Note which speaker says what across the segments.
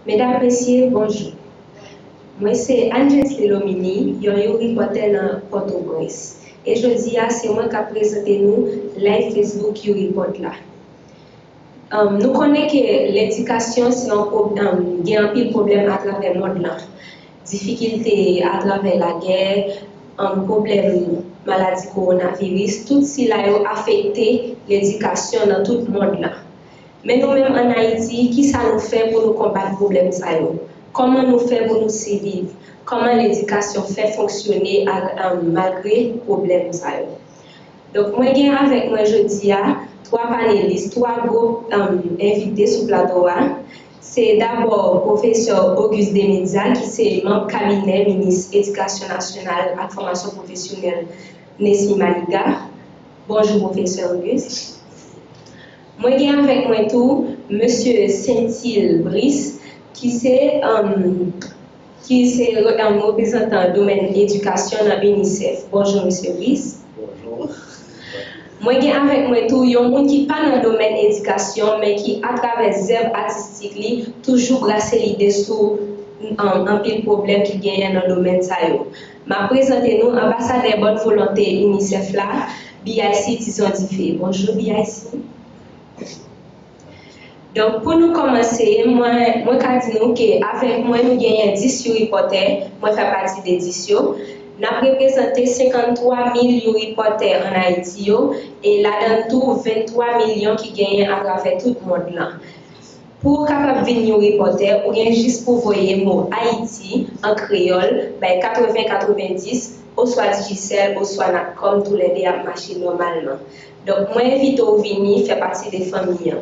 Speaker 1: Mesdames, Messieurs, bonjour. Moi, c'est Angel Lomini, je suis reporter dans Port-au-Prince. Et je dis, c'est moi qui présente nous live Facebook qui report là. Nous connaissons que l'éducation, c'est un problème, il y a un pile problème à travers le monde là. Difficulté à travers la guerre, un problème, maladie coronavirus, tout cela a affecté l'éducation dans tout le monde là. Mais nous-mêmes en Haïti, qui ça nous fait pour nous combattre le problème ça? Comment nous faisons pour nous survivre? Comment l'éducation fait fonctionner malgré le problème ça? Donc, moi, avec moi, je dis à trois panélistes, trois groupes invités sur le plateau. C'est d'abord le professeur Auguste Demedza, qui est membre cabinet ministre Éducation nationale et formation professionnelle Nesmi Maliga. Bonjour, professeur Auguste. Moi, j'ai avec moi tout M. Saint-Île Brice, qui est représentant du domaine éducation dans l'UNICEF. Bonjour, M. Brice.
Speaker 2: Bonjour.
Speaker 1: Moi, j'ai avec moi tout un monde qui pas dans le domaine éducation, mais qui, à travers les œuvres artistiques, toujours brasse l'idée sur un pile problème qui gagne dans le domaine. Je présente nous ambassadeur bonne volonté UNICEF là, BIC Tizondifé. Bonjour, BIC. Donc, pour nous commencer, moi, je dis qu'avec moi, nous gagnons 10 reporters. Moi, je fais partie d'édition. Nous avons représenté 53 000 reporters en Haïti et là-dedans, tout 23 millions qui gagnent à travers tout le monde. Là. Pour capable venir reporter, ou bien juste pour voir le mot Haïti en créole, 80-90, ou soit digicel, ou soit comme tous les deux à marcher normalement. Donc, moi, j'invite à venir faire partie des familles.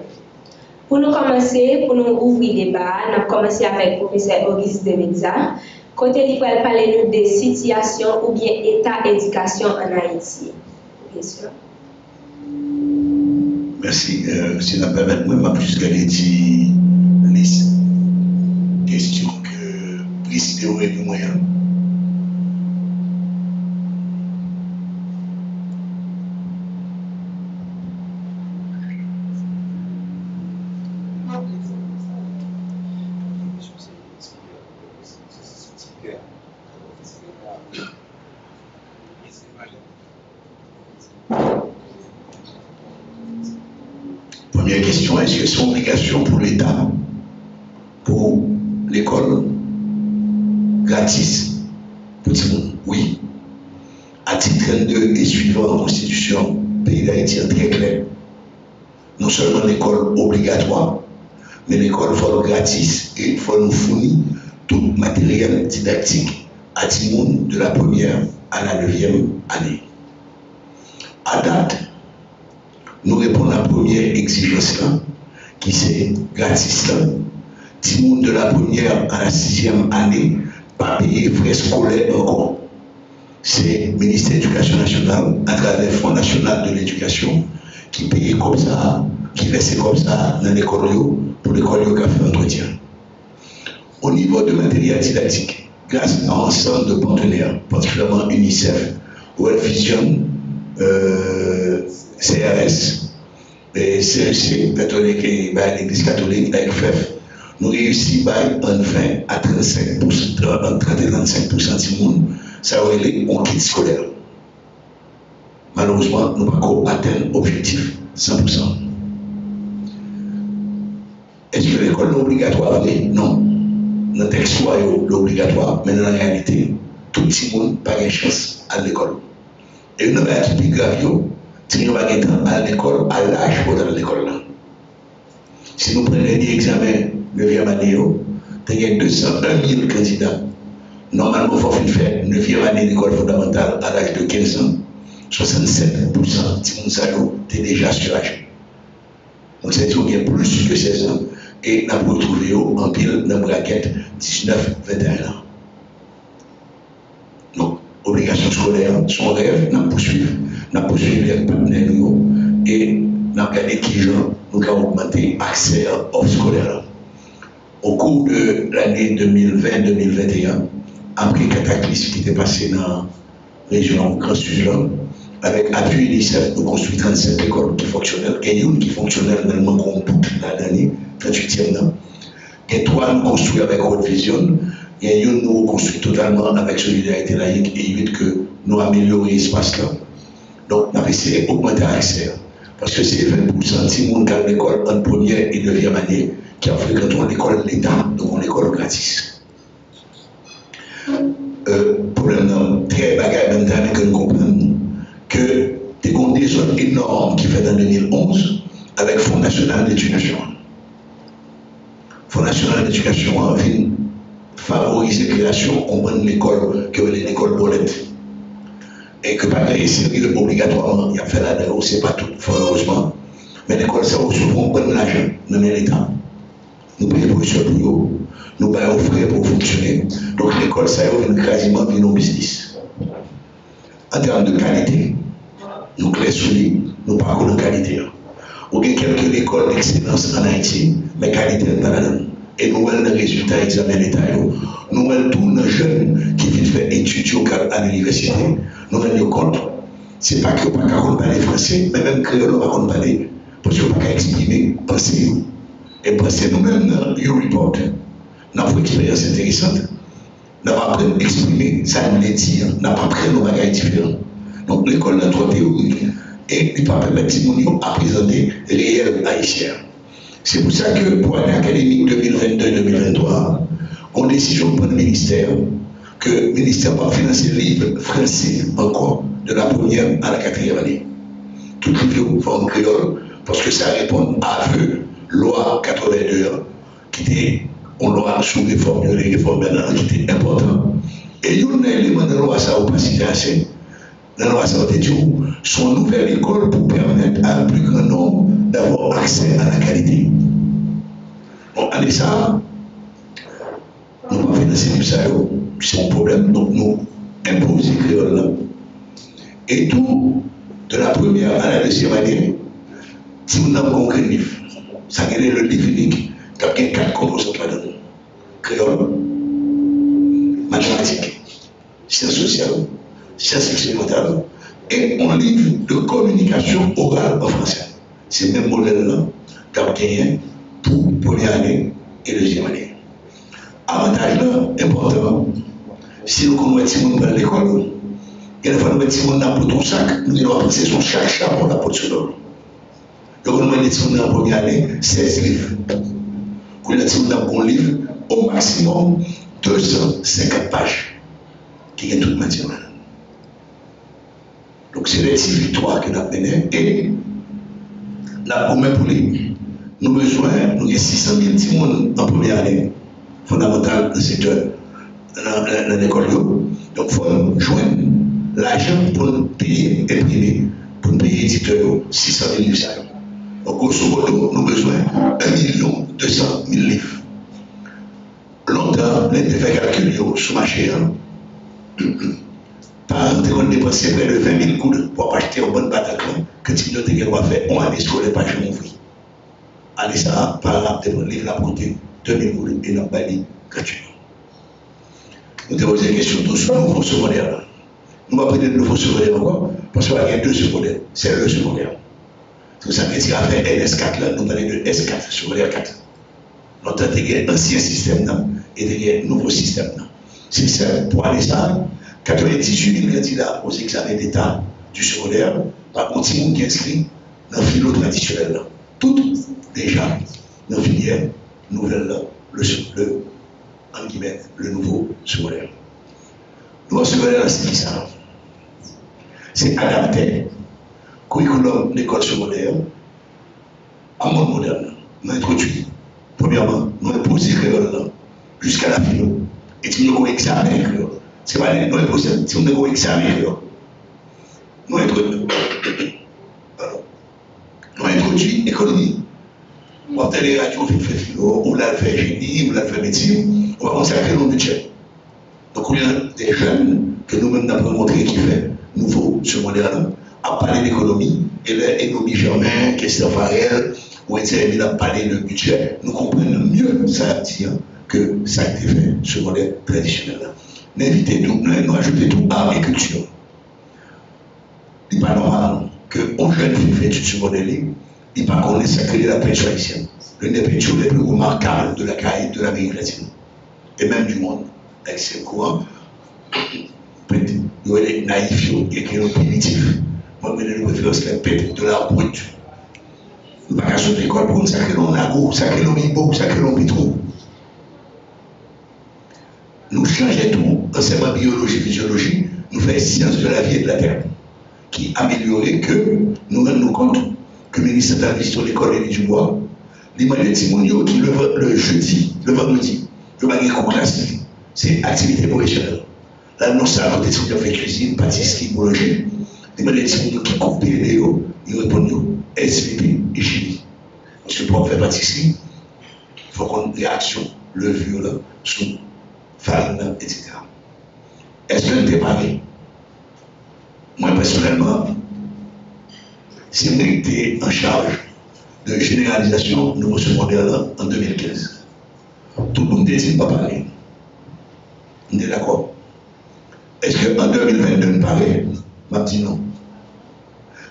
Speaker 1: Pour nous commencer, pour nous ouvrir le débat, nous avons commencé avec le professeur Auguste Demedza. Côté il va parler de situation ou bien état d'éducation en Haïti. Bien sûr.
Speaker 2: Merci. Si vous permettez, moi, je plus qu'elle dit les questions que président aurait du moyen. Première question, est-ce que c'est une obligation pour l'État, pour l'école, gratis, pour tout le monde? Oui. Article 32 et suivant la Constitution, pays d'Haïti est très clair. Non seulement l'école obligatoire, mais l'école faut gratis et il faut nous fournir tout matériel didactique à tout le monde de la première à la 9e année. À date, nous répondons à la première exigence là, qui c'est gratis là. Tout le monde de la première à la 6e année, pas payer frais scolaires encore. C'est le ministère de l'Éducation nationale, à travers le Fonds national de l'éducation, qui paye comme ça, qui verse comme ça dans l'école pour l'école qui a fait entretien. Au niveau de matériel didactique, grâce à un ensemble de partenaires, particulièrement UNICEF, World Vision, CRS, et CEC, l'Église catholique, l'AFF, nous réussissons enfin à 35%, entre 30 et 35% du monde, ça aurait été un kit scolaire. Malheureusement, nous n'avons pas atteint l'objectif 100%. Est-ce que l'école est obligatoire? Non. Dans le texte, c'est obligatoire, mais dans la réalité, tout le monde n'a pas de chance à l'école. Et une chose plus grave, si nous n'avons pas à l'école, à l'âge pour dans l'école. Si nous prenons l'examen de 9e année, il y a 201 000 candidats. Normalement, il faut faire 9e année d'école fondamentale à l'âge de 15 ans. 67% de ces gens sont déjà sur âge. Donc, c'est qu'il y a plus que 16 ans. Et nous avons retrouvé en pile dans la braquette 19-21 ans. Donc, obligation scolaire, son rêve, nous poursuivons les partenaires et nous avons regardé qui gens nous avons augmenté l'accès à l'offre scolaire. Au cours de l'année 2020-2021, après le cataclysme qui était passé dans la région Grand Sud, avec appui UNICEF, nous construisons 37 écoles qui fonctionnent, et une qui fonctionne dans le monde toute l'année, 38e an. Et trois, nous construisons avec Haute Vision. Et une, nous construisons totalement avec Solidarité Laïque. Et une, que nous améliorons l'espace là. Donc, on a essayé d'augmenter l'accès. Parce que c'est 20% de monde qui a l'école en première et deuxième année qui a fréquenté l'école de l'État, donc une école gratis. Problème très bagarre, même temps que nous comprenons que des conditions énormes qui fait en 2011 avec le Fonds national d'éducation. Le Fonds national d'éducation a favorisé la création en bonne école, que est l'école Bolette. Et que pas sérieux obligatoirement, il a fait la déo, c'est pas tout, heureusement. Mais l'école, ça a souvent bon l'argent dans l'État. Nous payons pour ça pour eux, nous payons aux frais pour fonctionner. Donc l'école, ça a quasiment vu nos business. En termes de qualité, nous clés souliers, nous parlons de qualité. On a quelques écoles d'excellence en Haïti, mais qualité n'est pas là. Et nous avons les résultats examen d'État. Nous avons tous nos jeunes qui viennent faire études à l'université. Nous avons compte. Ce n'est pas que nous ne pouvons pas parler français, mais même créole, nous ne pouvons pas parler. Parce qu'on ne peut pas exprimer, penser. Et penser nous-mêmes dans YouReport. Nous avons une expérience intéressante. Nous avons appris à exprimer, ça nous l'a dit. Nous avons appris nos bagages différents. Donc l'école est trop théorique. Et il ne peut pas permettre à présenter réel haïtien. C'est pour ça que pour l'année académique 2022-2023, on décide pour le ministère que le ministère va financer le livre français encore de la première à la quatrième année. Tout le livre en créole, parce que ça répond à la loi 82 qui était une loi sous réforme, une réforme qui était importante. Et un élément de la loi, ça n'a pas cité assez. Dans la loi, ça a été son nouvelle école pour permettre à un plus grand nombre d'avoir accès à la qualité. Bon, allez, ça, nous ne pouvons pas financer tout ça, c'est un problème, donc nous imposons les créoles là. Et tout, de la première à la deuxième année, si nous avons un livre, ça a le livre unique, qui a 4 composantes là-dedans. Créole, mathématiques, sciences sociales, sciences expérimentales, et un livre de communication orale en français. C'est le même modèle-là qu'a gagné pour première année et deuxième année. Avantage-là, important, si nous connaissons si nous dans l'école, il faut nous mettre si nous dans ton sac, nous devons penser sur chaque chapeau la porte sur l'autre. Donc nous mettons si nous dans la première année, 16 livres. Quand nous avons dans un livre, au maximum 250 pages, qui est toute matière. Donc c'est les 6 victoires que nous avons menées et la première pour lui. Nous avons besoin, nous avons 600 000 petits monde en première année, fondamentale dans le secteur, dans l'école. Donc il faut joindre l'argent pour nous payer, imprimer, pour nous payer éditeur 600 000 livres. Donc grosso modo, nous avons besoin d'1 200 000 livres. Longtemps, les fait calcul sur le marché. Par exemple, on dépense près de 20 000 coups pour acheter une bonne Bataclan, que tu dois faire on année scolaire par jour ouvrier. Allez, ça, par exemple, le livre à côté, 2 000 coups et n'a pas dit gratuitement. Nous devons poser des questions sur le nouveau secondaire. Nous allons prendre le nouveau secondaire encore, parce qu'il y a 2 secondaires. C'est le secondaire. C'est ça que tu as fait LS4, là, nous parlons de S4, secondaire 4. Nous avons un ancien système et un nouveau système. C'est ça, pour aller ça, 98 000 candidats aux examens d'État du secondaire, par contre, si on est inscrit dans le philo traditionnel. Tout déjà dans la filière nouvelle, le nouveau secondaire. Le nouveau secondaire, c'est qui ça? C'est adapté curriculum de l'école secondaire à monde moderne. Nous introduit, premièrement, nous imposons créole jusqu'à la philo. Et si nous avons un examen créole, c'est pas nous imposons, si nous avons un examen créole, nous introduit l'économie. On va faire les radios, on fait philo, on va faire génie, on va faire médecine, on va consacrer nos budgets. Donc il y a des jeunes que nous-mêmes nous avons montré qui fait nouveau secondaire à parler d'économie, et l'économie Germain, Christophe Ariel, où il a parlé de budget, nous comprenons mieux ça dire que ça a été fait secondaire traditionnel. N'invitez tout, nous ajoutez tout à l'agriculture. Il n'est pas normal qu'un jeune qui fait études secondaires, il ne connaît pas ça que la pêche haïtienne. l'une des peintures les plus remarquables de la Caraïbe, de l'Amérique latine, et même du monde. Avec ses courants, il y a des naïfs, il y a des primitifs. Moi, je préfère les peintres de la brute. Nous ne pouvons pas sortir l'école pour nous sacrer l'on nago, sacrer l'on mibo, sacrer l'on pitro. Nous changeons tout, enseignement biologie, physiologie, nous faisons science de la vie et de la terre, qui améliorait que nous rendons compte que le ministre de la vie sur l'école et du bois, les moyens de Simonio qui le jeudi, le vendredi, le bagage en classe, c'est activité professionnelle. Là, nous savons des étudiants fait cuisine, pâtisserie, boulangerie. Les moyens de Simonio qui coupent les léos, ils répondent SVP et chimie. Parce que pour faire pâtisserie, il faut qu'on ait une réaction, levure, sous farine, etc. Est-ce que nous sommes pareil? Moi, personnellement, si moi j'étais en charge de généralisation de nouveau secondaire en 2015, tout le monde dit pas pareil. On est d'accord? Est-ce qu'en 2022, nous pareil? Je dis non.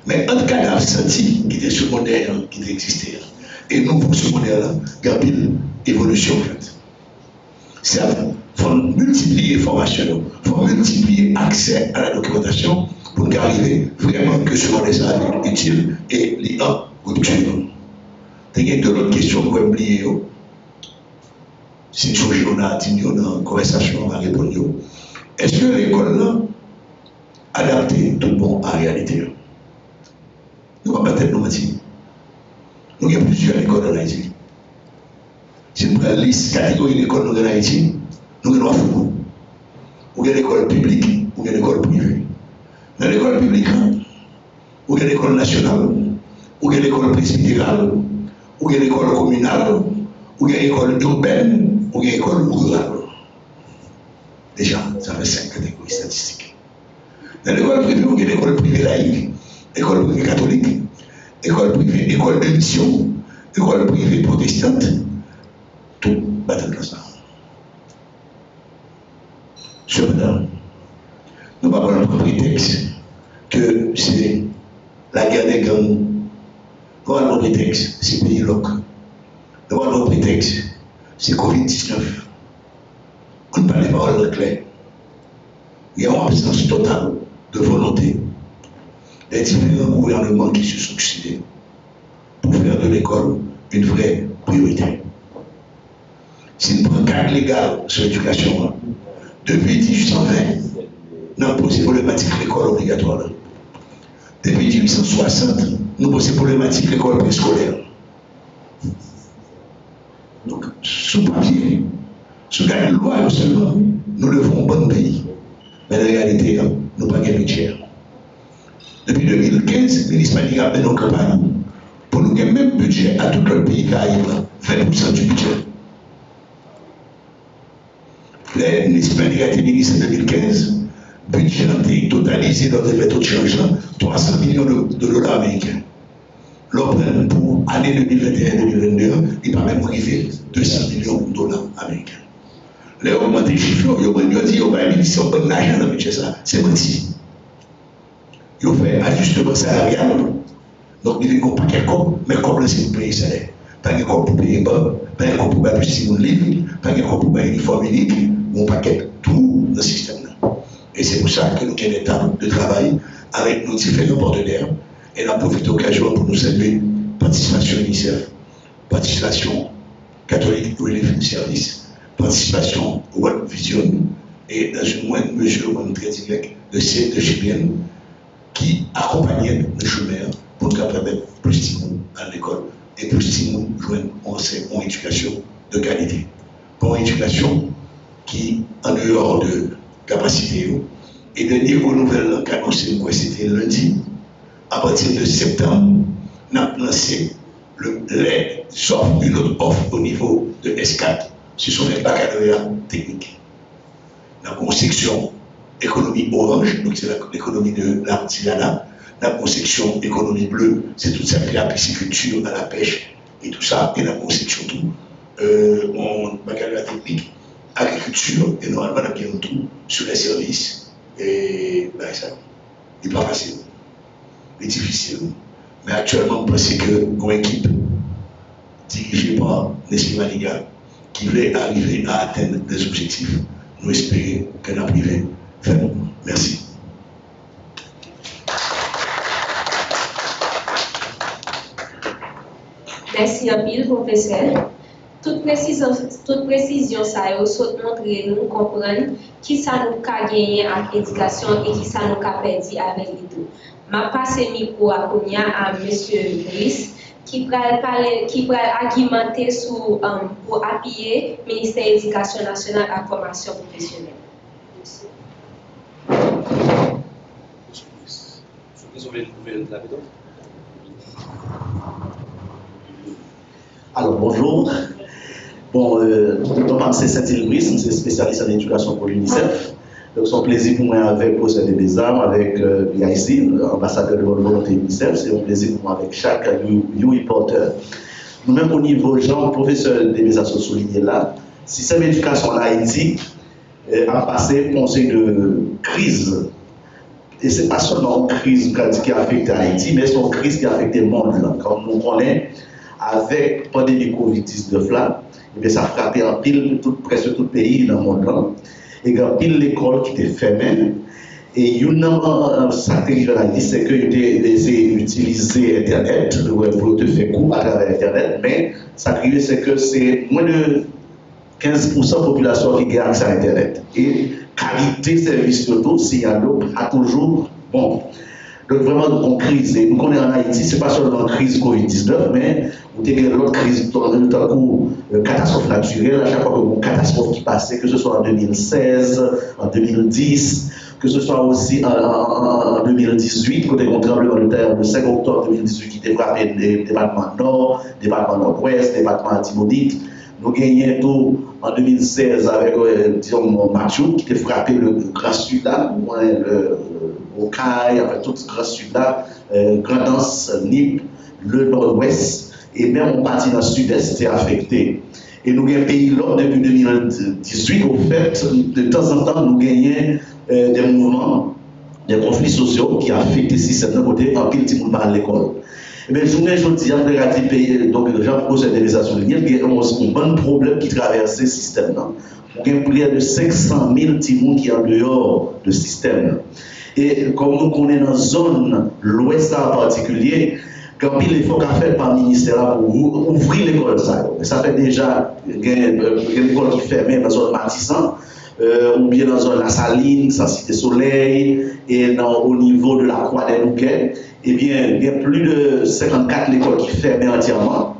Speaker 2: Mais entre cadavre senti qui était secondaire, qui existait, et nouveau secondaire, il y a une évolution faite. Certes, il faut multiplier les formations, il faut multiplier l'accès à la documentation pour arriver vraiment que ce secondaire soit utile et lié en rupture. Il y a d'autres questions que vous oubliez. Si on a une conversation, on va répondre. Est-ce que l'école a adapté tout le monde en réalité? Nous ne pouvons pas être nous mentir. Nous avons plusieurs écoles en Haïti. Si nous prenons la liste catégorie d'écoles en Haïti, nous avons fou. Nous avons l'école publique, nous avons l'école privée. Dans l'école publique, nous avons l'école nationale, nous avons l'école presbytérale, nous avons l'école communale, nous avons l'école urbaine, nous avons l'école rurale. Déjà, ça fait 5 catégories statistiques. Dans l'école privée, nous avons l'école privée laïque, école privée catholique, école privée, école de mission, école privée protestante, tout battre dans ça. Cependant, nous n'avons pas le prétexte que c'est la guerre des gangs. Nous avons le prétexte, c'est pays loc. Nous avons le prétexte, c'est Covid-19. On ne parle pas en clair. Il y a une absence totale de volonté des différents gouvernements qui se sont succédés pour faire de l'école une vraie priorité. Si nous prenons un cadre légal sur l'éducation, depuis 1820, nous avons posé problématique de l'école obligatoire. Depuis 1860, nous posons problématique de l'école préscolaire. Donc, sous papier, sous la loi seulement, nous devons un bon pays. Mais en réalité, nous n'avons pas de budget. Depuis 2015, le ministre Maniga a fait nos campagnes pour nous gagner le même budget à tout le pays caraïbe, 20% du budget. Le ministre Maniga a été ministre en 2015, le budget a été totalisé dans les méthodes de change 300 millions de dollars américains. L'offre pour l'année 2021-2022, il va même arriver 200 millions de dollars américains. Les augmentés les chiffres, ils ont dit qu'ils va investir un bon argent dans le budget, c'est menti. Ils ont fait ajustement salarial. Donc, ils n'ont pas de compte, mais comme c'est pour payer salaire. Pas de compte pour payer bas, pas de compte pour payer plus de livres, pas de compte pour payer uniforme unique, mon paquet, tout dans le système. Et c'est pour ça que nous avons des temps de travail avec nos différents partenaires. Et nous profitons de l'occasion pour nous saluer participation UNICEF, participation catholique Relief Service, participation World Vision et dans une moindre mesure, très directe, de CNDGBN qui accompagnait le chômeur pour nous permettre plus de monde à l'école et plus de monde joindre en éducation de qualité. Pour une éducation qui, en dehors de capacité, et dernier renouvellement qu'annoncé, c'était lundi, à partir de septembre, nous avons lancé une autre offre au niveau de S4. Ce sont les baccalauréats techniques. Nous avons une section économie orange, donc c'est l'économie de l'artisanat. Nous avons une section économie bleue, c'est tout ça qui est la pisciculture, à la pêche et tout ça. Et nous avons une section tout, en baccalauréat technique, agriculture, et normalement nous avons tout sur les services. Et ben, ça, il n'est pas facile. Il est difficile. Mais actuellement, on pense que nos équipes dirigé par Nessie Maniga, qui veut arriver à atteindre des objectifs. Nous espérons que nous arrivons. Merci.
Speaker 1: Merci à vous, professeur. Toute précision, ça a aussi montré nous comprendre qui ça nous a gagné avec l'éducation et qui ça nous a perdu avec l'éducation. Je passe le micro à M. Brice qui va argumenter pour appuyer le ministère de l'Éducation nationale et de la formation professionnelle.
Speaker 3: Alors, bonjour. Bon, c'est Saint-Île Brice, c'est spécialiste en éducation pour l'UNICEF. Donc, c'est un plaisir pour moi avec le professeur des Arts, avec Yaïsine, ambassadeur de bonne volonté UNICEF. C'est un plaisir pour moi avec chaque reporter. Nous-mêmes, au niveau Jean, professeur des Arts souligné là, système d'éducation en Haïti a passé pour une crise. Et ce n'est pas seulement une crise qui a affecté Haïti, mais c'est une crise qui a affecté le monde. Là. Comme nous connaissons, avec la pandémie Covid-19 là, et bien ça a frappé en pile presque tout le pays dans le monde là. Et il y a pile l'école qui était fermée. Et il y a un sacré journaliste, c'est qu'ils ont essayé d'utiliser Internet pour te faire cours à travers Internet, mais ça crée c'est que c'est moins de 15% de la population qui a accès à Internet. Et qualité service surtout, s'il y a l'eau, pas toujours bon. Donc vraiment, on crise. Et nous connaissons en Haïti, ce n'est pas seulement une crise Covid-19, mais vous avez l'autre crise, d'un coup, catastrophe naturelle, à chaque fois qu'il y a une catastrophe qui passait, que ce soit en 2016, en 2010, que ce soit aussi en 2018, quand il y a un tremblement de terre le 5 octobre 2018 qui a frappé le département nord, le département nord-ouest, le département Antibonite. Nous gagnons tout en 2016 avec, disons, Machou, qui a frappé le Grand Sud, là, au Caille, avec tout ce Grand Sud, là, Grandance, Nip, le Nord-Ouest, et même on partie dans le Sud-Est, c'était affecté. Et nous gagnons pays là depuis 2018, au fait, de temps en temps, nous gagnons des mouvements, des conflits sociaux qui affectent le système de côté, en pile, tout le monde à l'école. Eh bien, je dis, après le pays, donc, Jean-François de l'État souligné, il y a un bon problème qui traverse ce système. Il y a plus de 500 000 timons qui sont en dehors du système. Et comme nous connaissons dans la zone, l'Ouest en particulier, quand il faut qu'à faire par le ministère pour ouvrir l'école, ça fait déjà une école qui ferme dans la zone Matissan, ou bien dans la zone La Saline, sa Cité Soleil, et au niveau de la Croix des Louquets. Eh bien, il y a plus de 54 écoles qui ferment entièrement.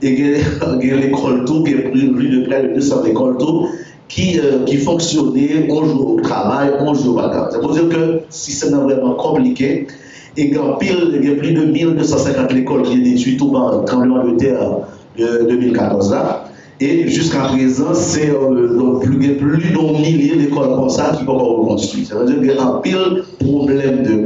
Speaker 3: Et il y a l'école tout, il y a plus de près de 200 écoles tout qui fonctionnaient, on joue au travail, on joue au bagarre. Ça veut dire que le système est vraiment compliqué. Et il y a plus de 1250 écoles qui sont détruites tout par le tremblement de terre de 2014 là. Et jusqu'à présent, c'est plus d'un millier d'écoles comme ça qui vont reconstruire. Ça veut dire qu'il y a un pile problème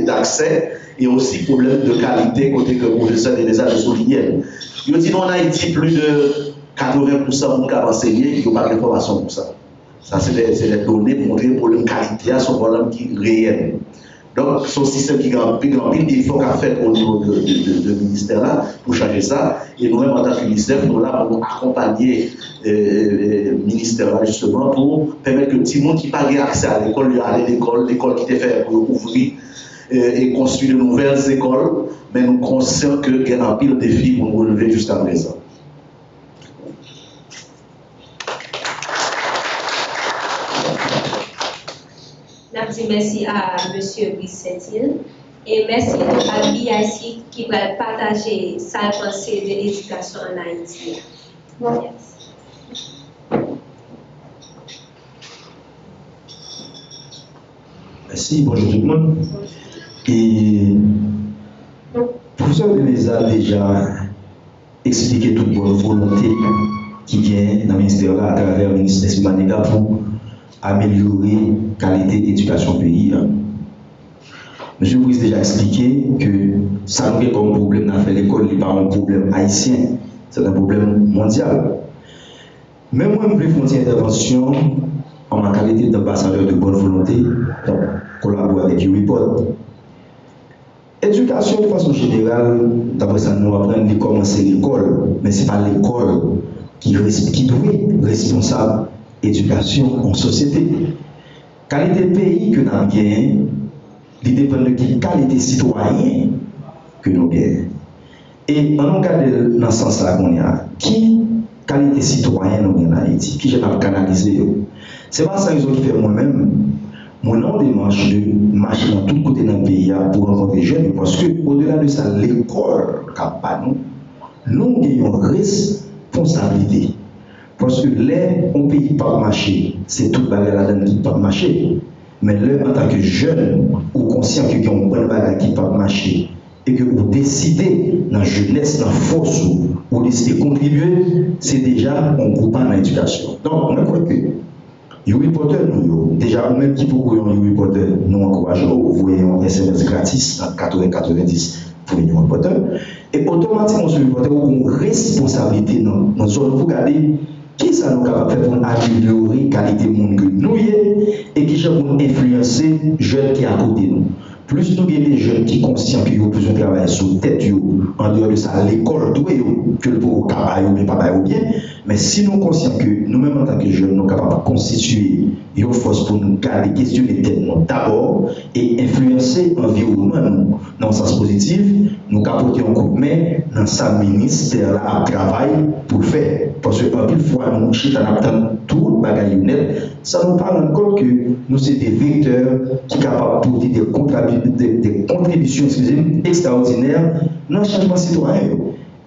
Speaker 3: d'accès et aussi problème de qualité, côté que le professeur des Arts souligné. Il dit en Haïti, plus de 80% de gens qui ont enseigné, qui n'ont pas d'information pour ça. Ça, c'est des données pour montrer le problème de qualité, son problème qui est réel. Donc, son système qui a un pile d'efforts à faire au niveau de ministère là pour changer ça. Et nous-mêmes, en tant que ministère, nous sommes là pour accompagner le ministère là justement pour permettre que le petit monde qui n'a pas accès à l'école, aller à l'école qui était faite pour ouvrir et construire de nouvelles écoles, mais nous sommes conscients qu'il y a un pile de défis pour nous relever jusqu'à présent.
Speaker 1: Merci à M. Brice Saint-Île et merci à BIC qui va partager sa pensée de l'éducation en Haïti.
Speaker 4: Merci, bonjour tout le monde. Et le professeur les a déjà expliqué toute bonne volonté qui vient dans le ministère là à travers le ministère Maniga pour améliorer la qualité d'éducation pays. Monsieur Brice a déjà expliqué que ça nous est comme problème dans l'école, ce n'est pas un problème haïtien, c'est un problème mondial. Mais moi, je veux faire une intervention en ma qualité d'ambassadeur de bonne volonté, donc collaborer avec YouReport. Éducation de façon générale, d'après ça, nous apprenons à commencer l'école, mais ce n'est pas l'école qui doit être responsable d'éducation en société. Qualité de pays que nous avons gagné, il dépend de quelle qualité citoyen que nous gagnons. Et on regarde dans ce sens-là qu'on a, qui qualité citoyenne nous gagnons en Haïti, qui je vais canaliser. Ce n'est pas ça qui fait moi-même. Mon nom démarche de marcher dans tout côté dans le pays pour rencontrer les jeunes, parce que au-delà de ça, l'école n'a pas nous gagnons responsabilité. Parce que là, on ne paye pas marcher, c'est toute bagarre là-dedans qui ne peut pas marcher. Mais là, en tant que jeune, ou conscient que vous avez une bonne bagarre qui ne peut pas marcher, et que vous décidez dans la jeunesse, dans la force, vous décidez de contribuer, c'est déjà un groupe dans l'éducation. Donc, on croit que Yuri Potter, nous, déjà, ou même qui peut courir en Yuri Potter, nous encourageons, vous voyez un SMS gratis dans 80-90 pour les Yuri Potter. Et automatiquement, sur Yuri Potter, vous avez une responsabilité dans notre zone. Vous regardez qui ça nous capable de faire pour améliorer la qualité de monde que nous et qui pour influencer les jeunes qui sont à côté de nous. Plus nous avons des jeunes qui sont conscients qu'ils ont besoin de travailler sur la tête, en dehors de ça, l'école, que le pour travail ou pas bien. Mais si nous sommes conscients que nous-mêmes, en tant que jeunes, nous sommes capables de constituer une force pour nous garder, questionner les têtes d'abord et influencer l'environnement dans le sens positif, nous capoter un coup de main dans sa ministère là, travail pour le faire. Parce que, en pile fois, nous chitons tout le bagage net, ça nous parle encore que nous sommes des vecteurs qui sont capables de porter des contributions extraordinaires dans le changement citoyen.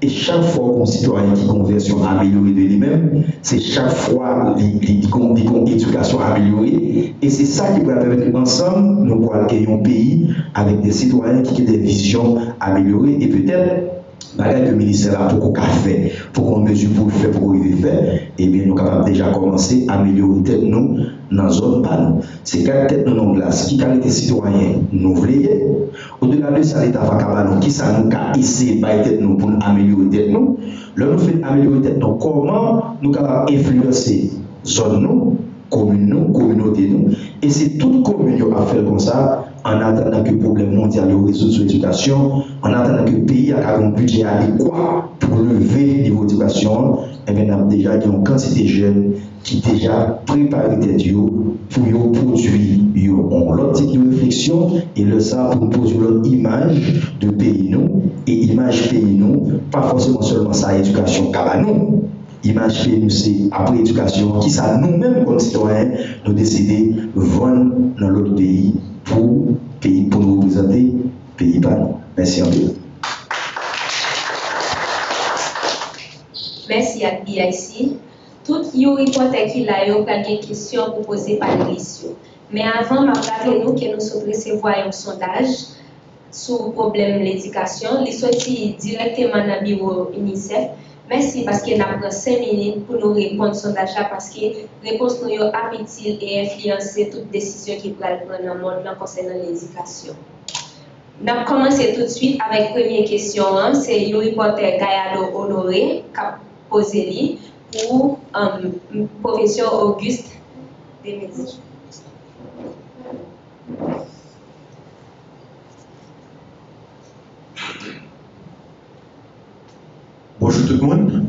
Speaker 4: Et chaque fois qu'un citoyen qui conversion améliorée de lui-même, c'est chaque fois une éducation améliorée. Et c'est ça qui peut permettre qu'ensemble, nous pourrons gagner un pays avec des citoyens qui ont des visions améliorées. Et peut-être, malgré le ministère là, pour qu'on fait, pour qu'on mesure pour le faire, pour qu'on y faire, et bien nous sommes capables déjà commencer à améliorer tête nous dans la zone pas nous. C'est quelle tête nous en glace, qui qualité citoyen nous voulons. Au-delà de ça, l'État va capable qui ça nous a essayé de tête nous pour améliorer tête nous. Là nous faisons améliorer tête nous, comment nous capables influencer zone nous, commune nous, communauté nous. Et c'est toute commune qui a fait comme ça. En attendant que le problème mondial résout sur l'éducation, en attendant que le pays a un budget adéquat pour lever le niveau d'éducation, et bien, on a déjà une quantité de jeunes qui déjà préparent des pour produire l'autre type de réflexion et le ça pour produire l'autre image de pays nous et image pays nous, pas forcément seulement ça éducation car nous. Image pays nous c'est après éducation qui ça nous-mêmes comme citoyens nous décider de vendre dans l'autre pays pour nous représenter pays par nous. Merci en peu.
Speaker 1: Merci à BIC. Tout les reporters qui a eu des questions pour poser par l'émission. Mais avant, je vais nous que nous recevoir un sondage sur le problème de l'éducation. Il sorti directement dans le bureau UNICEF. Merci parce qu'il a pris 5 minutes pour nous répondre au sondage parce que la réponse nous a utile et influencé toute décision qui peut prendre dans le monde concernant l'éducation. Nous allons commencer tout de suite avec la première question. C'est le reporter Gayado Honoré qui a posé pour le professeur Auguste Demézy.
Speaker 5: Bonjour tout le monde.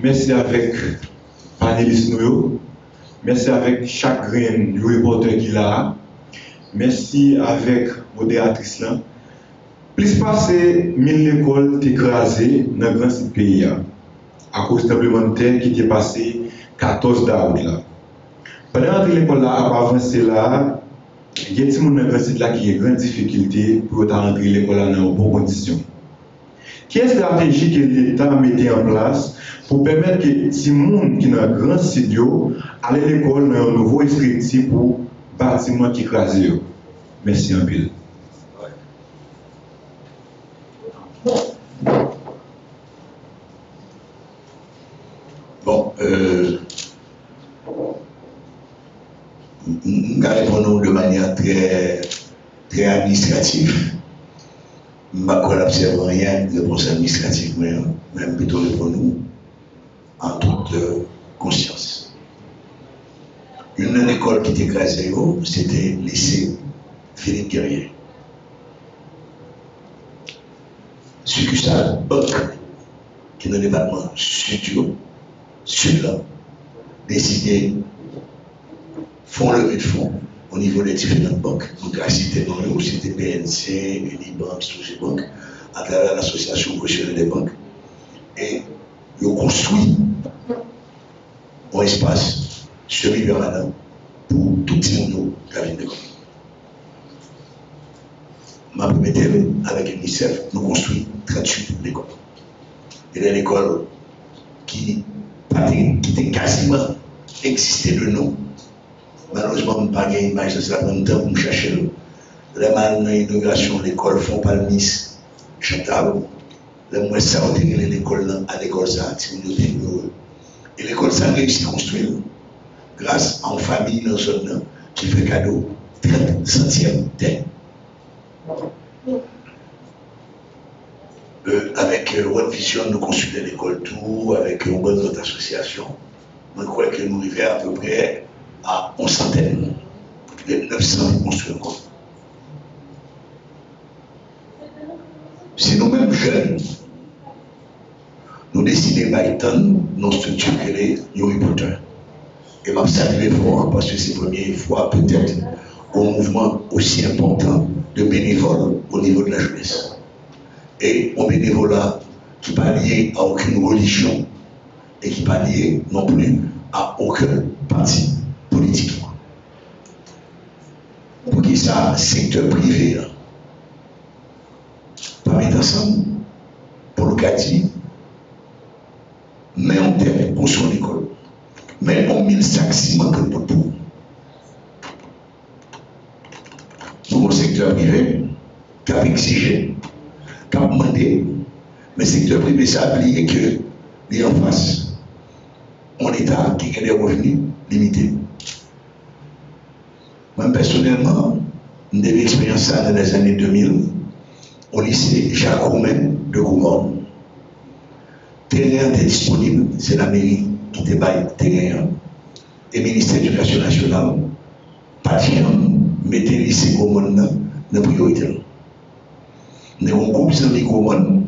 Speaker 5: Merci avec panélistes nous. Merci avec chaque grain du reporter qui l'a. Merci avec modératrice là. Plus passé 1000 écoles écrasées dans le grand site pays à cause de tremblement de terre qui était passé 14 d'août là. Pendant que l'école là a avancé là, il y a des gens dans le grand site là qui ont grande difficulté pour rentrer l'école là dans de bonnes conditions. Quelle stratégie que l'État mettait en place pour permettre que si les gens qui sont dans un grand studio allaient à l'école dans un nouveau esprit pour bâtiment qui écrasé? Merci un peu.
Speaker 2: Bon, nous répondons de manière très administrative. Je ne n'observe rien de réponse administrative, mais même plutôt répondre en toute conscience. Une école qui était écrasée, c'était lycée Philippe Guerrier. succursale banque qui est dans le département sud-là, décidé font levée de fonds au niveau des différentes banques. Donc, à cité non, c'était BNC, Unibank, Bank, à travers l'association professionnelle des banques. Et ils ont construit un espace semi-permanent pour tout le monde qui a vu l'école. Ma première avec l'UNICEF, nous construisons 38 écoles. Et l'école qui était quasiment existé de nom. Malheureusement, je n'ai pas gagné l'image de ça pendant temps pour me chercher. Les mal dans l'inauguration de l'école font pas le Miss Chantal. Les moins ça ont été l'école à l'école ça, et l'école ça a réussi à construire grâce à une famille dans ce zone qui fait cadeau 30 centièmes terre. Avec World Vision, nous construisons l'école tout, avec une bonne autre association. Je crois que nous arrivons à peu près à une centaine, de 900 pour construire encore. Si nous-mêmes jeunes, nous décidons de nos structures qui est Harry Potter. Et je salue fort parce que c'est la première fois peut-être un mouvement aussi important de bénévoles au niveau de la jeunesse. Et un bénévolat qui n'est pas lié à aucune religion et qui n'est pas lié non plus à aucun parti politique. Pour qui ça, secteur privé, là, pas mettre ensemble pour le quartier, mais on tête pour son école, mais on 1000 sacs ciment que pour tout. Pour le secteur privé, qui a exigé, qui a demandé, mais le secteur privé, ça a oublié que les en face, on État qui a des revenus limités. Moi, personnellement, j'ai eu l'expérience ça dans les années 2000 au lycée Jacques Roumain de Goumont. Terrain était disponible, c'est la mairie qui débaille terrain. Et le ministère de l'Éducation nationale, pas de mettre le lycée Goumont dans la priorité. Nous avons un groupe de Goumont,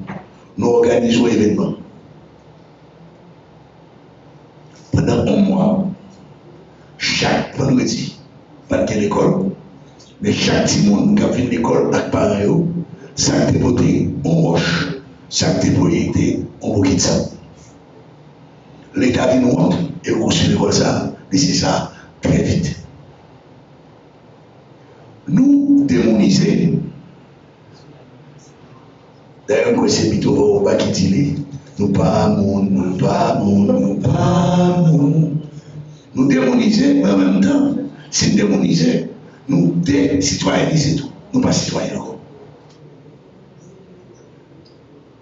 Speaker 2: nous organisons un événement. Pendant un mois, chaque vendredi, pas de l'école, mais chaque petit monde qui a fait l'école avec parents, ça a été voté en roche, ça a été projeté en bouquet de sable. L'État vient nous rendre et on construit l'école ça, mais c'est ça très vite. Nous démoniser, d'ailleurs, c'est plutôt pas qui dit, nous pas monde, nous pas monde, nous pas monde. Nous démoniser, mais en même temps, c'est démoniser, nous décitoyeniser tout. Nous pas citoyens encore.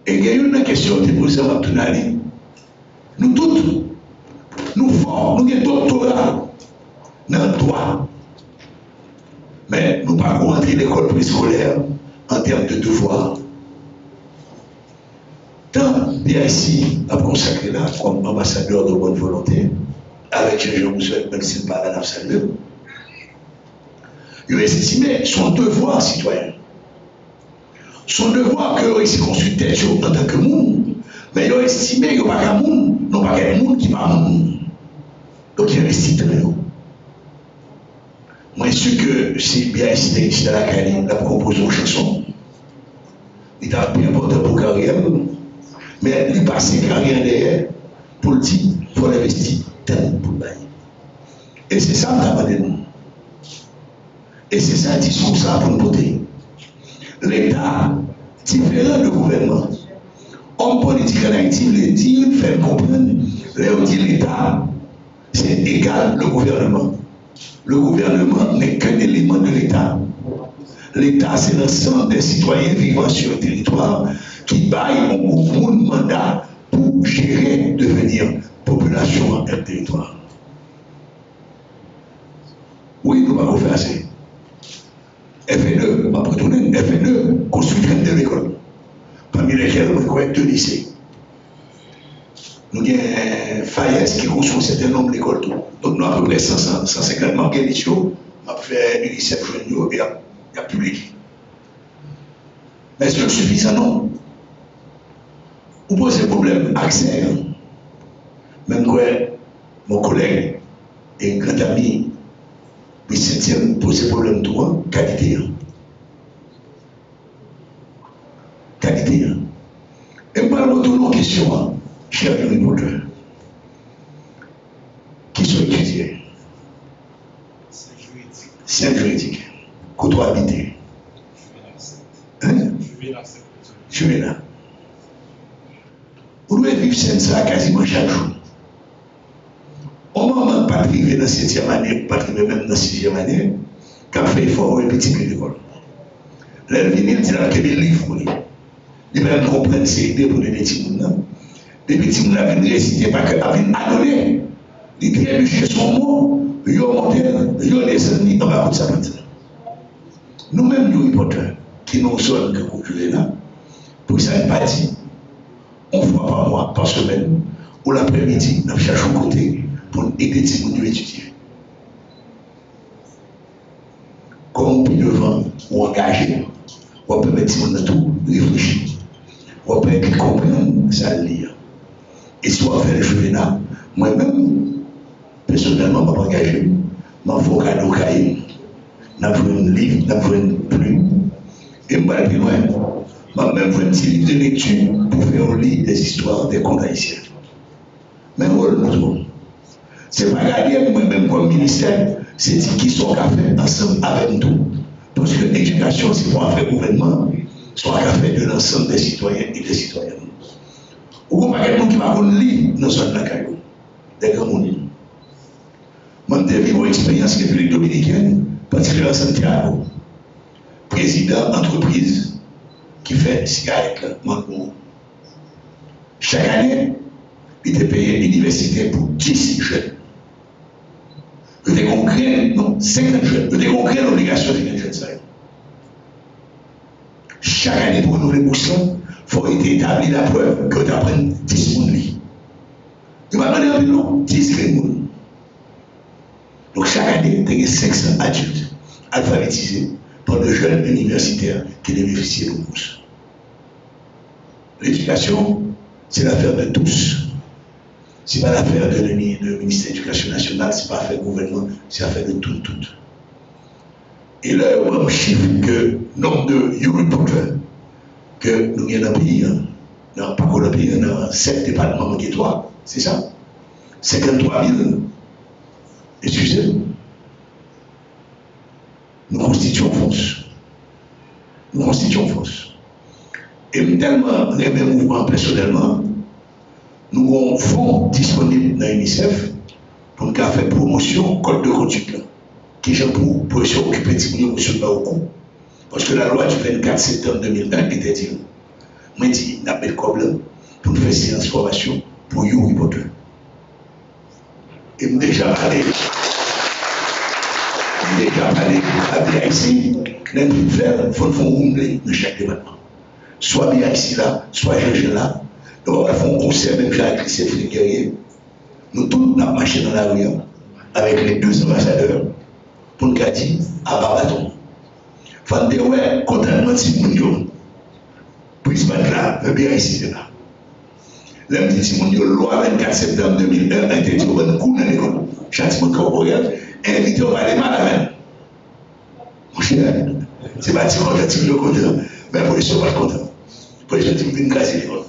Speaker 2: Et il y a une question qui est posée à Abdounali. Nous tous, nous forts, nous avons doctorat dans le droit. Mais nous ne pouvons pas rentrer l'école préscolaire en termes de devoir. Tant BIC a consacré là comme ambassadeur de bonne volonté, avec Jean Rousseau, même s'il parle à l'absolu, il a estimé son devoir citoyen. Son devoir que il s'est consulté en tant que monde, mais il a estimé qu'il n'y a pas qu'un monde, non pas qu'un monde qui n'est pas monde. Donc il investit dans nous. Moi, je suis sûr que si bien ici dans la carrière, la composé une chanson, il est bien important pour la carrière, mais il passe sa carrière derrière pour le dire, il faut investir tellement pour le bail. Et c'est ça que nous avons. Et c'est ça le discours ça pour nous voter. L'État, différent du gouvernement. Homme politique en Haïti, le dire, faire comprendre, l'État, c'est égal le gouvernement. Le gouvernement n'est qu'un élément de l'État. L'État, c'est l'ensemble des citoyens vivant sur le territoire qui baillent un mandat pour gérer, devenir population et territoire. Oui, nous allons faire ça. FNE, FNE construit 32 écoles, parmi lesquelles nous avons 2 lycées. Nous avons Fayès qui construit un certain nombre d'écoles. Donc nous avons à peu près 150 manqués lycées, nous avons fait l'UNICEF junior et il y a public. Mais est-ce que c'est suffisant? Non. Vous posez problème accès. Même quoi, mon collègue et grand ami, puis c'est poser problème toi, qualité. Qualité. Et je parle de nos questions, cher reporter. Qui sont étudiés? Sciences juridiques. Côté habité. Hein? Je vais là. Vous devez vivre ça quasiment chaque jour. Au moment où pas arriver dans la 7e année, pas arriver même dans la 6e année, quand fait effort, un petit peu d'école. Là, il vient dire qu'il y a des livres pour lui. Il va comprendre ces idées pour les petits gens. Les petits gens viennent réciter parce qu'ils viennent adonner. Ils trébuchent son mot, ils ont monté, ils ont descendu en bas de sa matin. Nous-mêmes, nous, reporters, qui nous sommes que vous là, pour ça, il pas dit, on fois par mois, par semaine, ou l'après-midi, nous cherchons côté pour aider les gens à étudier. Comme on peut devant ou engager, on peut mettre les gens tout réfléchir, on peut comprendre ça lire. Et si on fait le jeu là, moi-même, personnellement, je vais m'engager, je vais faire un cadeau cahier, je vais faire un livre, je vais faire une plume, et je vais aller plus loin. Je vais même faire un petit livre de lecture pour faire lire des histoires des contes haïtiens. Mais nous, c'est pas garder moi-même comme ministère, c'est dire qui sont à faire ensemble avec nous. Parce que l'éducation, c'est pour faire gouvernement, soit à faire de l'ensemble des citoyens et des citoyennes. Ou pas quelqu'un qui va lire dans son caillou, des grands mondes. Moi, j'ai vécu une expérience République dominicaine, particulièrement Santiago, président d'entreprise qui fait cigarette, Mango. Chaque année, il était payé l'université pour 10 jeunes. Il était concret, non, 50 jeunes. Il était concret l'obligation de 50 jeunes. Chaque année, pour renouveler bourse, il faut établir la preuve que tu apprennes 10 personnes. Il m'a demandé un peu long, 10 personnes. Donc chaque année, il y a 500 adultes alphabétisés par de jeunes universitaires qui bénéficient de bourse. L'éducation, c'est l'affaire de tous. Ce n'est pas l'affaire de ministère de l'Éducation nationale, ce n'est pas l'affaire du gouvernement, c'est l'affaire de tout. Et là, on a un chiffre que le nombre de reporters que nous avons dans le pays, non, pas que le pays, dans 7 départements migratoires, c'est ça? 53 000. Excusez-moi. Nous constituons force. Nous constituons force. Et tellement les mêmes mouvements personnellement, nous avons un fonds disponible dans l'UNICEF pour nous faire promotion code de conduite qui est pour s'occuper de ces émotions au coup. Parce que la loi du 24 septembre 2001 était dit, moi dit, n'a pas de problème pour nous faire séance formation pour You Reporter. Et déjà parlé à ici, nous faire dans chaque département. Soit bien ici là, soit Jean là. Nous allons faire un concert même avec les chefs guerriers. Nous tous, nous avons marché dans la rue avec les 2 ambassadeurs pour nous dire à Babaton. Faut dire, ouais, contentement de Simonio. Puis ce là, le bien ici là. L'homme dit Simonio, loi 24 septembre 2001, interdit au bon coup dans l'école. Châtiment corporel, invité au aller mal à même. Mon cher, c'est pas si on a dit le content, mais pour les gens pas contents. Pour les gens qui viennent casser l'école.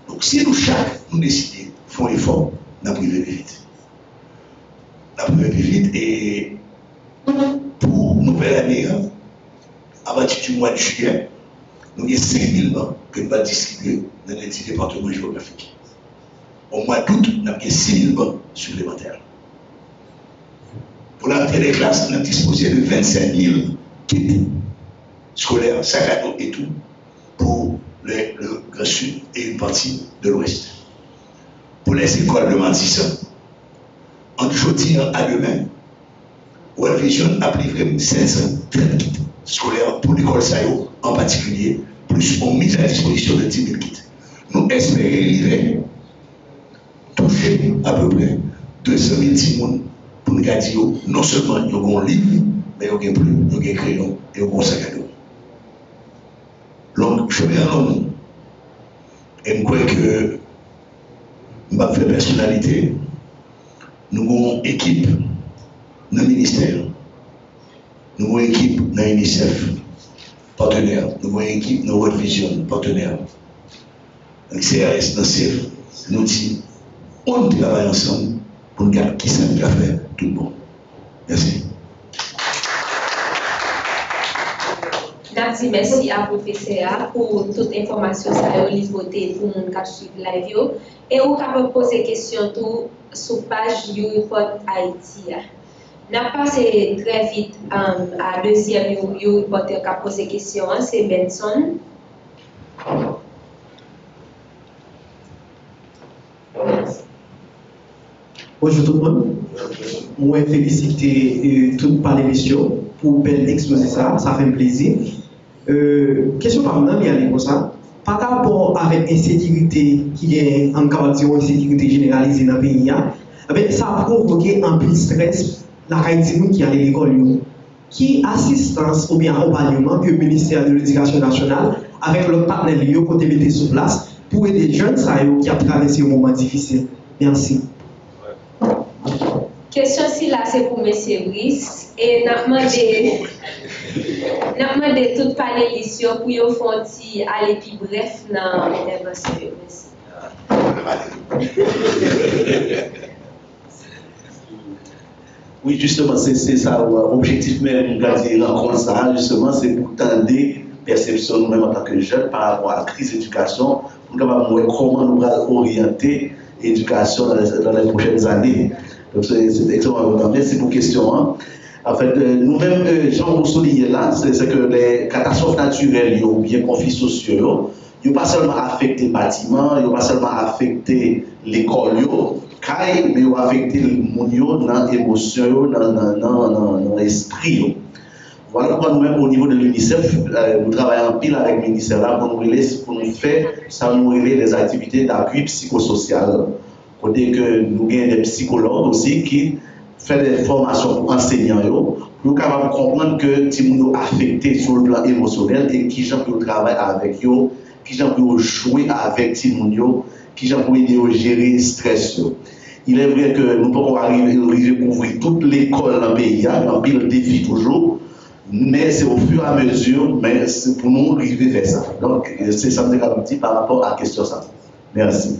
Speaker 2: Donc si nous chaque nous décidons, font effort, nous privé plus vite. Nous privé plus vite et pour nouvelle année, à partir du mois de juillet, nous avons 5 000 bancs que nous allons distribuer dans les 10 départements géographiques. Au mois d'août, nous avons 6 000 bancs supplémentaires. Pour l'entrée des classes, nous avons disposé de 27 000 kits scolaires, sacs à dos et tout, pour le Grand Sud et une partie de l'Ouest. Pour les écoles de Mantissan, entre aujourd'hui à demain, World Vision a livré 530 kits scolaires pour l'école Sayo en particulier, plus on mise à disposition de 10 000 kits. Nous espérons livrer, toucher à peu près 200 000 personnes pour nous garder non seulement ils ont un livre, mais ils ont un plume, ils ont un crayon et ils ont un sac à dos. Donc, je vais en long. Et je crois que je vais faire personnalité. Nous avons une équipe dans le ministère. Nous avons une équipe dans l'UNICEF, partenaire. Nous avons une équipe dans World Vision, partenaire. Avec CRS, dans CEF. Nous disons, on travaille ensemble pour nous garder qui ça nous a fait tout le monde. Merci.
Speaker 1: Merci à professeur pour toute information ça a livré pour mon cap suivre live et on peut poser question tout sur page YouReport Haïti. N'a passé très vite à deuxième YouReporter qui a posé question, c'est Benson.
Speaker 6: Bonjour tout le monde. Moi, féliciter toute par l'émission pour belle exposer ça fait un plaisir. Question par exemple, il y a comme ça. Par rapport avec l'insécurité qui est en caractère insécurité généralisée dans le pays, ça a provoqué un peu de stress la Haïti qui allait à l'école. Qui assistance ou bien accompagnement que le ministère de l'Éducation nationale avec le partenaire côté mettre sur place pour aider les jeunes qui ont traversé un moment difficile. Merci.
Speaker 1: Question si là c'est pour M. Brice et n'a demandé tout panélistes pour y faire aller plus bref dans l'intervention.
Speaker 3: Oui, justement, c'est ça, l'objectif même de la rencontre, ça, justement, c'est pour tendre perception nous-mêmes en tant que jeunes par rapport à la crise d'éducation, pour voir comment nous allons orienter l'éducation dans les prochaines années. Donc, c'est extrêmement important. Merci pour la question. Hein. En fait, nous-mêmes, Jean Rousseau dit là, c'est que les catastrophes naturelles ou bien conflits sociaux, ils n'ont pas seulement affecté le bâtiment, ils n'ont pas seulement affecté l'école, mais ils ont affecté le monde, dans l'émotion, dans l'esprit. Voilà pourquoi nous-mêmes, au niveau de l'UNICEF, nous travaillons en pile avec le ministère là pour nous faire ça, nous relayer des activités d'appui psychosocial. Côté que nous avons des psychologues aussi qui font des formations pour enseignants, pour nous capables de comprendre que si nous sommes affectés sur le plan émotionnel et qui gens qui travaillent avec eux, qui gens qui jouer avec Timounio, qui gens qui gérer le stress. Il est vrai que nous pouvons arriver à couvrir toute l'école dans le pays, il y a un pile défi toujours, mais c'est au fur et à mesure, mais c'est pour nous arriver vers ça. Donc, c'est ça que je dis par rapport à la question ça. Merci.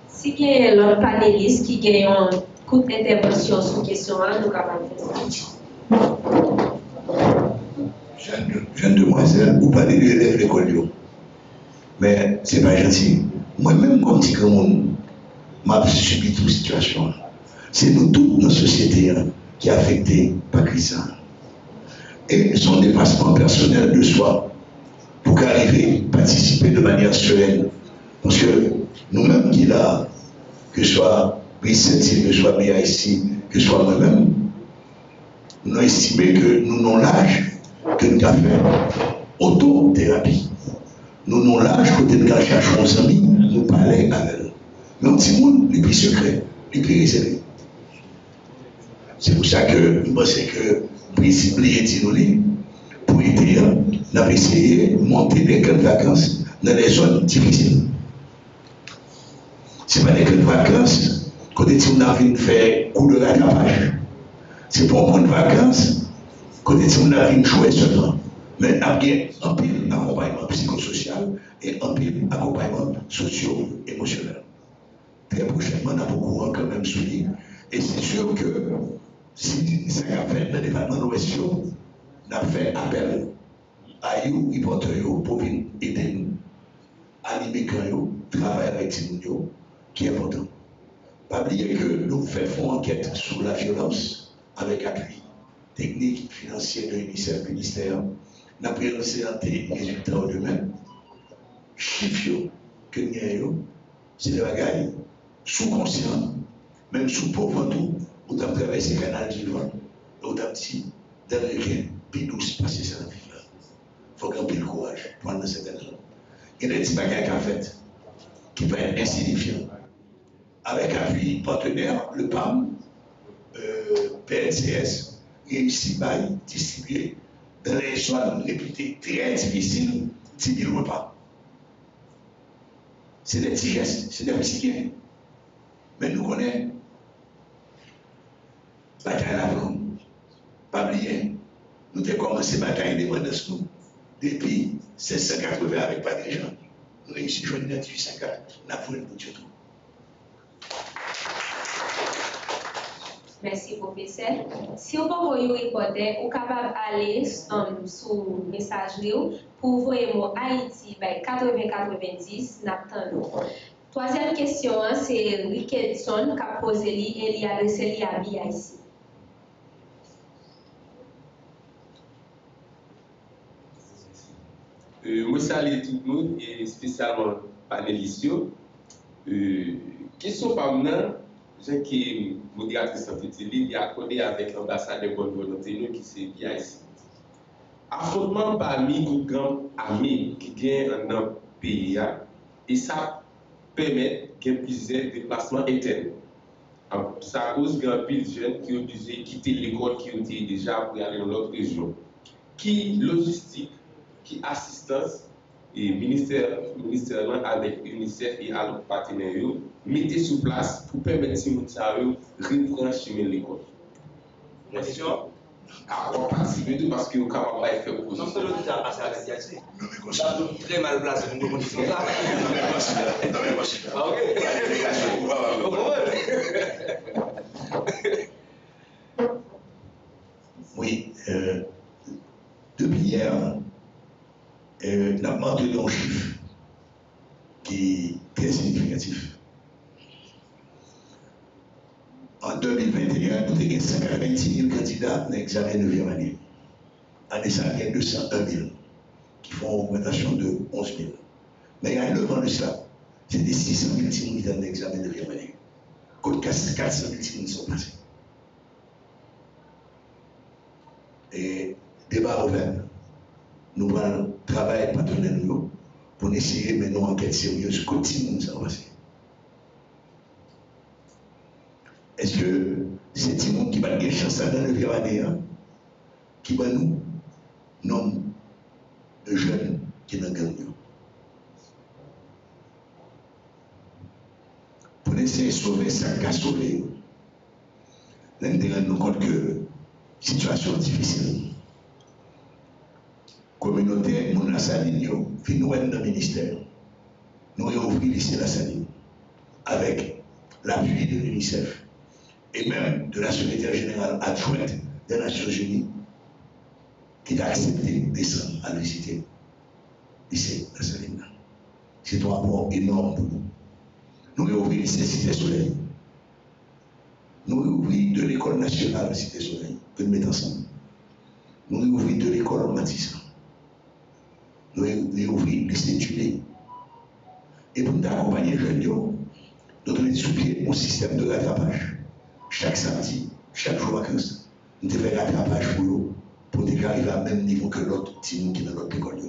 Speaker 1: Si il y a l'autre panéliste qui gagne une courte intervention sur la question, nous sommes capables de faire ça.
Speaker 2: Jeune demoiselle, vous parlez de l'élève l'école. Mais ce n'est pas gentil. Moi-même, comme petit grand monde, je subi toute situation. C'est nous, toute notre société, qui est affectée par la crise. Et son dépassement personnel de soi, pour qu'arriver à participer de manière sereine. Parce que nous-mêmes qui là, que ce soit Brice, que ce soit BIC, que ce soit moi-même, nous avons estimé que nous avons l'âge que nous avons fait autothérapie. Nous avons l'âge que nous avons cherché nos amis, nous parler avec eux. Mais un petit monde, les plus secrets, les plus réservés. C'est pour ça que je pense que Brice est pour aider, nous avons essayé de monter des camps de vacances dans les zones difficiles. Ce n'est pas des camps de vacances, quand on a fait coup de rattrapage. C'est pour prendre vacances, quand on a jouer seulement. Mais il y a un pile accompagnement psychosocial et un pile accompagnement socio-émotionnel. Très prochainement, on a beaucoup quand même souligné. Et c'est sûr que si ça a fait dans le département de l'Ouest, on a fait appel à vous, reporters, pour venir aider nous, animer quand nous, travailler avec nous, qui est important. Pas oublier que nous faisons enquête sur la violence avec appui technique, financier de l'UNICEF, ministère. Nous avons présenté les résultats demain. Chiffres que nous avons, c'est des bagailles sous-conscients, même sous-pauvres, nous avons traversé le canal du vent, nous avons dit, dans le rien, puis douce, passer ça dans la vie. Il faut qu'on ait le courage pour aller dans cette zone. Il y a des petits bagailles qu'on a fait qui peuvent être insignifiants. Avec appui partenaire, le PAM, PNCS, et ici, distribué dans les zones réputées très difficiles, 10 000 repas. C'est des petits gestes, c'est des petits gains. Mais nous connaissons la bataille là pas oublier. Nous avons commencé la bataille d'indépendance depuis 1680 avec pas de gens. Nous réussissons à 1854. Nous avons pour Dieu tout.
Speaker 1: Merci, professeur. Si vous voulez reporter, vous êtes capable d'aller sur le message pour envoyer mon Haïti by 8090. Troisième question, c'est Ricketson qui a posé et il a adressé à BIC.
Speaker 7: Moi, salue tout le monde et spécialement panélistes. Question par maintenant, j'ai qui modératrice en petit livre, il a accordé avec l'ambassadeur de bonne volonté qui c'est bien ici. Affrontement parmi les grands amis qui gagnent dans le pays et ça permet de plusieurs déplacements internes. Ça cause grand pile de jeunes qui ont dû quitter l'école qui ont été déjà pour aller dans l'autre région. Qui logistique, qui assistance et ministère avec UNICEF et à leurs partenaires mettez sur place pour permettre ces gens de reprendre chemin l'école. Question? À participer tout parce que vous capable de faire position.
Speaker 8: Non, c'est déjà passé avec Diachi. Là, vous très mal placé pour nous conditions là.
Speaker 2: Oui, depuis hier, nous avons maintenu un chiffre qui est très significatif. En 2021, nous avons 526 000 candidats dans l'examen de 9e année. En essayant, il y a 201 000 qui font une augmentation de 11 000. Mais il y a 9 ans de cela, c'est des 600 000 qui sont dans l'examen de 9e année. Côte 400 000 qui sont passés. Et débat ouvert. Nous allons travailler partenaire pour essayer de mener une enquête sérieuse continue ça va. Est-ce que c'est Timon qui va gagner chance dans le 9e année qui va nous nommer de jeunes qui n'ont gagné? Pour essayer de sauver ça, qu'à sauver, nous nous rendons compte que situation difficile. Communauté, nous la saline, puis nous sommes dans le ministère. Nous avons ouvert le lycée La Saline avec l'appui de l'UNICEF et même de la secrétaire générale adjointe des Nations Unies qui a accepté de descendre à visiter le lycée La Saline. C'est un rapport énorme pour nous. Nous avons ouvert le lycée Cité Soleil. Nous avons ouvert de l'école nationale Cité Soleil, que nous mettons ensemble. Nous avons ouvert de l'école Matissan. Nous avons ouvert le lycée Tulé. Et pour nous accompagner les jeunes, nous avons soupié un système de rattrapage. Chaque samedi, chaque jour vacances, nous devons faire rattrapage pour arriver à même niveau que l'autre team qui est dans notre école.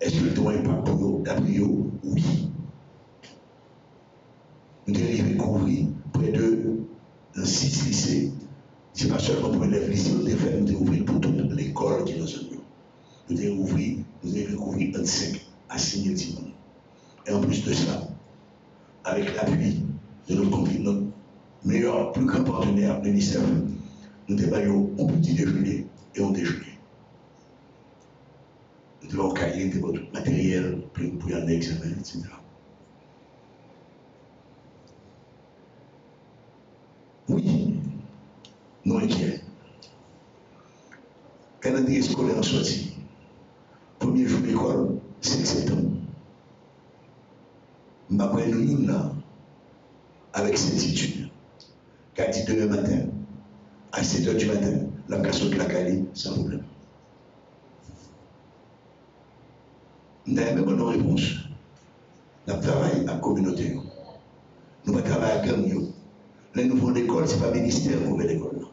Speaker 2: Est-ce que le temps est pas pour nous? D'après eux, oui. Nous devons arriver à couvrir près de 6 lycées. Ce n'est pas seulement pour les lycées, nous devons ouvrir pour toute l'école qui est dans ce lieu. Nous devons couvrir 25 à 6 000 timons. Et en plus de ça, avec l'appui de notre meilleur, plus grand partenaire, l'UNICEF, nous débaillons un petit déjeuner et un déjeuner. Nous devons cahier de matériel pour y aller examen, etc. Oui, nous inquiets. Calendrier scolaire sorti. Premier jour d'école, 5 septembre. Après nous là, avec certitude, qu'a dit demain matin, à 7h du matin, la casse de la Cali, sans problème. Nous avons même une réponse. Nous travaillons à la communauté. Nous travaillons à la gang. Les nouveaux écoles, ce n'est pas le ministère qui ouvre l'école.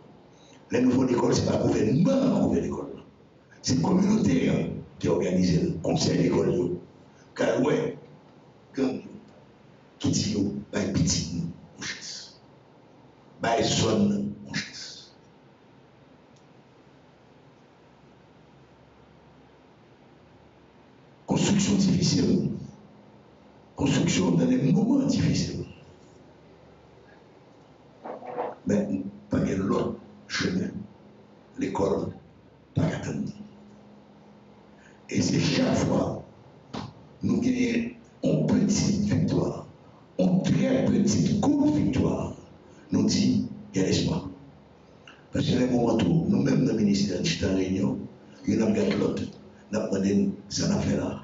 Speaker 2: Les nouveaux écoles, ce n'est pas le gouvernement qui ouvre l'école. C'est la communauté qui organise le conseil d'école. Car ouais, gang, qui dit, bah, petit, on chasse. Bah, zone, on chasse. construction dans des moments difficiles. Mais pas de l'autre chemin. L'école, pas attendre. Et c'est chaque fois, nous gagnons une petite victoire, une très petite courte victoire, nous dit, il y a l'espoir. Parce que les moments où nous-mêmes, dans le ministère, nous sommes en réunion, nous avons regardé l'autre, nous avons demandé ça n'a fait là.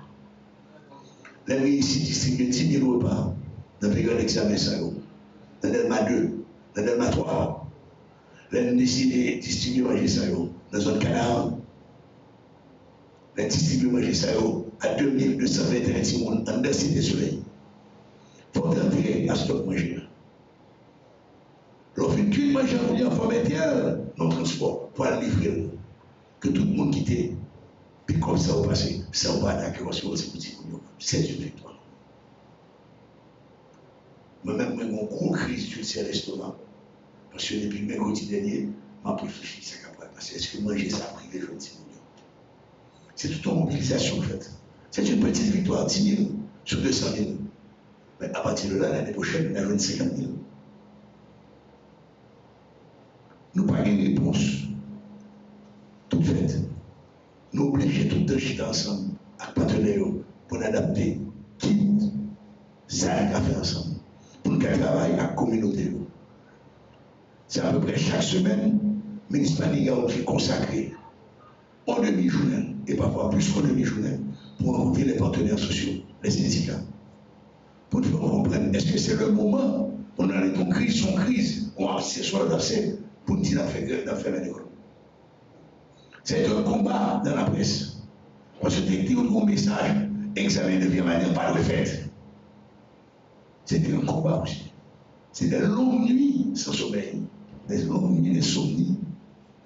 Speaker 2: Nous avons ici distribué 10 000 repas dans le période d'examen, dans Delma 2, dans Delma 3. Nous avons décidé de distribuer manger ça dans la zone Canaan. Nous avons distribué manger ça à 2221 personnes en dessous des soleils. Il faut entrer à stock manger. L'on fait qu'une manger en forme entière dans le transport pour aller livrer. Que tout le monde quitte. Puis comme ça va passer, ça va attaquer parce que c'est une victoire. Moi-même, j'ai une grosse crise sur l'estomac. Parce que depuis mercredi dernier, je me réfléchi ça capable. Parce que est-ce que manger ça a privé le petit million? C'est toute une mobilisation en fait. C'est une petite victoire, 10 000 sur 200 000. Mais à partir de là, l'année prochaine, on a 50 000. Nous n'avons pas une réponse toute faite. Nous obligés tout de suite ensemble, avec partenaires, pour adapter qui ça a fait ensemble. Pour nous travailler avec la communauté. C'est à peu près chaque semaine, le ministre Maniga qui consacré en demi-journée, et parfois plus qu'en demi-journée, pour rencontrer les partenaires sociaux, les syndicats. Pour nous faire comprendre, est-ce que c'est le moment, on a une crise, on a soit d'accès, pour nous dire d'affaire à l'école. C'est un combat dans la presse. Parce que dès que vous avez un message, examen de bien manière, pas de fait. C'était un combat aussi. C'est des longues nuits sans sommeil, des longues nuits d'insomnie,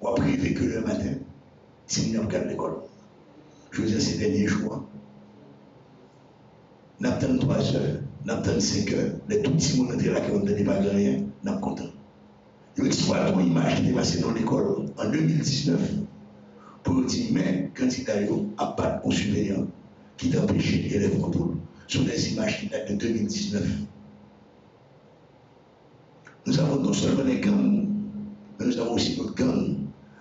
Speaker 2: ou après que le matin, si nous regardons l'école. Je veux dire, ces derniers jours, nous attendons 3 heures, nous attendons 5 heures, les tout petits monde là qui ne donnent pas rien, nous sommes contents. Nous exploitons une image qui est passée dans l'école en 2019 pour dire, mais candidat à battre au surveillant qui t'a empêché l'élève contrôle sur des images qui datent de 2019. Nous avons non seulement des gangs, mais nous avons aussi notre gang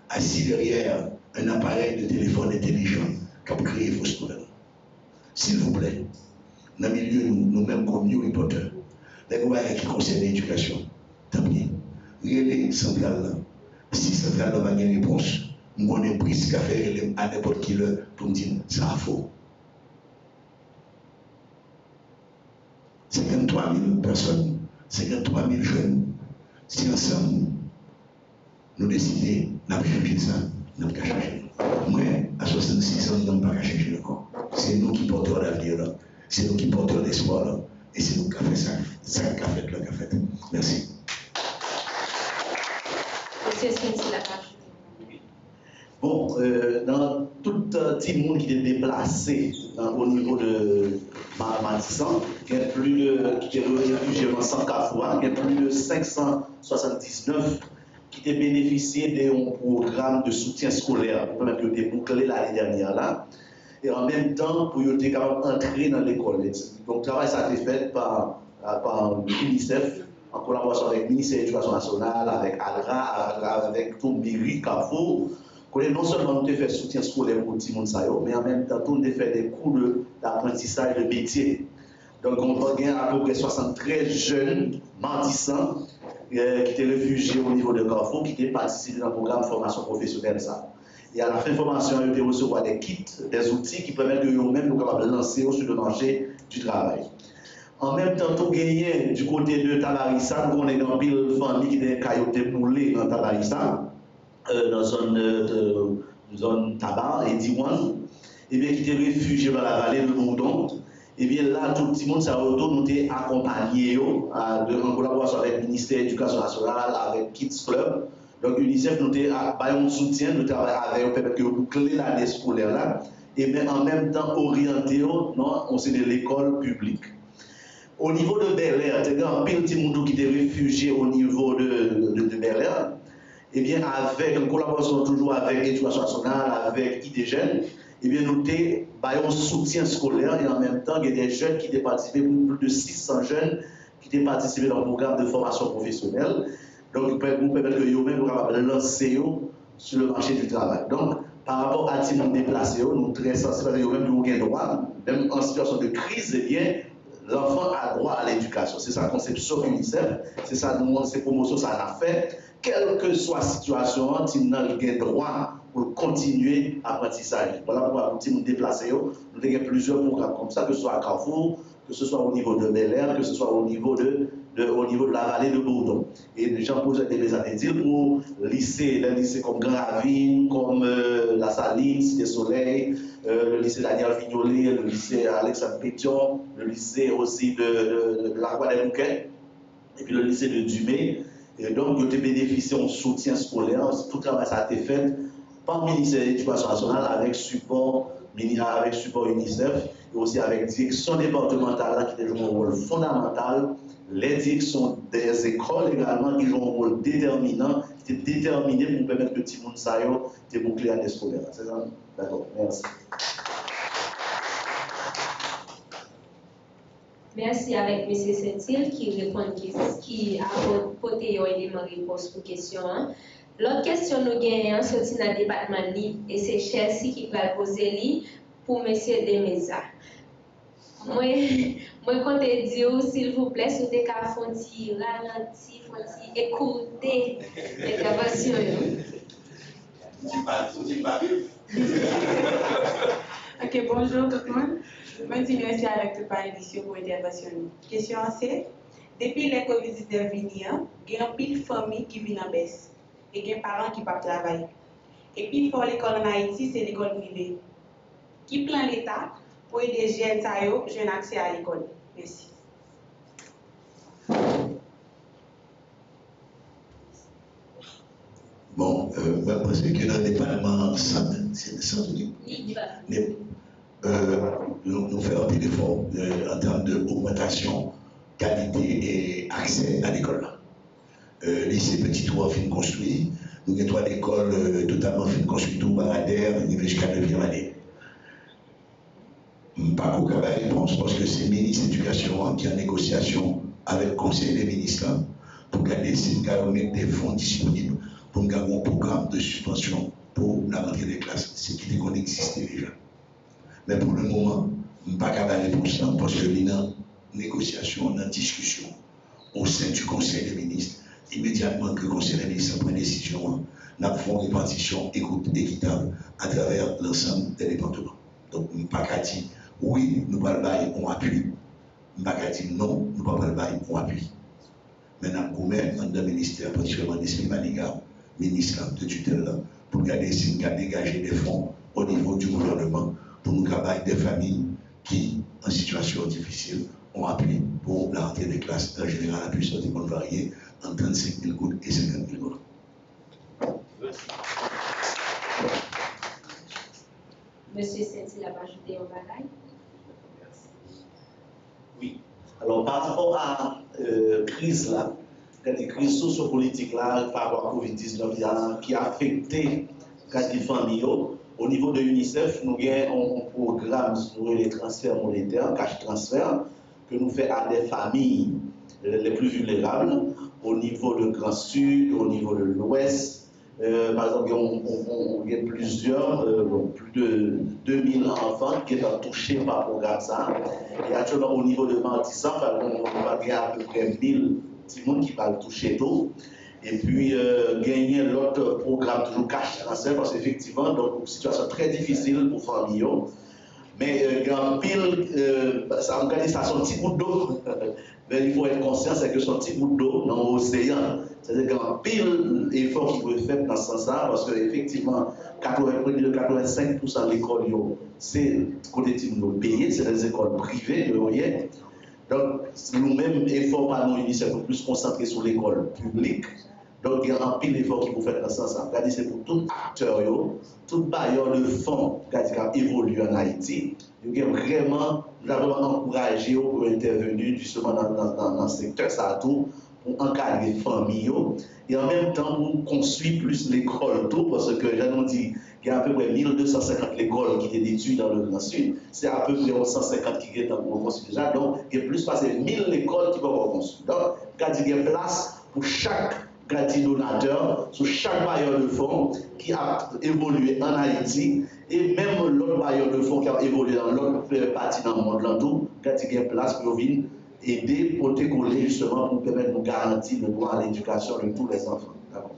Speaker 2: assis derrière un appareil de téléphone intelligent qui a créé fausse nouvelle. S'il vous plaît, dans le milieu, nous-mêmes comme New Reporter, les gouvernements qui concernent l'éducation, tant pis, regardez centrale là. Si centrale n'a pas de réponse, nous avons une prise qu'à faire à n'importe qui l'heure pour dire ça a faux. 53 000 personnes, 53 000 jeunes, si ensemble nous décidons de changer ça, nous n'avons pas changer. Moi, à 66 ans, nous n'avons pas changer encore. C'est nous qui portons l'avenir là, c'est nous qui portons l'espoir là, et c'est nous qui avons fait ça, ça qu'a fait là, qu'a fait. Merci.
Speaker 1: Monsieur Smith, la page.
Speaker 3: Bon, dans tout petit monde qui est déplacé au niveau de Matissan, il y a plus de qui est réfugié dans 100 fois, il y a plus de 579 qui ont bénéficié d'un programme de soutien scolaire, qui ont été bouclés l'année dernière là, et en même temps pour être capable d'entrer dans l'école. Donc, le travail ça a été fait par l'UNICEF en collaboration avec le ministère de l'Éducation nationale, avec ALRA, avec tout mairie, Carrefour. Non seulement nous avons fait soutien scolaire pour tout le monde, mais en même temps, nous avons fait des cours d'apprentissage de métier. Donc, on va gagner à peu près 73 jeunes Matissan qui étaient réfugiés au niveau de Carrefour, qui étaient participés dans le programme de formation professionnelle. Ça. Et à la fin de la formation, ils ont recevoir des kits, des outils qui permettent de eux-mêmes nous capables de lancer sur le marché du travail. En même temps, tout gagner du côté de Talarissa, nous avons une pile famille qui est cailloté moulé dans Talarissa. Dans une zone tabac et Diwan, et bien qui étaient réfugiés dans la vallée de Moudon, et bien là tout le monde ça nous était accompagné en collaboration avec le ministère de l'Éducation nationale, avec Kids Club. Donc UNICEF nous était un soutien, nous travaillons avec eux pour que nous clé l'année scolaire là, et bien en même temps orienté on c'est de l'école publique. Au niveau de Bel Air, il y a un petit monde qui était réfugié au niveau de Bel Air. Eh bien, avec une collaboration toujours avec l'Éducation nationale, avec IDGEN, eh bien, nous avons un soutien scolaire et en même temps, il y a des jeunes qui ont participé, plus de 600 jeunes qui ont participé dans le programme de formation professionnelle. Donc, nous permettre que eux-mêmes soient capables de lancer sur le marché du travail. Donc, par rapport à ces gens déplacés, nous sommes très sensibles à eux-mêmes, nous avons droit, même en situation de crise, eh bien, l'enfant a droit à l'éducation. C'est sa conception UNICEF, c'est ça, ces promotions, ça l'a fait. Quelle que soit la situation, il a le droit pour continuer l'apprentissage. Voilà pourquoi nous déplacer, nous avons plusieurs programmes comme ça, que ce soit à Carrefour, que ce soit au niveau de Bel Air, que ce soit au niveau de la vallée de Bourdon. Et les gens posent des mésanides pour les lycées comme Grand Ravine, comme La Saline, Cité Soleil, le lycée Daniel Vignolet, le lycée Alexandre Pétion, le lycée aussi de la Croix des Bouquets, et puis le lycée de Dumé. Et donc, ils ont bénéficié d'un soutien scolaire. Tout le travail ça a été fait par le ministère de l'Éducation nationale avec support UNICEF et aussi avec direction départementale qui joue un rôle fondamental. Les directions des écoles également qui jouent un rôle déterminant, qui est déterminé pour permettre que tout le monde s'aille de boucler l'année scolaire. C'est ça? D'accord, merci.
Speaker 1: Merci avec M. Saint-Hilaire qui répond, qui a apporté un élément de réponse pour la question. L'autre question nous gagnons sorti dans le département libre et c'est Chelsea qui va poser pour M. Demeza. Moi, quand je dis, s'il vous plaît, si vous avez ralenti, écouter l'intervention.
Speaker 9: Ok, bonjour tout le monde. Je dis merci avec le panéliste pour l'intervention. Question c'est, depuis les COVID-19 il y a une pile de familles qui vient en baisse et il y a des parents qui ne peuvent pas travailler. Et puis, pour l'école en Haïti, c'est l'école privée. Qui plan l'État pour aider les jeunes à avoir accès à l'école? Merci.
Speaker 2: Bon, je pense que dans le département nous faisons un peu d'effort en termes d'augmentation, qualité et accès à l'école. Lycée Petit Tour fin construit, nous avons 3 écoles totalement fin construites, tout Baradère, niveau jusqu'à 9e année. Pas qu'aucun réponse parce que c'est le ministre de l'Éducation qui est en négociation avec le Conseil des ministres pour garder si nous mettre des fonds disponibles pour garder un programme de subvention pour la rentrée des classes, ce qui existait déjà. Mais pour le moment, je ne peux pas garder réponse parce que nous avons une négociation, une discussion au sein du Conseil des ministres. Immédiatement que le Conseil des ministres prend une décision, nous avons une répartition équitable à travers l'ensemble des départements. Donc, nous ne pouvons pas dire oui, nous ne pouvons pas on appuie. Nous ne pouvons pas dire non, nous ne pouvons pas on appuie. Maintenant, nous mettons dans le ministère, particulièrement l'esprit Maniga, ministre de tutelle, pour garder si nous avons dégagé des fonds au niveau du gouvernement pour nous travailler des familles qui, en situation difficile, ont appuyé pour la rentrée des classes. En général, la puissance des comptes variés en 35 000 gouttes et 50 000 gouttes.
Speaker 1: Monsieur Saint-Hilaire a ajouté un bagage.
Speaker 3: Oui. Alors, par rapport à la crise là, la crise sociopolitique là, par rapport à COVID-19 qui a affecté les familles, au niveau de l'UNICEF, nous avons un programme sur les transferts monétaires, cash transfert, que nous faisons à des familles les plus vulnérables, au niveau de Grand Sud, au niveau de l'Ouest. Par exemple, il y a plusieurs, plus de 2000 enfants qui sont touchés par le programme ça. Et actuellement, au niveau de Martissant, on va à peu près 1000 petits gens qui vont toucher tout. Et puis, gagner l'autre programme, toujours cash transfert, parce qu'effectivement, donc, une situation très difficile pour les familles. Mais grand pile, ça me dit ça son petit bout d'eau. Mais il faut être conscient, c'est que son petit bout d'eau dans l'océan. C'est-à-dire qu'un pile effort qui peut être fait dans ce sens-là, parce qu'effectivement, 85% de l'école, c'est côté de payé, c'est des écoles privées, donc, nous-mêmes, effort par nos initiatives, plus concentrés sur l'école publique. Donc, il y a un pile d'efforts qui vous faites dans ce sens-là. C'est pour tout acteur, tout bailleur de fonds qui a évolué en Haïti. Nous avons vraiment encouragé pour intervenir justement dans ce secteur, ça a tout, encadrer les familles et en même temps pour construire plus l'école tout parce que j'en dit il y a à peu près 1250 écoles qui étaient détruites dans le Grand Sud, c'est à peu près 150 qui sont reconstruites déjà, donc il y a plus passé 1000 écoles qui peuvent reconstruire. Donc, il y a place pour chaque donateur, sur chaque bailleur de fonds qui a évolué en Haïti et même l'autre bailleur de fonds qui a évolué dans l'autre partie dans le monde, là tout, il y a place pour venir aider, pour coller justement pour permettre de garantir le droit à l'éducation de tous les enfants. D'accord.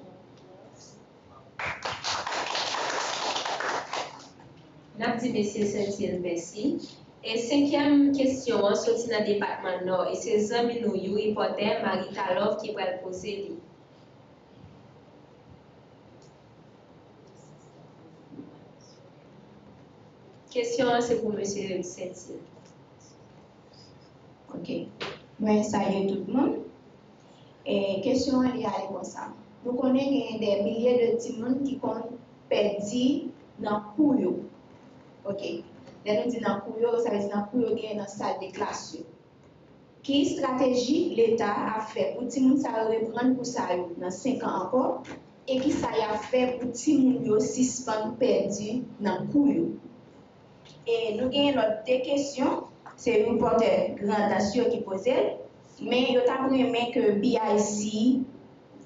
Speaker 1: Merci, monsieur Saint-Hilaire, merci. Et cinquième question, on sortit dans le département Nord, et c'est amis nous, reporter Marie Kalov qui va le poser. Question, c'est pour monsieur Saint-Hilaire.
Speaker 10: Ok. Moi, salut tout le monde. Et question est liée comme ça. Nous connaissons des milliers de petits monde qui ont perdu dans le couillot. Ok. Là, nous disons dans le couillot, ça veut dire dans le couillot, dans la salle de classe. Quelle stratégie l'État a fait pour que les gens reprendre pour ça dans 5 ans encore? Et qui ça a fait pour que les gens suspendent perdu dans le couillot? Et nous avons l'autre questions. C'est le reporter Grandation qui pose, mais il a aimé que BIC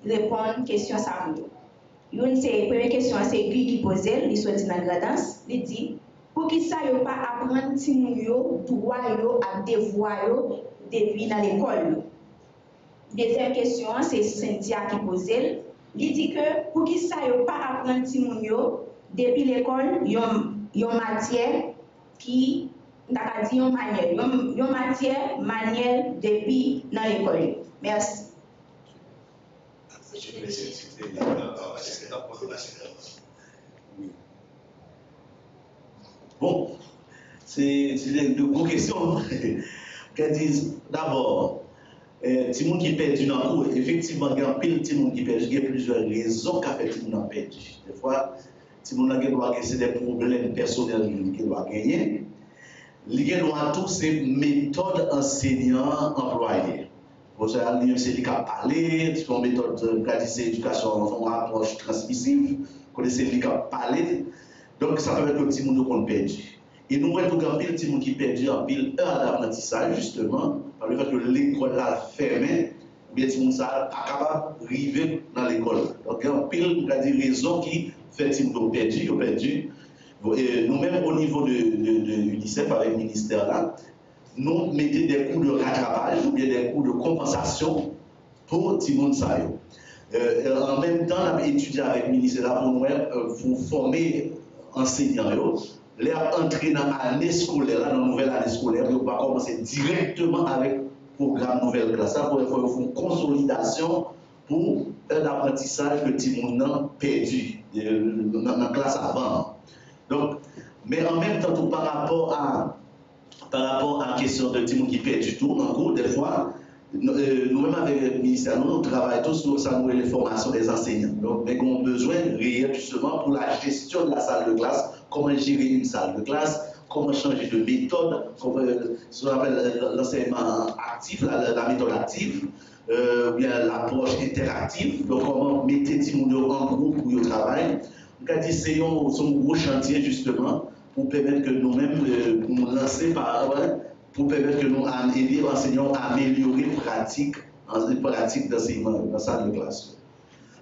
Speaker 10: réponde à la question. La première question, c'est lui qui pose, il soit dans la gradance, il dit, pour qui ça ne pas apprendre les droits et devoirs depuis dans l'école. Deuxième question, c'est Cynthia qui pose, il dit que pour qui ça ne pas apprendre depuis l'école, il y a une matière qui n'a dit une manière depuis dans l'école. Merci.
Speaker 3: Bon, c'est de gros questions. Qu'elles disent d'abord, tout le monde qui perd dans le cours, effectivement, il y a pile de monde qui perd, il y a plusieurs raisons qui fait que tout le monde perd. Des fois, tout le monde doit gagner des problèmes personnels qu'il doit gagner. L'idée doit tout ces méthodes enseignants employées. Pour ça, c'est lui qui a parlé, c'est une méthode de éducation, une approche transmissive, c'est lui qui a parlé. Donc, ça peut être que le petit monde qu'on perd. Et nous, on a un petit monde qui perd en pile d'apprentissage, justement, par le fait que l'école l'a fermée, bien petit monde ça pas capable d'arriver dans l'école. Donc, il y a un pile de raisons qui fait que le petit monde perdu. Nous-mêmes, au niveau de l'UNICEF, avec le ministère là, nous mettons des coûts de rattrapage ou bien des coûts de compensation pour Timon Sayo. En même temps, on a étudié avec le ministère là pour former enseignants, les entrer dans l'année scolaire, dans la nouvelle année scolaire, on va commencer directement avec le programme nouvelle classe. Ça pour faire une consolidation pour un apprentissage que Timon a perdu dans la classe avant. Donc, mais en même temps, tout par rapport à la question de Timon qui perd du tout, en cours, des fois, nous-mêmes avec le ministère, nous travaillons tous sur ça, les formations des enseignants. Donc, nous avons besoin réel justement pour la gestion de la salle de classe, comment gérer une salle de classe, comment changer de méthode, ce qu'on appelle l'enseignement actif, la méthode active, bien l'approche interactive, donc comment mettre Timon en groupe pour le travail. Donc, c'est un gros chantier justement pour permettre que nous-mêmes nous lancer pour permettre que nous aider les enseignants à améliorer la pratique d'enseignement dans la salle de classe.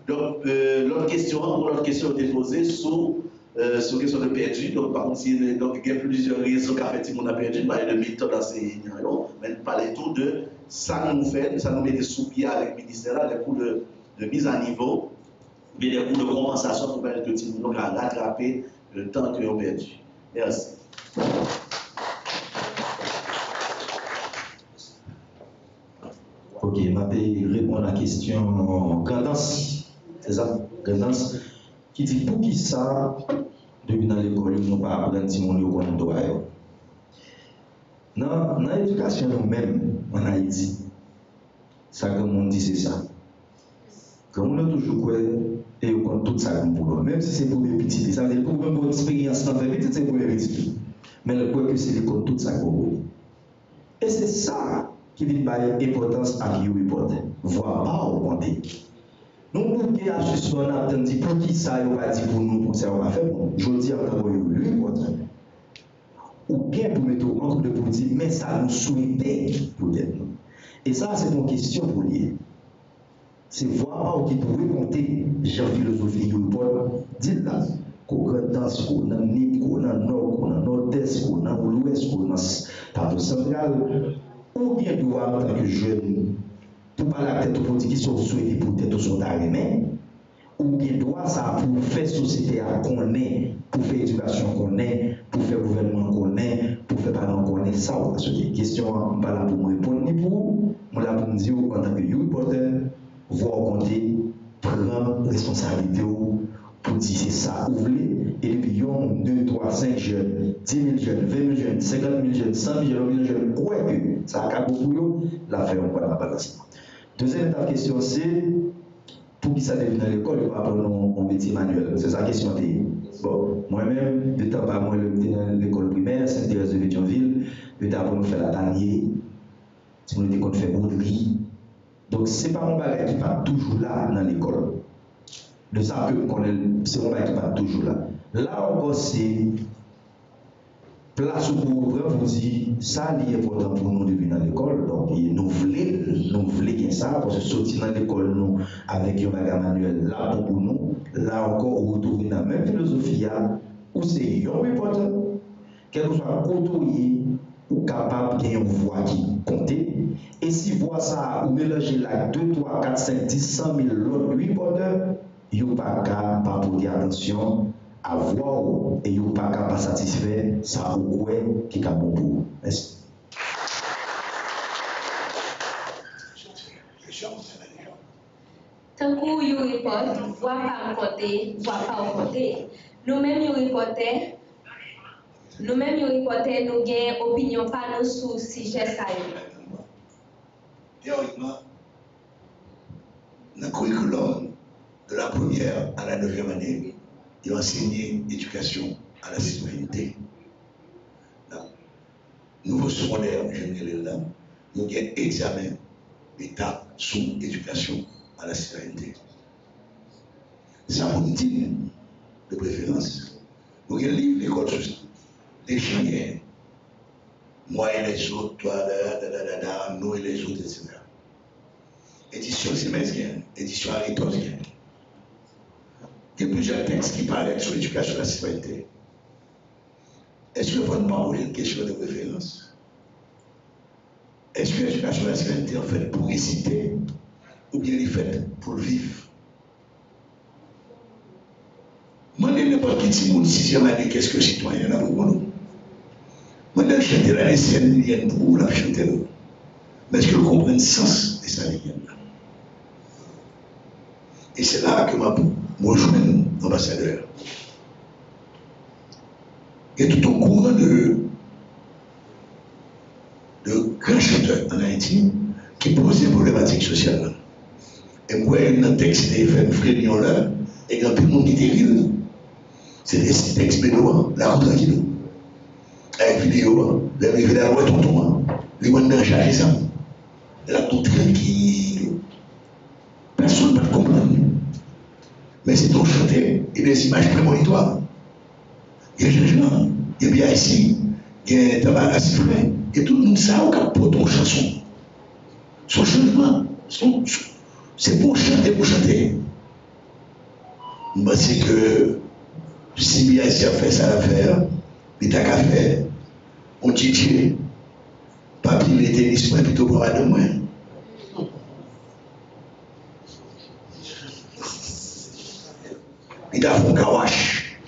Speaker 3: Donc, l'autre question est posée sur la question de perdu. Donc, par contre, il y a plusieurs raisons qui ont fait qu'on a perdu. Nous parlons de méthode d'enseignant, mais nous parlons tout de ça nous fait, ça nous met des sous-pieds avec le ministère, des coûts de mise à niveau, mais des coûts de compensation pour permettre que nous avons rattrapé le temps que nous avons perdu. Merci.
Speaker 4: Ok, je vais répondre à la question Grandance, c'est ça, Grandance, qui dit pour qui ça, depuis dans l'école, nous ne pas apprendre si on est droit. Dans l'éducation nous-mêmes en Haïti, ça que on dit c'est ça. Comme on a toujours quoi et on compte tout ça comme pour nous. Même si c'est pour les petits, ça veut dire pour une expérience dans les petits, c'est pour les petits. Mais le quoi que c'est qu'on tout ça comme nous. Et c'est ça qui vient par importance à YouReport. Voire pas au compter. Nous avons des astuces, on a dit pour qui ça, on va dire pour nous, pour ça, on va faire. Je dis à YouReport. Ou bien pour mettre en compte pour dire, mais ça nous souhaitait peut-être. Et ça, c'est une question pour lui. C'est voir qui pouvait compter Jean-Philosophie YouReport, dit là, qu'on a danse, qu'on a nid, qu'on a nord, qu'on a nord-est, qu'on a l'ouest, qu'on a partout central, ou bien doit en tant que jeune, pour pas la tête pour dire qu'ils sont souhaités pour être sont arrêtés, ou bien doit ça pour faire société à qu'on est, pour faire éducation qu'on est, pour faire gouvernement qu'on est, pour faire parents qu'on est, ça, parce que les questions, je ne pas là pour me répondre ni pour vous, je là pour me dire en tant que YouReporter, voir compter, prendre responsabilité pour dire c'est ça vous voulez, et puis 1, 2, 3, 5 jeunes, 10 000 jeunes, 20 000 jeunes, 50 000 jeunes, 100 000 jeunes, 1 000 jeunes, quoi que ça a beaucoup pour eux, l'affaire on va la balance. Deuxième question, c'est pour qui ça devient dans l'école, il va apprendre mon métier manuel. C'est sa question. Bon, moi-même, de temps par mois, je suis dans l'école primaire, Saint-Thérèse de Pétionville, je suis appris à faire la tanier, si on était qu'on fait broderie. Donc, ce n'est pas mon bagage qui va toujours là dans l'école. De ça, c'est mon bagage qui va toujours là. Là encore, c'est place où vous dire ça est important pour nous de venir dans l'école. Donc, nous voulons qu'il ça, parce que sortir dans l'école nous avec un bagage manuel là pour nous, là encore, on retrouve dans la même philosophie où c'est un reporter, quel que soit côtoyé ou capable de gagner une voix qui compte. Et si vous voyez ça, vous mélangez là 2, 3, 4, 5, 10, 100 000 autres reporters, vous n'avez pas capable de porter attention à voir et vous n'avez pas capable de satisfaire ça ou quoi qui est bon pour vous. Merci.
Speaker 1: Tant que YouReport, voit pas côté, voit pas au côté. Nous-mêmes YouReporter, nous avons une opinion pas nous sur le sujet ça.
Speaker 2: Théoriquement, dans le curriculum de la première à la 9e année, ils ont enseigné l'éducation à la citoyenneté. Nouveau secondaire, général là, nous avons un examen d'état sous l'éducation à la citoyenneté. Ça vous dit de préférence. Nous avons un livre d'école sur les chiens, moi et les autres, toi, nous et les autres, etc. Édition Siemens, édition Aritos. Il y a plusieurs textes qui parlent sur l'éducation de la citoyenneté. Est-ce que votre membre a une question de préférence? Est-ce que l'éducation de la citoyenneté est faite pour réciter ou bien elle est faite pour vivre? Moi, je ne sais pas qui dit mon 6e année, qu'est-ce que le citoyen a pour nous? Moi, je chante la scène pour la chanter. Mais est-ce que vous comprenez le sens de cette ligne-là? Et c'est là que je rejoins l'ambassadeur. Et tout au courant de grands chanteurs en Haïti qui posent des problématiques sociales. Et moi, dans le texte des fait une réunion là, et il y a tout le monde qui était rire. C'est des textes bénouans, la route tranquille. Avec vidéo, la rivière de la loi tonton, les gens n'ont chargé ça. La tout tranquille. Personne ne peut comprendre. Mais c'est ton chanter et des images prémonitoires. Il y a des gens, il y a bien ici, il y a un tabac à siffler, et tout le monde sait au cap pour ton chanson. Son changement, c'est pour chanter. Moi, c'est que si bien ici a fait ça à faire, l'État qu'a fait, on dit, papier, les tennis, moi, plutôt pour de moi. Il a fait un kawash.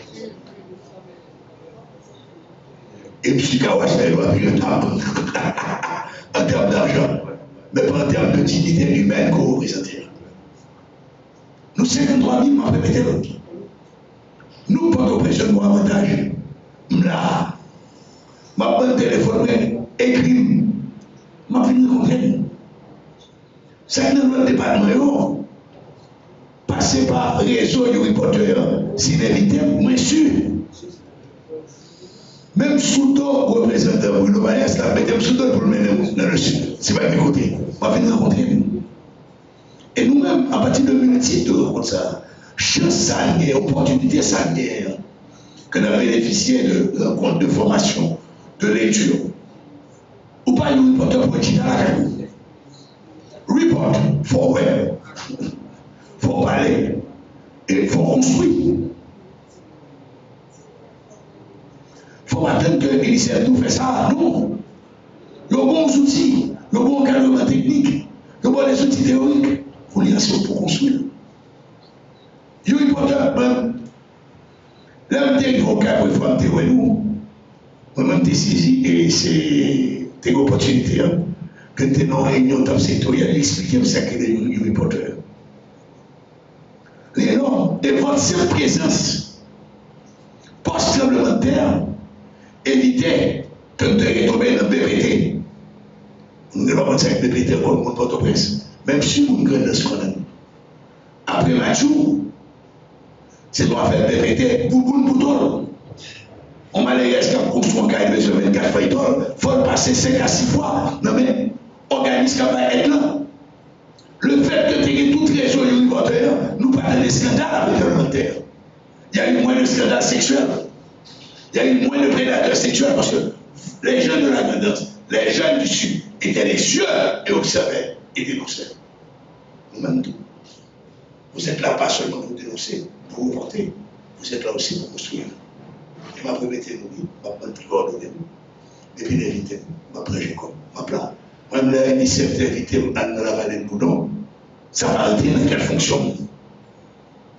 Speaker 2: Et puis, kawash, il va plus le temps. En termes d'argent, mais pas en termes de dignité humaine qu'on représente. Nous, 53 000, on va mettre l'autre. Nous, pas d'oppression de avantage. Là, ma bonne téléphone, écrit, ma fille nous comprenne. Ça, dans notre département, passer par réseau du reporter, c'est inévitable, moins sûr. Même Soudo, représentant Bruno Valès, là, mettez Soudo pour le mener dans le sud. c'est pas de mes côtés. On va venir rencontrer. Et nous-mêmes, à partir de multiples comme ça, chance ça, opportunité ça, que nous avons bénéficié de rencontres, de formation, de lecture. Ou pas un reporter pour écrire dans la caille. Report, il faut ouais, il faut parler, et il faut construire. Il faut attendre que l'UNICEF nous fasse ça. Non. Il y a bons outils, il y a bon encadrement technique, il y a des outils théoriques pour l'inspiration pour construire. Il y a un reporter, même, là, je suis au cadre pour faire un nous. Moi-même, je suis saisi et c'est une opportunité. Que tu es dans une réunion sectorielle, expliquer ce qu'est le reporter. Et non, et votre seule présence post-tremblement de terre, évitez que vous soyez tombé dans le BPT. Nous ne devons pas penser avec le BPT comme mon Port-au-Prince, même si vous ne connaissez pas. Après Mathieu, c'est droit faire le BPT, bouboune bouton. On m'a dit qu'il y a un construit en cahier de 24 feuilletons, il faut le passer 5 à 6 fois. Non mais, organisme qui va être là. Le fait que tu aies toute région alimentaire, nous parlons des scandales avec l'alimentaire. Il y a eu moins de scandales sexuels. Il y a eu moins de prédateurs sexuels parce que les jeunes de la tendance, les jeunes du Sud étaient les yeux et observaient et dénonçaient. Nous-mêmes tout. Vous êtes là pas seulement pour dénoncer, pour vous porter, vous êtes là aussi pour construire. Et ma première théorie, ma prendre plus coordonnée. Et puis l'inviter, ma prêcher comme, ma plan. Même la UNICEF d'inviter dans la vallée de Boudon, ça va entrer dans quelle fonction?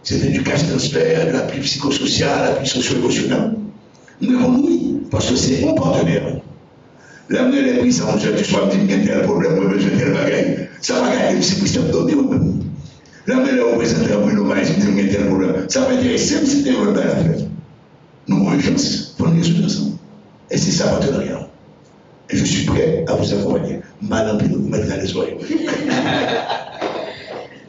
Speaker 2: C'est l'éducation transfert, de l'appui psychosocial, l'appui socio-émotionnel. Nous répondons oui, parce que c'est mon partenaire. L'amener les prix, ça va dire, tu sois dit, il y a tel problème, moi, je tel bagaille. Ça va gagner, c'est pour ça que donner moi-même. L'amener les représentants, pour nous, il y a tel problème. Ça va dire, c'est si tu veux faire. Nous avons une chance pour nous résoudre ensemble. Et c'est ça, partenariat. Et je suis prêt à vous accompagner. Madame, vous mettre dans les oreilles.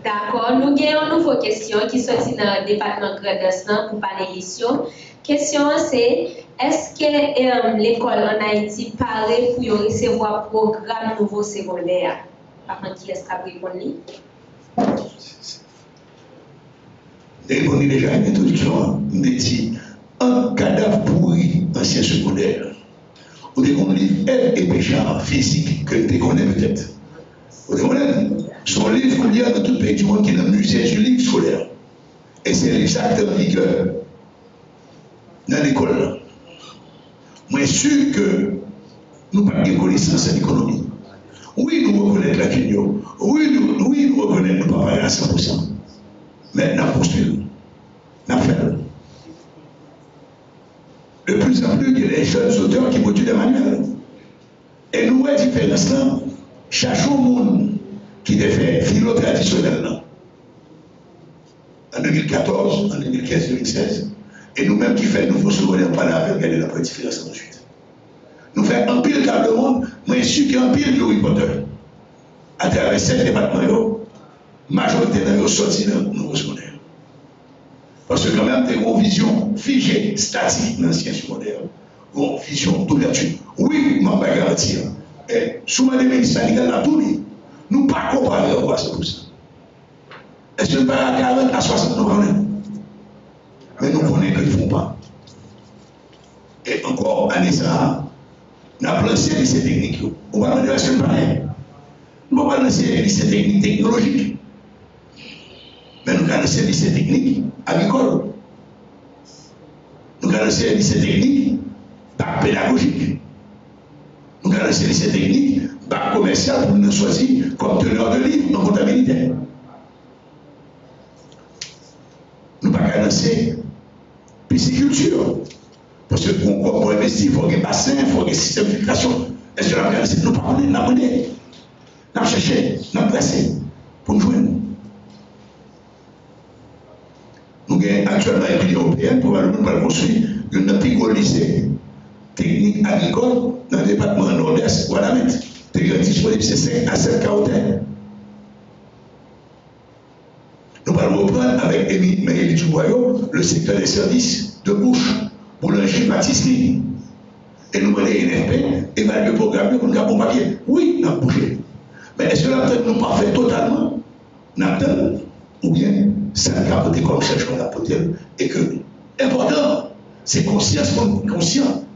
Speaker 1: D'accord. Nous avons une nouvelle question qui sortit dans le département Gradestin pour panélistes. La question c'est, est-ce que l'école en Haïti paraît pour recevoir un programme nouveau secondaire? Par contre, qui est-ce qui a répondu?
Speaker 2: J'ai répondu déjà à une introduction. Je me dit, un cadavre pourri ancien secondaire. Ou des livres Aide et péchard physique que tu connais peut-être. Son livre qu'on lit dans tout pays du monde qui est dans le musée du livre scolaire. Et c'est l'exact en vigueur dans l'école. Moi, je suis sûr que nous n'avons pas de connaissance en économie. Oui, nous reconnaissons la CUNYO. Oui, nous reconnaissons nous pas à 100%. Mais nous avons construit. Nous avons fait. De plus en plus, il y a des jeunes auteurs qui produisent des manuels. Et nous, la différence là, chaque monde qui a fait philo traditionnel là, en 2014, en 2015, 2016, et nous-mêmes qui faisons nouveau secondaire, pas la peine de regarder la différence ensuite. Nous faisons un pile table monde, mais je suis qu'un pile de reporter. À travers 7 départements, majorité de nous sortis dans le nouveau secondaire. Parce que quand même, tu as une vision figée, statique dans l'ancien secondaire, une vision d'ouverture. Oui, je vais garantir. Et sous ma ministre sanitaire, la tournée, nous ne pouvons pas comparer à 100%. Est-ce que nous pas à 40 à 60 nous connaissons? Mais nous connaissons qu'ils ne font pas. Et encore, année ça, nous avons lancé les lycées techniques. On va demander est-ce que nous parlons? Nous ne pouvons pas lancer les lycées techniques technologiques. Mais nous avons lancé les lycées techniques agricoles. Nous avons lancé les lycées techniques bac pédagogique. Nous avons lancé les lycées techniques bac commercial pour nous choisir comme teneur de livre en comptabilité. Nous n'avons pas lancé pisciculture. Parce que pour investir, il faut qu'il y ait bassin, il faut qu'il y ait système de filtration. Est-ce que nous avons lancé? Nous ne pouvons pas nous amener. Nous avons cherché, nous avons placé pour nous joindre. Nous avons actuellement une Union européenne pour construire un plus gros lycée technique agricole dans le département nord-est. Voilà, mettre. Disponible, c'est 5 à 7 quarantaines. Nous allons reprendre avec Émilie Duboyau le secteur des services de bouche, boulangerie, pâtisserie. Et nous avons l'INFP, évaluer le programme, nous avons un papier. Oui, nous avons bougé. Mais est-ce que nous n'avons pas fait totalement? Nous avons ou bien ça n'a pas apporté comme cherche qu'on a apporté et que l'important, c'est conscient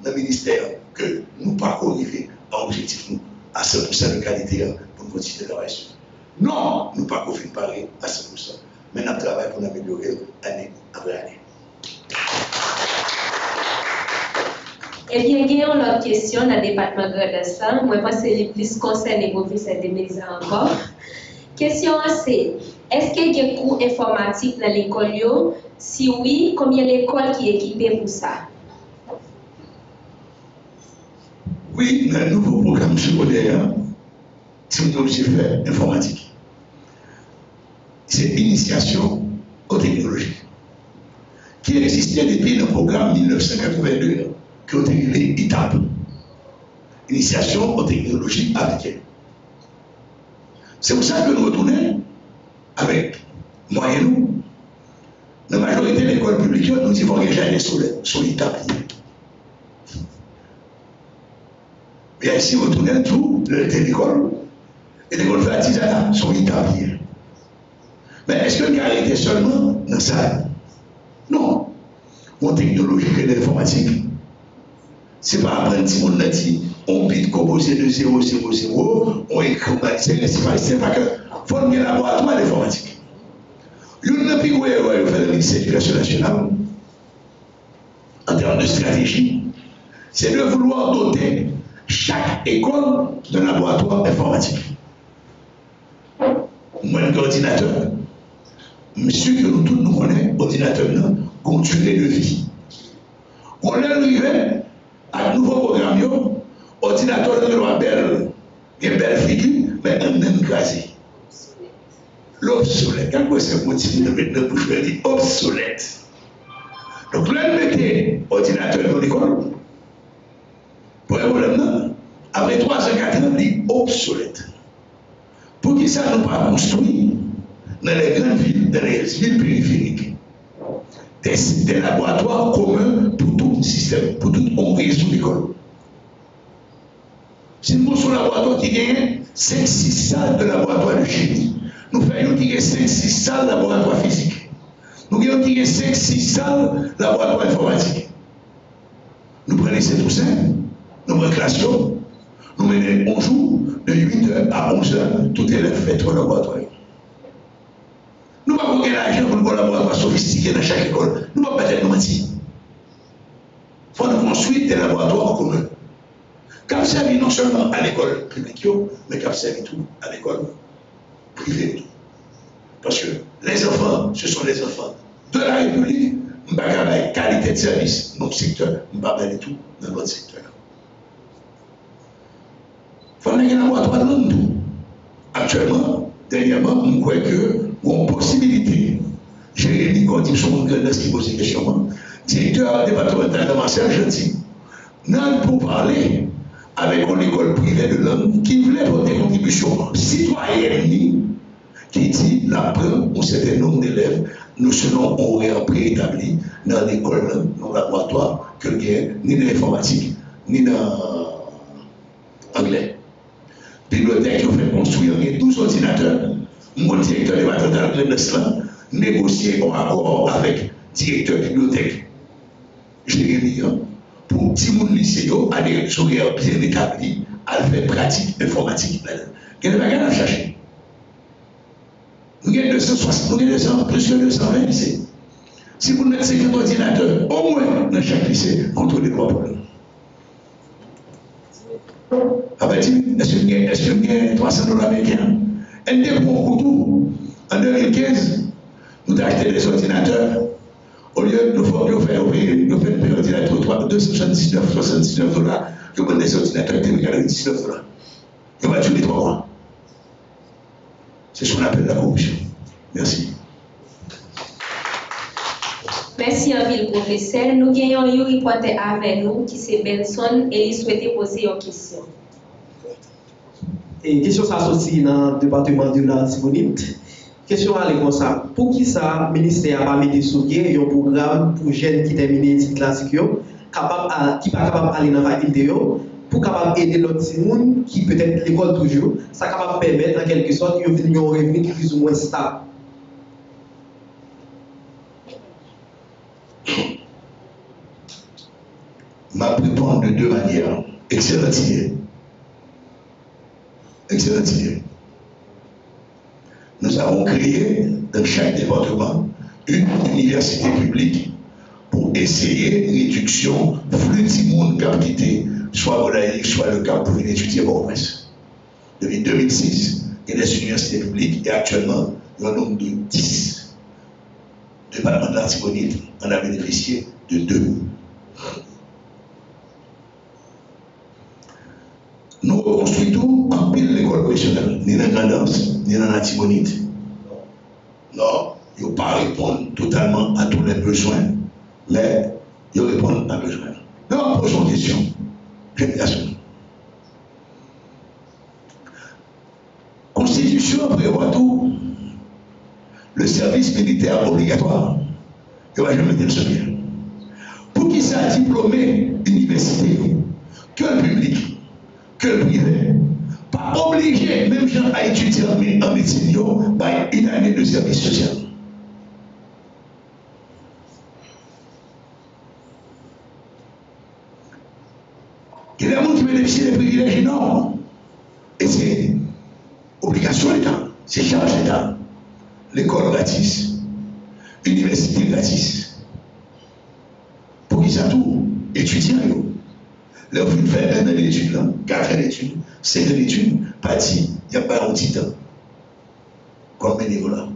Speaker 2: dans le ministère que nous ne pas arriver à objectif nous, à 100% de qualité pour nous continuer à travailler. Non, nous ne pas confiner pareil à 100%. Mais nous travaillons pour améliorer année après année.
Speaker 1: Eh bien, il y a une autre question dans le département de ça. Moi, je pense que c'est plus concerné pour professeur de médecine encore. Question c'est, est-ce qu'il y a des cours informatiques dans l'école? Si oui, combien d'écoles qui est équipée pour ça?
Speaker 2: Oui, dans le nouveau programme secondaire, technologie fait informatique. C'est initiation aux technologies qui existait depuis le programme 1982, qui ont été étapes. Initiation aux technologies appliquées. C'est pour ça que nous retournons avec moyens. La majorité de l'école publique, nous disons qu'il y a des sur l'étape. Mais si vous retournez tout, l'école, et l'école fait l'artisanat, sont établis. Mais est-ce que nous arrêtons seulement dans ça? Non. Mon technologie et l'informatique, ce n'est pas apprendre si on a dit, on bit composé de 0, 0, 0, on écrit, c'est pas que. Il faut un laboratoire d'informatique. L'une des plus grandes erreurs que fait le ministère de l'Éducation nationale, en termes de stratégie, c'est de vouloir doter chaque école d'un laboratoire informatique. Moins d'ordinateur. Monsieur que nous tous nous connaissons, ordinateur, qu'on tue de vie. On est arrivé à un nouveau programme, ordinateur de la belle figure, mais un même crasé. L'obsolète. Quand c'est motif de mettre le bouche, dit obsolète. Donc là, nous mettons ordinateur dans l'école. Pour le problème, après 3 ans, 4 ans, il est obsolète. Pour qui ça nous pas construit dans les grandes villes, dans les villes périphériques, des laboratoires communs pour tout le système, pour tout le réseau d'école. Si nous avons un laboratoire qui gagne 5-6 salles de laboratoire de chimie, nous faisons qui gagne 5-6 salles de laboratoire physique. Nous avons qui gagne 5-6 salles de laboratoire informatique. Nous prenons ces poussins, nous prenons classe, nous menons bonjour de 8h à 11h, tout élève fait au laboratoire. Nous ne pouvons pas gagner l'argent pour un laboratoire sophistiqué dans chaque école. Nous ne pouvons pas être mentir. Il faut nous construire des laboratoires communs. Qui servent non seulement à l'école publique, mais qui servent tout à l'école privée. Parce que les enfants, ce sont les enfants de la République. Nous ne pouvons pas avoir qualité de service dans notre secteur, nous ne pouvons pas avoir tout dans notre secteur. Il faut qu'il y ait un laboratoire dans tout. Actuellement, dernièrement, on croit que nous avons possibilité. Jérémy Cordy, son grand qui pose des questions, directeur départemental de Marseille, je dis, nous pour parler avec une école privée de langue qui voulait porter contribution citoyenne, qui dit l'apprend un certain nombre d'élèves, nous serons préétablis dans l'école, dans le laboratoire, que ni dans l'informatique, ni dans l'anglais. Bibliothèque qui ont fait construire 12 ordinateurs, mon directeur départemental de l'Eslan, négocier en accord avec le directeur de la bibliothèque, Jérémy, pour que les lycées aller sur bien établi, à faire pratique informatique. Il n'y a pas qu'à chercher. Nous avons 260, nous avons plus que 220 lycées. Si vous mettez 50 ordinateurs, au moins dans chaque lycée, contre les 3 problèmes. Est-ce que vous avez 300 $ américains? Un des bons couteaux, en 2015, nous avons acheté des ordinateurs. Au lieu de faire un ordinateur 279, 79 $, nous avons des ordinateurs qui ont 19 $. Nous avons tué les 3 mois. C'est ce qu'on appelle la corruption. Merci.
Speaker 1: Merci en ville professeur. Nous avons un reporter avec nous qui c'est Benson et il souhaitait poser une question.
Speaker 6: Et question ça sorti dans le département de la Tibonite. Question à comme ça. Pour qui ça, le ministère a pas mis sur pied un programme pour jeunes qui terminent les études classiques qui pas capable d'aller dans la faculté pour capable aider l'autre monde qui peut-être l'école toujours, ça capable permettre en quelque sorte de venir un revenu plus ou moins stable.
Speaker 2: m'a répondre de deux manières. Excellent idée. Excellente idée. Nous avons créé dans chaque département une université publique pour essayer réduction flux de monde capité, soit Godaïque, soit le Cap pour venir étudier au Prince. Depuis 2006, il y a des universités publiques et actuellement, il y a un nombre de 10. Le département de l'Artibonite en a bénéficié de 2. Nous reconstruisons en pile l'école professionnelle, ni dans la Grandance, ni dans l'Artibonite. Non, il ne pas répondre totalement à tous les besoins, mais il répond à besoin. Mais on pose une question. Constitution prévoit tout. Le service militaire obligatoire. Il ne va jamais dire ce bien. Pour qui ça diplômé université, que le public, que le privé, pas obligé, même gens à étudier en médecine, par une année de service social. Il y a des gens qui bénéficient des privilèges énormes. Et c'est obligation de l'État, c'est charge de l'État. L'école gratis, l'université gratis. Pour qui ça tout? Étudiants, là, vous faites 1 an d'études, 4 ans d'études, 5 ans d'études, parti, il n'y a pas un petit temps. Comme bénévolat.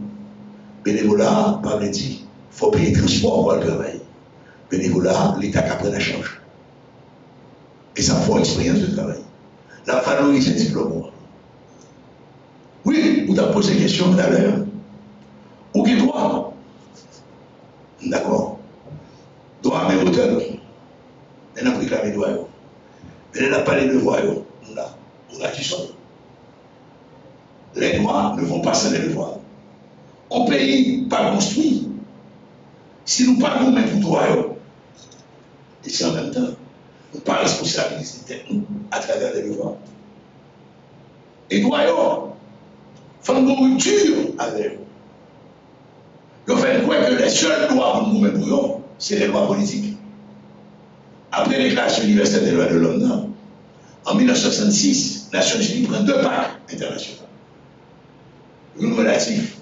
Speaker 2: Bénévolat, par le dit, il faut payer le transport pour le travail. Bénévolat, l'État qui prend la charge. Et ça faut expérience de travail. La valoriser le diplôme. Oui, vous avez posé la question tout à l'heure. Ou qui droit? D'accord. Droit à même hauteur. Elle n'a pas réclamé le droit. Elle n'a pas les devoirs. On a qui sont. Les droits ne vont pas sans les devoirs. Un pays pas construit. Si nous ne parlons même pour droit, et c'est en même temps, nous ne pas responsabiliser nous à travers les devoirs. Et droit, il faut une rupture avec eux. Il faut croire que les seuls droits pour nous, pour eux, c'est les droits politiques. Après les déclaration universelle des droits de l'homme, en 1966, les Nations Unies prennent 2 pactes internationaux. Une relative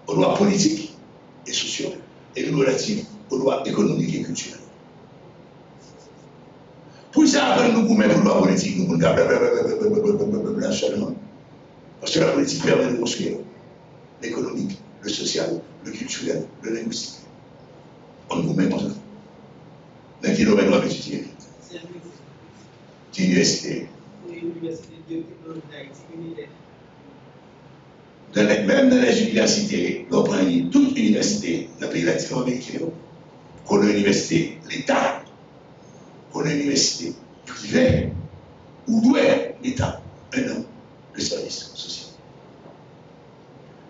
Speaker 2: aux droits politiques et sociaux et une relative aux droits économiques et culturels. Pour ça, après nous pour mettre les droits politiques, nous pouvons seulement. Parce que la politique permet de construire l'économique, le social, le culturel, le linguistique. On nous met comme ça. D'un kilomètre doit étudier. L'université. Même dans les universités, on prend toute université dans le pays latino-américain, qu'on a une université, l'État, qu'on a une université privée, où doit l'État, un homme, le service social.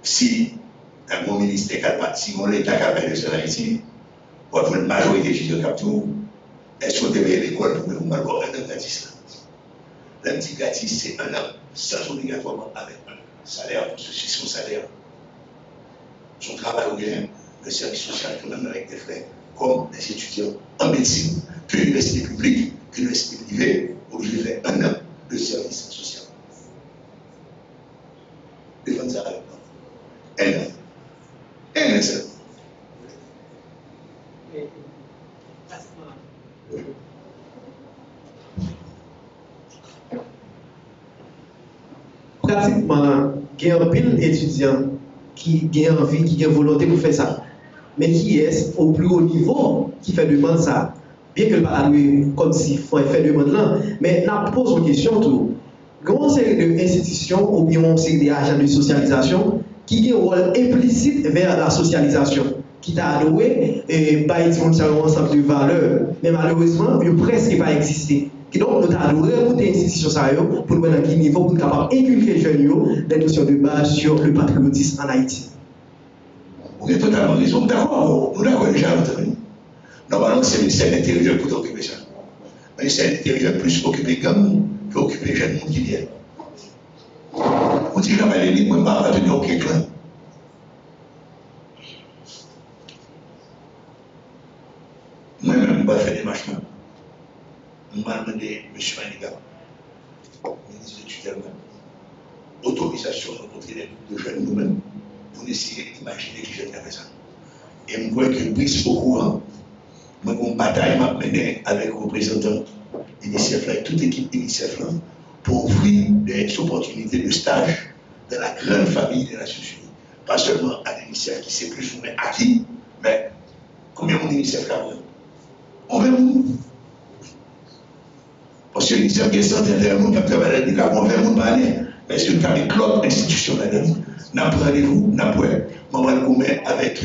Speaker 2: Si un bon ministère, si on l'État capable de faire ici, pour avoir une majorité d'étudiants capture, est-ce qu'on devait l'école pour nous avoir un an gratis? L'un dit gratis, c'est un an, sans obligatoirement avec un salaire, pour ceci son salaire. Son travail au bien, le service social, tout le monde avec des frais, comme les étudiants en médecine, que l'université publique, que l'université privée, obligé de faire un an de service social. Défendre ça avec un an. Un an seul.
Speaker 6: Pratiquement, il y a un pile d'étudiants qui ont envie, qui ont volonté pour faire ça. Mais qui est au plus haut niveau qui fait demande ça? Bien que le pas comme s'il faut faire demande là, mais là pose une question tout. Il y a une série d'institutions ou bien une série d'agents de socialisation qui ont un rôle implicite vers la socialisation, qui t'a alloué et pas un ensemble de valeurs, mais malheureusement, il n'a presque pas existé. Et donc, nous avons recruté les institutions pour voir à quel niveau pour être capable d'inculquer les jeunes des notions de base sur le patriotisme en Haïti.
Speaker 2: Vous avez totalement raison, d'accord, nous l'avons déjà entendu. Normalement, c'est le ministère de l'Intérieur pour t'occuper ça. Le ministère de l'Intérieur plus occupé comme que occuper les jeunes qui viennent. On dit que les livres, moi, je ne vais pas venir au clan. Moi-même, je vais faire des marches. Je vais demander M. Maniga, ministre de tutelle, autorisation de rencontrer des groupes de jeunes nous-mêmes pour essayer d'imaginer qui jeunes avec ça. Et je vois que plus au courant, moi, une bataille m'a mené avec les représentants UNICEF, avec toute l'équipe UNICEF, pour offrir des opportunités de stage dans la grande famille des Nations Unies. Pas seulement à l'UNICEF qui sait plus ou moins acquis, mais combien de UNICEF a eu? On veut nous. Parce que l'UNICEF qui est centaine de monde qui travaille avec les gars, on veut nous parler. Mais est-ce que nous avons des clubs institutionnels? Nous avons rendez-vous, nous avons avec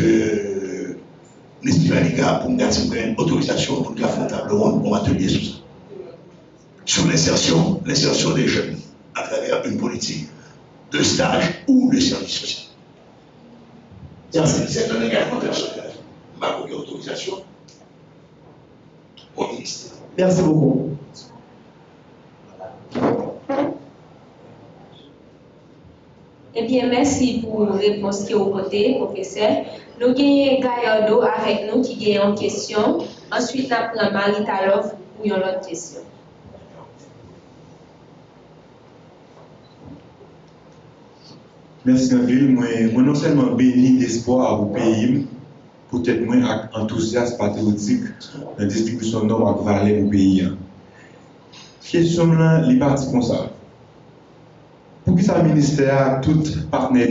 Speaker 2: l'Esprit Maniga pour nous avoir une autorisation pour nous faire un table ronde pour atelier sur ça. Sur l'insertion des jeunes à travers une politique de stage ou de service social. C'est un engagement personnel. Ma autorisation au ministère.
Speaker 6: Merci beaucoup.
Speaker 1: Eh bien, merci pour la réponse qui est au côté, professeur. Nous avons Gaillardo avec nous qui a une question. Ensuite, nous avons Maritalov pour une autre question.
Speaker 5: Merci, Anvil. Moi, non seulement béni d'espoir pour le pays, peut-être moins enthousiaste patriotique dans la distribution d'or à Valais pour le pays. Question là, les partis comme ça. Pour que ça ministère, tout partenaire,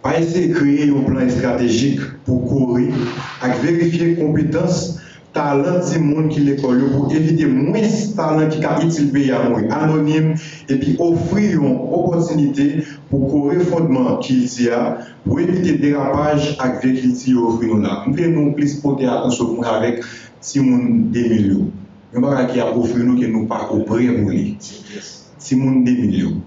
Speaker 5: pas essayer de créer un plan stratégique pour courir, avec vérifier compétences, talent du monde qui l'école pour éviter moins de talent qui est utile pays à moi, anonyme, et puis offrir une opportunité pour courir fondement qu'il y a, pour éviter dérapage avec véhicule qui offre nous là. Nous devons plus porter attention avec Simon 2000. Nous ne pouvons pas offrir nous que nous pas au prêt pour lui. Simon 2000.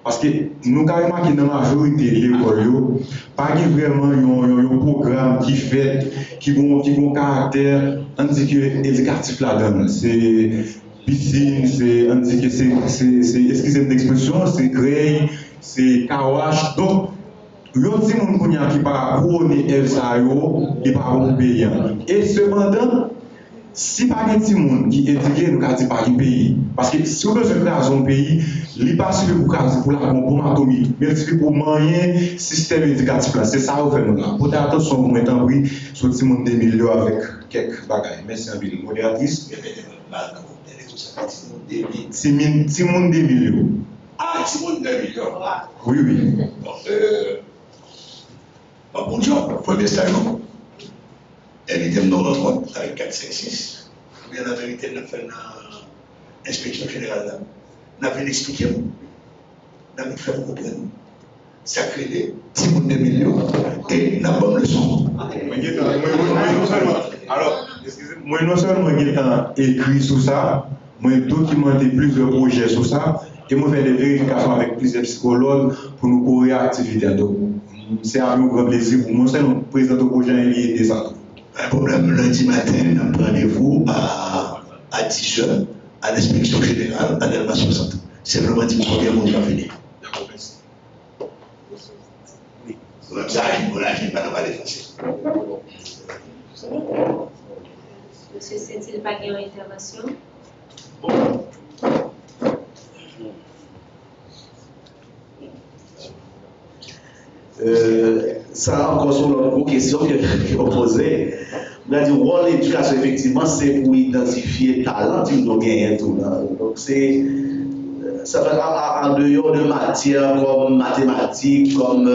Speaker 5: Parce que nous avons remarqué dans la majorité de l'école, pas vraiment un programme qui fait, qui a un caractère éducatif là-dedans. C'est piscine, c'est excusez-moi d'expression, c'est grey, c'est kawash. Donc, il y a des gens qui ne pas couronner Elsa, et pas payant. Et cependant, si pas de gens qui éduquent, nous ne pas du pays. Parce que si vous besoin de créer un pays, il n'est pas suffisamment pour la compomatomie, mais il suffit pour moyen système éducatif. C'est ça que vous faites nous là. Pour faire attention, vous mettez en prix sur le Simon 2000 avec quelques bagages. Merci à vous. Modératrice. Simon 2000.
Speaker 2: Ah, Simon 2000.
Speaker 5: Oui, oui.
Speaker 2: Bonjour, premier stage. Elle était dans notre compte avec 4, 5, 6. Mais la vérité, nous avons fait une inspection générale. Nous avons expliqué, nous avons fait comprendre. Ça crée des petits mondes de millions et nous avons bonne leçon.
Speaker 5: Alors, excusez-moi, non seulement j'ai écrit sur ça, j'ai documenté plusieurs projets sur ça, et moi fait des vérifications avec plusieurs psychologues pour nous courir l'activité. Donc, c'est un grand plaisir pour moi, c'est le président du projet et des autres.
Speaker 2: Un problème, lundi matin, nous avons rendez-vous à 10h à l'inspection générale à l'Elma 60. C'est vraiment dit combien de monde va venir. D'accord, merci. Ça arrive, là, je ne vais pas le défoncer.
Speaker 1: Monsieur Sentil, pas une intervention?
Speaker 3: Ça encore sur une question que vous posez. On a dit que l'éducation, effectivement, c'est pour identifier le talent que nous gagnons tout. Donc, ça va en dehors de matières comme mathématiques, comme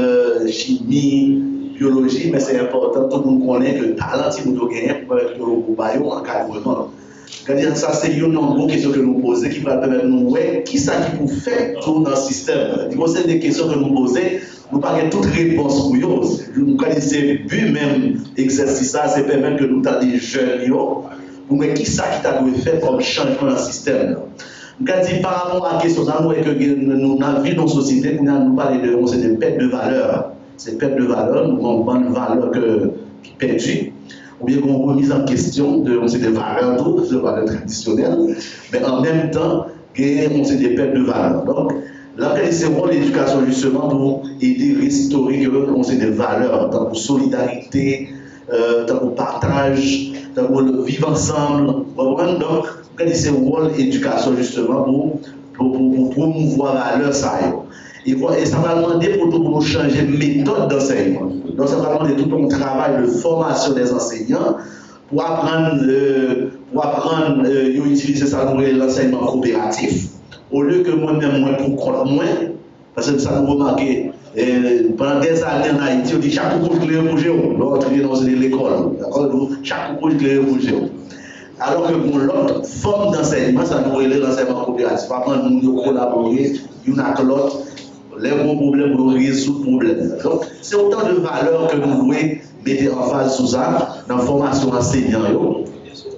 Speaker 3: chimie, biologie, mais c'est important, tout le monde connaît que le talent que nous gagnons pour être au encadrement. Ça, c'est une autre question que nous posons qui va permettre de nous voir qui ça qui peut faire tout dans le système. C'est des questions que nous posons. Nous n'avons pas toutes les réponses pour eux. Nous avons dit but même exercice ça, c'est permettre que nous avons des jeunes pour voir qui ça qui t'a fait comme changement dans le système. Nous avons dit par rapport à la question, nous avons vu dans la société, nous parlons de des pertes de valeur. Ces pertes de valeur, nous avons une bonne valeur qui est perdue. ou bien qu'on remise en question de des valeurs, de valeurs traditionnelles, mais en même temps, on sait des pertes de valeurs. Donc, là, c'est vraiment l'éducation justement pour aider à restaurer des valeurs, tant pour solidarité, tant pour partage, tant pour le vivre ensemble. Donc, c'est rôle l'éducation justement pour promouvoir la valeur ça. Et ça va demander pour nous changer de méthode d'enseignement. Donc, ça va demander tout un travail de formation des enseignants pour apprendre à utiliser ça pour l'enseignement coopératif. Au lieu que moi-même, moi, pour compte moi, parce que ça nous remarque, pendant des années en Haïti, on dit chaque cours de projet, l'autre est dans l'école, chaque cours de projet. Alors que pour l'autre forme d'enseignement, ça nous relève l'enseignement coopératif. Apprendre à nous collaborer, l'une avec l'autre, les bons problèmes pour résoudre le problème. Donc, c'est autant de valeurs que nous devons mettre en phase sous ça dans la formation enseignante.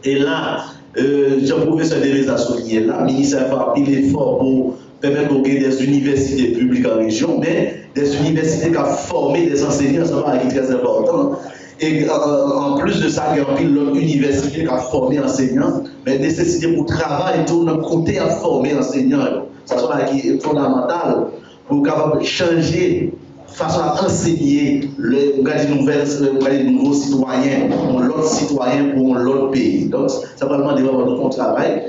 Speaker 3: Et là, Jean-Professeur Deleuze a souligné là, le ministère a fait l'effort pour permettre aux des universités publiques en région, mais des universités qui ont formé des enseignants, ça va être très important. Et en plus de ça, il y a une université qui a formé des enseignants, mais nécessité pour travailler tout le côté à former enseignants. Ça est fondamental pour capable changer façon à enseigner les nouveaux citoyens, l'autre citoyen pour l'autre pays. Donc, ça va demander vraiment un travail.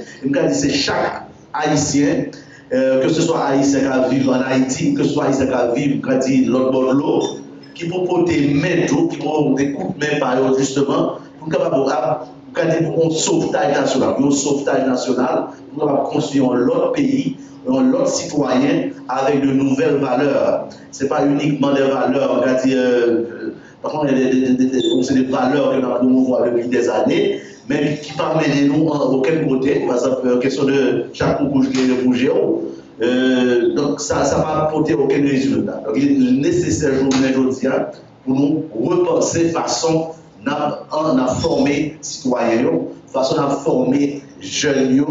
Speaker 3: C'est chaque Haïtien, que ce soit Haïtien qui vit en Haïti, que ce soit Haïtien qui vit l'autre bord de l'eau, qui peut porter main tout, qui peut porter coup de main par eux justement, pour un sauvetage national, pour construire l'autre pays, l'autre citoyen avec de nouvelles valeurs. Ce n'est pas uniquement des valeurs, par contre, c'est des valeurs que nous promouvons depuis des années, mais qui ne peuvent mener nous à aucun côté. Par exemple, question de chaque couche qui est bougé. Donc, ça ne va apporter aucun résultat. Donc, il est nécessaire aujourd'hui pour nous repenser façon à former citoyens, façon à former jeunes,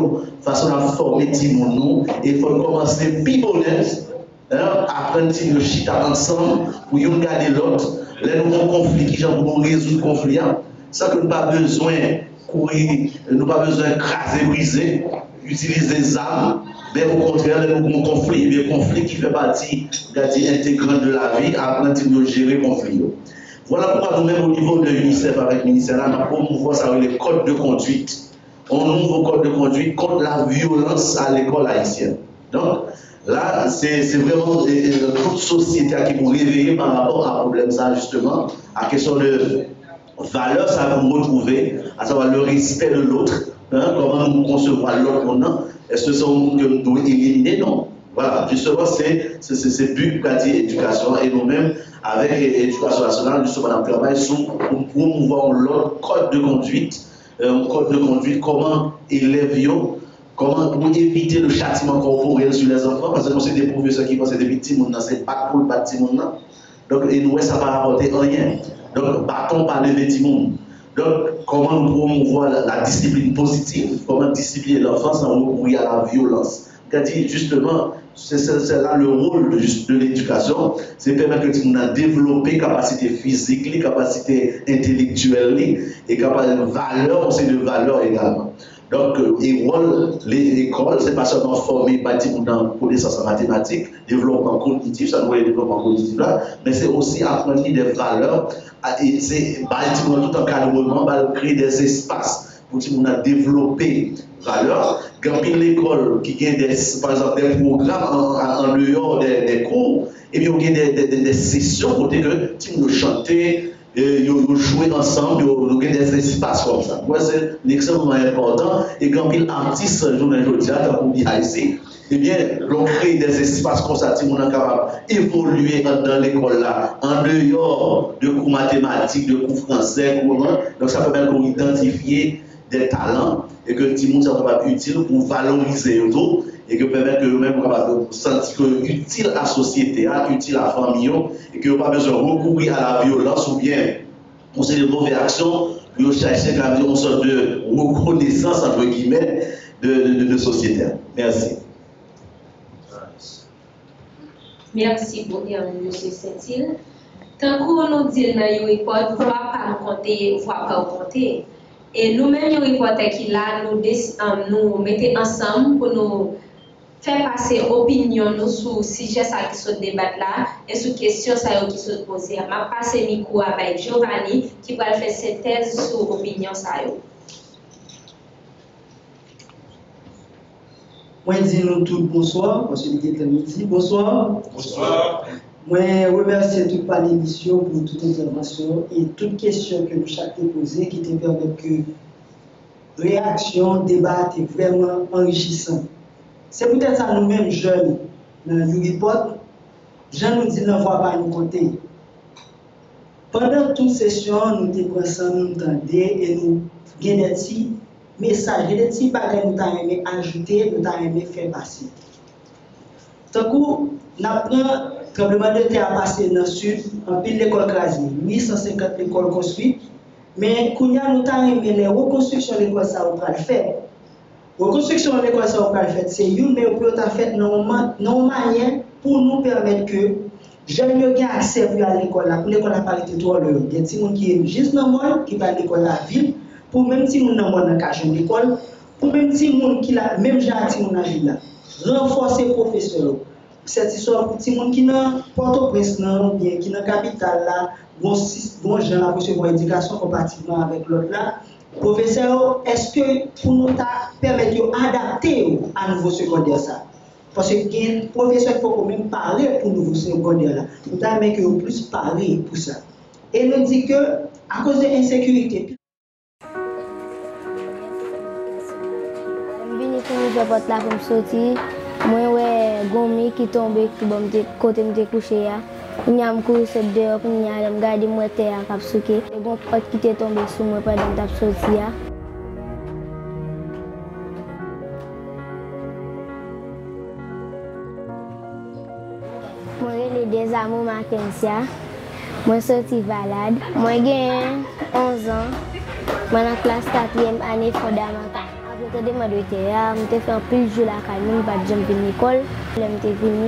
Speaker 3: façon à former Timon. Et il faut commencer pibonnet, apprendre à chita ensemble pour y garder l'autre. Les nouveaux conflits qui ont pour résoudre le conflit, sans que nous n'avons pas besoin de courir, nous n'avons pas besoin de craser, briser, utiliser des armes. Mais au contraire, le conflit qui fait partie intégrante de la vie, apprendre à gérer le conflit. Voilà pourquoi nous-mêmes, au niveau de l'UNICEF, avec le ministère, nous promouvons ça avec les codes de conduite. On ouvre le code de conduite contre la violence à l'école haïtienne. Donc, là, c'est vraiment toute société qui peut réveiller par rapport à un problème, ça, justement, à la question de valeur, ça va nous retrouver, à savoir le respect de l'autre, comment nous concevons l'autre maintenant. Est-ce que c'est un monde que nous devons éliminer? Non. Voilà, justement, c'est but qu'a-t-il éducation et nous-mêmes, avec l'éducation nationale, justement, on travaille sur pour promouvoir l'autre code de conduite, comment élèves, comment pour éviter le châtiment corporel sur les enfants, parce que c'est des professeurs qui pensent que des victimes, c'est pas pour le bâtiment. Donc, et nous, ça ne va apporter rien. Donc, battons par les victimes. Donc, comment nous promouvoir la discipline positive, comment discipliner l'enfant sans recourir à la violence. Justement, c'est là le rôle de l'éducation, c'est permettre que tu aies développé capacité physique, les capacités intellectuelles et capacité de valeur, aussi de valeur également. Donc, l'école, c'est pas seulement former bâtiment dans connaissance en mathématiques, développement cognitif, ça nous est développement cognitif là, mais c'est aussi apprendre des valeurs, et c'est bâtiment tout encadrement, créer des espaces pour développer valeurs. Quand l'école qui a par exemple des programmes en dehors des cours, et bien il y a des sessions pour que tu nous chanter, nous jouer ensemble, nous avons des espaces comme ça. C'est extrêmement important. Et quand il artiste, aujourd'hui, comme dit ici, eh bien, l'on crée des espaces comme ça, on est capable d'évoluer dans l'école là, en dehors de cours mathématiques, de cours français, donc ça permet qu'on identifier des talents et que tout le monde soit utile pour valoriser tout et que permettre que nous-mêmes nous sentir utile à la société, utile à la famille et que nous n'avons pas besoin de recourir à la violence ou bien pour ces mauvaises actions pour chercher une sorte de reconnaissance entre guillemets de société. Merci.
Speaker 1: Merci pour M. Saint-Hilaire. Tant qu'on nous dit dans le report, voix pas compter, voix pas compter. Et nous-mêmes, le reporter qui là, nous mettons ensemble pour nous faire passer opinion nous sur le sujet qui se débat là et sur questions qui se posent. Je vais passer le micro avec Giovanni qui va faire synthèse sur l'opinion.
Speaker 11: Moi, je dis nous tous bonsoir, parce qu'il est midi. Bonsoir.
Speaker 7: Bonsoir.
Speaker 11: Moi, remercie tout panélistes pour toute intervention et toute question que nous chacun posée qui te permet que réaction, débat est vraiment enrichissant. C'est peut-être ça nous-mêmes jeunes, dans le report, Jean nous dit n'envoie pas nous compter. Pendant toute session, nous te prenons, nous entendons et nous gagnons des petits messages, des petits bagages nous avons aimé ajouter, nous avons aimé faire passer. Tant que nous avons tremblement de terre à passer dans le sud, en pile l'école crasée, 850 écoles construites, mais nous avons aimé les reconstructions de l'école ça va le faire. Reconstruction de l'école ça va le faire, c'est une mais on fait non manière pour nous permettre que j'aime bien accès à l'école là, pour l'école à parité trop l'heure. Il y a des gens qui sont juste dans le monde, qui va à l'école à la ville, pour même si nous n'avons pas de l'école, pour même si nous qui la même gentil dans la ville là, renforcer les professeurs. Cette histoire pour les gens qui dans Port-au-Prince ou bien qui dans la capitale là, bon gens à recevoir éducation compatible avec l'autre là. Professeur, est-ce que pour nous permettre d'adapter à nouveau secondaire ça? Parce que les professeurs il faut même parler pour nouveau secondaire là. Nous avons que plus parler pour ça. Et nous dit que à cause de l'insécurité.
Speaker 12: Je vais porter la pour me sortir. Moi, ouais, gomi qui tombe, qui bon côté me coucher là. Il y a un coup de dehors, il y a un gars qui m'a été à Kapsuke. Et bon, pote qui est tombé sur moi pendant que je suis sorti. Moi, j'ai des amours Mackenzie. Moi, sorti balade. Moi, j'ai 11 ans. Moi, dans la classe 4e année fondamentale. Après, je me fait un peu de jour à la caille, je vais venir à l'école. Je suis venu.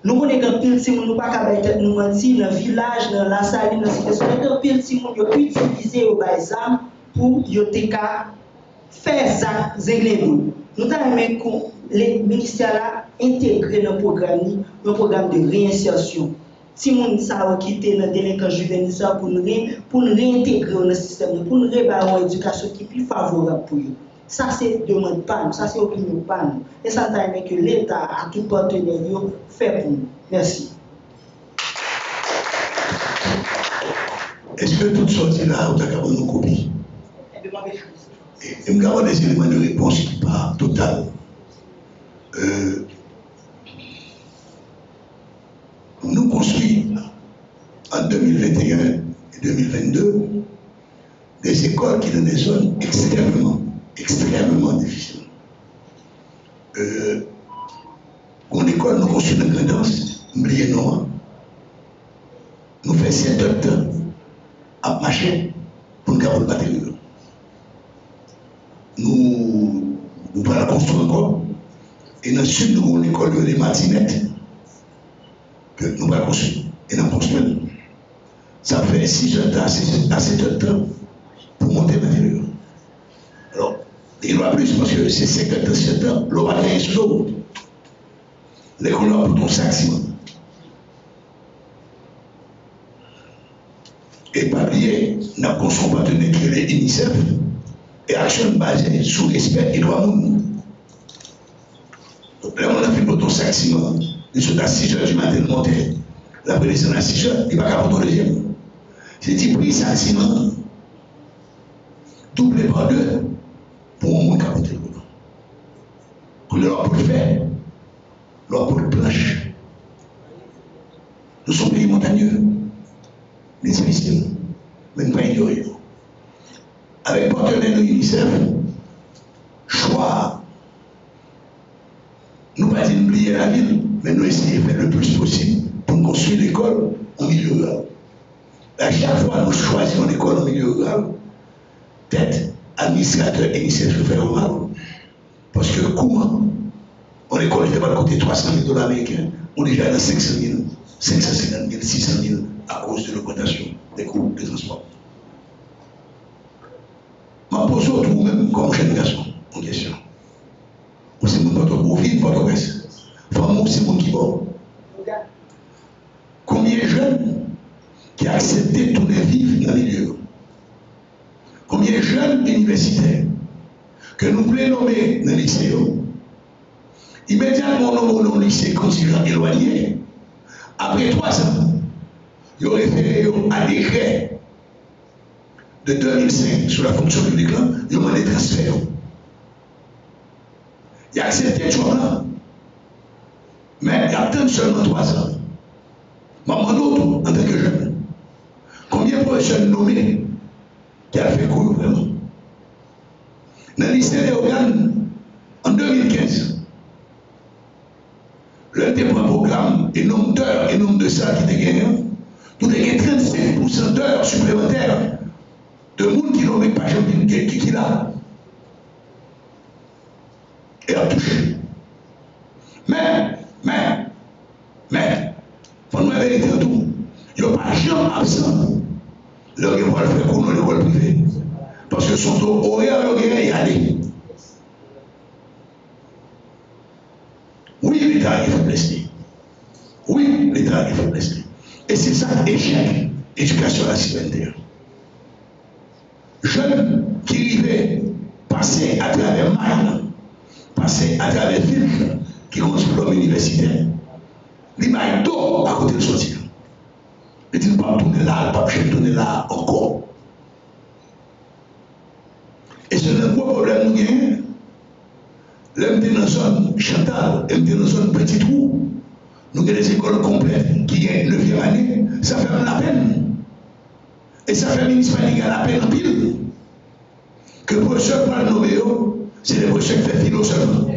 Speaker 11: Nous connaissons un pile si nous pas capable nous mentir dans le village, dans la salle, dans la situation. Un pile si nous utilisé au bazar pour faire ça, nous avons aimé que les ministères intègrent dans le programme de réinsertion. Si nous avons quitté le délinquant juvénile pour nous réintégrer dans le système, pour nous réparer une éducation qui est plus favorable pour eux. Ça, c'est demande pas nous, ça, c'est opinion pas nous. Et ça, c'est que l'État a tout partenaire fait pour nous. Merci.
Speaker 2: Est-ce que tout sorti là, vous avez une copie? Et nous avons des éléments de réponse qui partent total. Nous construisons en 2021 et 2022 des écoles qui sont dans des zones extrêmement difficiles. Une école nous construit une grandance, oubliez nous. Nous faisons 7 heures de temps à marcher pour nous garder le matériel. Nous allons la construire encore. Et dans le sud, nous avons une école de matinettes que nous allons construire. Et nous construisons. Ça fait 6 heures de temps à 7 heures de temps pour monter le matériel. Alors, il y en a plus parce que c'est 57 ans, l'eau va gagner sur l'eau. L'école a pour ton sac ciment. Et pas oublier, nous avons construit un partenaire qui est l'UNICEF et action basée sur respect et droit monde. Donc là, on a fait pour ton sac ciment. Ils sont à 6 heures du matin de monter. La prédescendance à 6 heures, il va pas pour le deuxième. C'est dit, pris sac ciment, doublé par 2 pour au moins capoter le boulot. Pour leur le faire, leur pour le planche. Nous sommes pays montagneux, mais difficiles, mais pas ignorés. Avec partenaire de l'UNICEF, choix, nous pas oublier la ville, mais nous essayons de faire le plus possible pour construire l'école en milieu rural. À chaque fois, nous choisissons l'école en milieu rural, peut-être administrateur et initiateur fait mal. Parce que comment on école était pas côté $300,000 américains, on est déjà dans 500 000. 550 000, 600 000 à cause de l'augmentation des coûts de transport. Je pose vous-même comme jeune garçon en question. C'est mon votre profil, votre reste. Enfin, c'est mon qui va. Combien de jeunes qui ont accepté de tourner vivre dans les lieux? Combien de jeunes universitaires que nous voulons nommer dans le lycée? Immédiatement, nous nommons le lycée contingent éloigné. Après 3 ans, ils ont référé à décret de 2005 sur la fonction publique, ils ont demandé transfert. Ils ont accepté le job là. Mais il y a seulement 3 ans. Maman d'autres, en tant que jeune, combien de professeurs nommés qui a fait cours vraiment? Dans le lycée des organes, en 2015, l'un des programmes et nombre d'heures et nombre de salles qui étaient gagnés, nous avons 35% d'heures supplémentaires de monde qui n'ont pas jamais qui l'a. Et a touché. Mais, pour nous la vérité en tout, il n'y a pas jamais absent. Leur école fait cours dans l'école privée. Parce que son horaire, leur y aller. Oui, l'État a une faiblesse. Oui, l'État a une faiblesse. Et c'est ça l'échec éducation à la citoyenneté. Jeunes qui arrivaient, passer à travers Maine, passer à travers ville, qui ont un diplôme universitaire, ils m'ont d'eau à côté de sortir. Ils disent pas tourner là, pas tourner là encore. Et c'est un gros problème nous avons. L'homme dans la zone Chantal, l'homme dans la zone Petit Trou, nous avons des écoles complètes qui ont 9e année, ça fait même la peine. Et ça fait municipalité la peine en pile. Que le professeur pour le nommer, c'est les professeurs qui font philo seulement.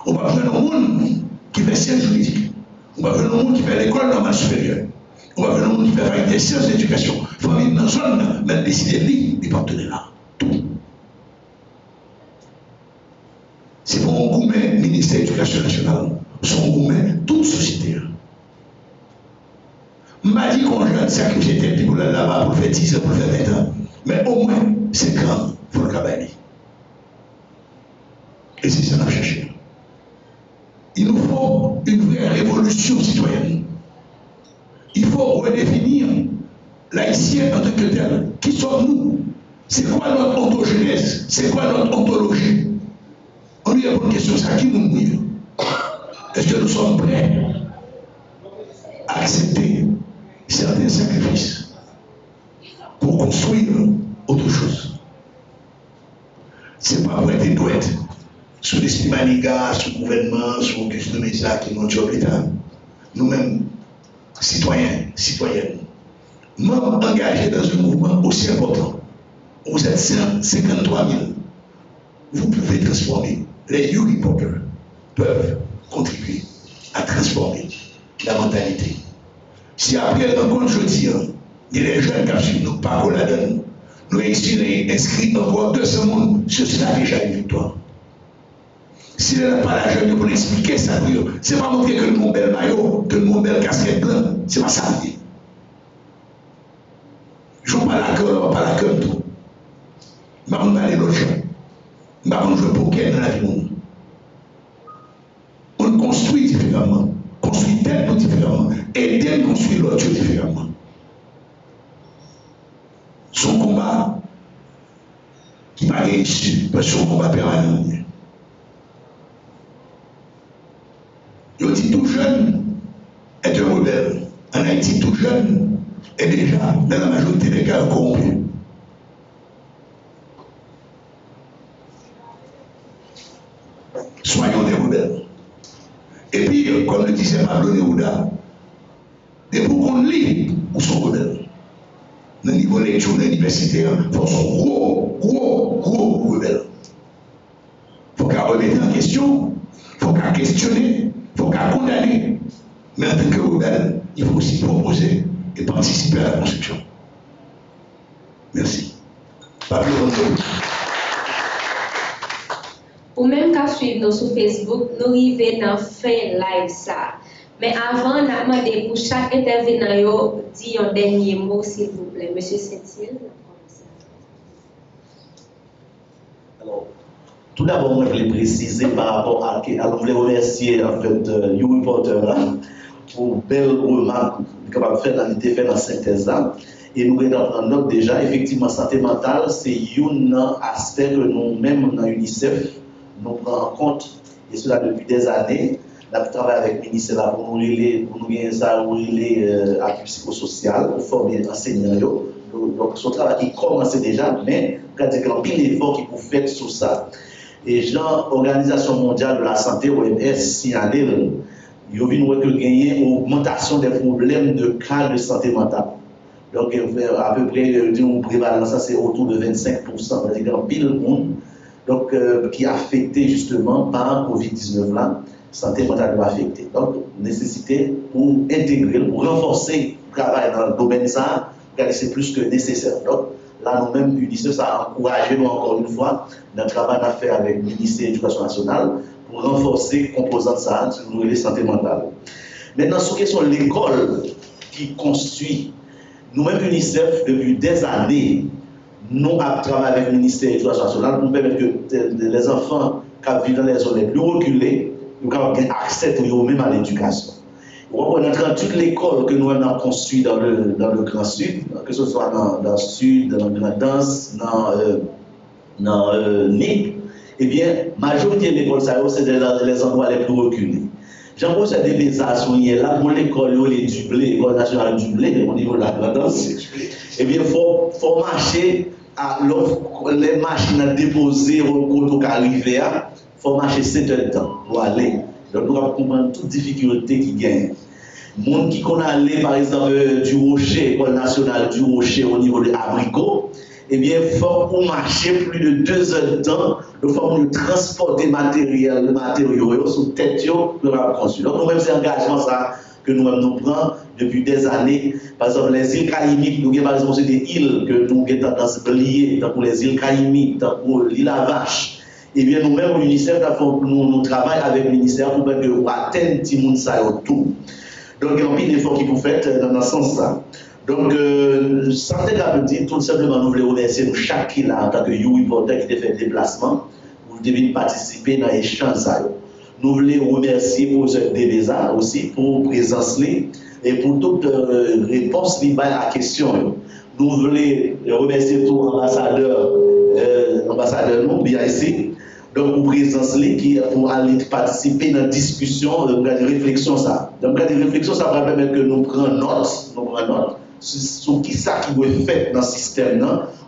Speaker 2: On va faire un monde qui fait sciences juridiques. On va faire un monde qui fait l'école normale supérieure. On va faire un monde qui fait des sciences d'éducation. Il faut venir dans la zone, mais décider de des partenaires. Tout. C'est pour un gourmet, ministère de l'Éducation nationale, son gourmet, toute société. Je m'a dit qu'on a sacrifié tête pour là-bas pour faire 10 ans, pour faire 20 ans. Mais au moins, 5 ans, il faut le travailler. Et c'est ça qu'on a cherché. Il nous faut une vraie révolution citoyenne. Il faut redéfinir l'haïtien en tant que tel. Qui sommes-nous? C'est quoi notre ontogénèse? C'est quoi notre ontologie? On lui répond une question, ça qui nous mouille? Est-ce que nous sommes prêts à accepter certains sacrifices pour construire autre chose? C'est pas pour être douette sous l'esprit maniga, sous le gouvernement, sous Auguste de Mesa qui nous job l'État. Nous-mêmes, citoyens, citoyennes, membres engagés dans un mouvement aussi important, vous êtes 153 000, vous pouvez transformer. Les Youth Reporters peuvent contribuer à transformer la mentalité. Si après la rencontre jeudi, il y a des jeunes qui suivent nos parcours là-dedans, nous inscrits encore 200 personnes, ce sera déjà une victoire. S'il n'est pas la jeune pour expliquer ça, ce n'est pas montrer que nous avons un bel maillot, que nous avons une belle casquette blanche, ce n'est pas ça. Je ne vais pas la gueule, pas la gueule tout. Je ne vais pas aller l'autre chose. Je ne vais pas jouer pour quel dans la vie. On construit différemment, construit tellement différemment, et dès qu'on construit l'autre chose différemment. Son combat, qui va réussir, parce que son combat permanent. Il dit tout jeune est un rebelle. En Haïti, tout jeune est déjà, dans la majorité des cas, corrompu. Soyons des rebelles. Et puis, comme le disait Pablo Neruda, des pour qu'on lit ou sont rebelles. Dans le niveau lecture universitaire, il faut sont gros rebelles. Il faut qu'à remettre en question, il faut qu'à questionner, il faut qu'à condamner. Mais en tant que rebelle, il faut aussi proposer et participer à la construction. Merci. Pablo Neruda.
Speaker 1: Ou même qu'à suivre nous sur Facebook, nous arrivons dans fin live ça. Mais avant, on a demandé pour chaque intervenant de dire un dernier mot, s'il vous plaît. Monsieur Saint-Hilaire.
Speaker 3: Alors, tout d'abord, moi, je voulais préciser par rapport à. Alors, je voulais remercier, en fait, YouReporter là, pour belle remarque capable de faire dans la synthèse là. Et nous avons note déjà, effectivement, santé mentale, c'est un aspect que nous-mêmes, dans l'UNICEF, nous prenons en compte, et cela depuis des années. Nous travaillons avec le ministère pour nous gagner ça, pour les acquis psychosocial, pour former les enseignants. Donc, ce travail qui commence déjà, mais il y a un pile d'efforts qui peut faire sur ça. Et l'Organisation mondiale de la santé, OMS, signale, il y a une augmentation des problèmes de cas de santé mentale. Donc, à peu près, une prévalence, c'est autour de 25%. C'est-à-dire qu'il y a un pile de monde qui est affecté justement par Covid-19 là. Santé mentale doit affecter. Donc, nécessité pour intégrer, pour renforcer le travail dans le domaine ça, c'est plus que nécessaire. Donc, là, nous-mêmes, l'UNICEF, ça a encouragé, nous, encore une fois, notre travail à faire avec le ministère de l'Éducation nationale pour renforcer la composante ça, sur la santé mentale. Maintenant, sur la question de l'école qui construit, nous-mêmes, l'UNICEF, depuis des années, nous avons travaillé avec le ministère de l'Éducation nationale pour permettre que les enfants qui vivent dans les zones les plus reculées, nous avons accès pour eux-mêmes à l'éducation. On a toute l'école que nous avons construite dans le Grand Sud, que ce soit dans le Sud, dans la Grande Danse, dans NIP, eh bien, la majorité de l'école, c'est les endroits les plus reculés. J'en pose des messages là pour l'école, l'école nationale du blé, au niveau de la Grande Danse. Eh bien, il faut marcher à les machines à déposer au côté arrivé. Il faut marcher 7 heures de temps pour aller. Donc, nous allons comprendre toutes les difficultés qui gagnent. Les gens qui sont allés, par exemple, du Rocher, l'école nationale du Rocher au niveau de Abricot, eh bien, il faut marcher plus de 2 heures de temps, il faut transporter le matériau sur tête pour construire. Donc, nous-mêmes, c'est un engagement ça, que nous prenons depuis des années. Par exemple, les îles Caïmiques, nous avons par exemple des îles que nous avons tendance à lier, tant pour les îles Caïmiques, tant pour l'île à Vache. Eh bien, nous-mêmes, l'UNICEF, nous travaillons avec le ministère pour atteindre tout le monde ça autour. Donc, il y a un peu d'efforts qui vous faites dans ce sens-là. Donc, santé thérapeutique, tout simplement, nous voulons remercier chaque qui là, en tant que YouReporter qui a fait le déplacement, pour venir participer dans l'échange. Nous voulons remercier pour ce DBSA aussi, pour présence et pour toute réponse à la question. Nous voulons remercier tout l'ambassadeur, nous, bien ici. Donc, pour présence qui pour aller participer dans la discussion, dans la réflexion ça. Donc, la réflexion ça va permettre que nous prenions note, sur qui ça qui doit être fait dans le système,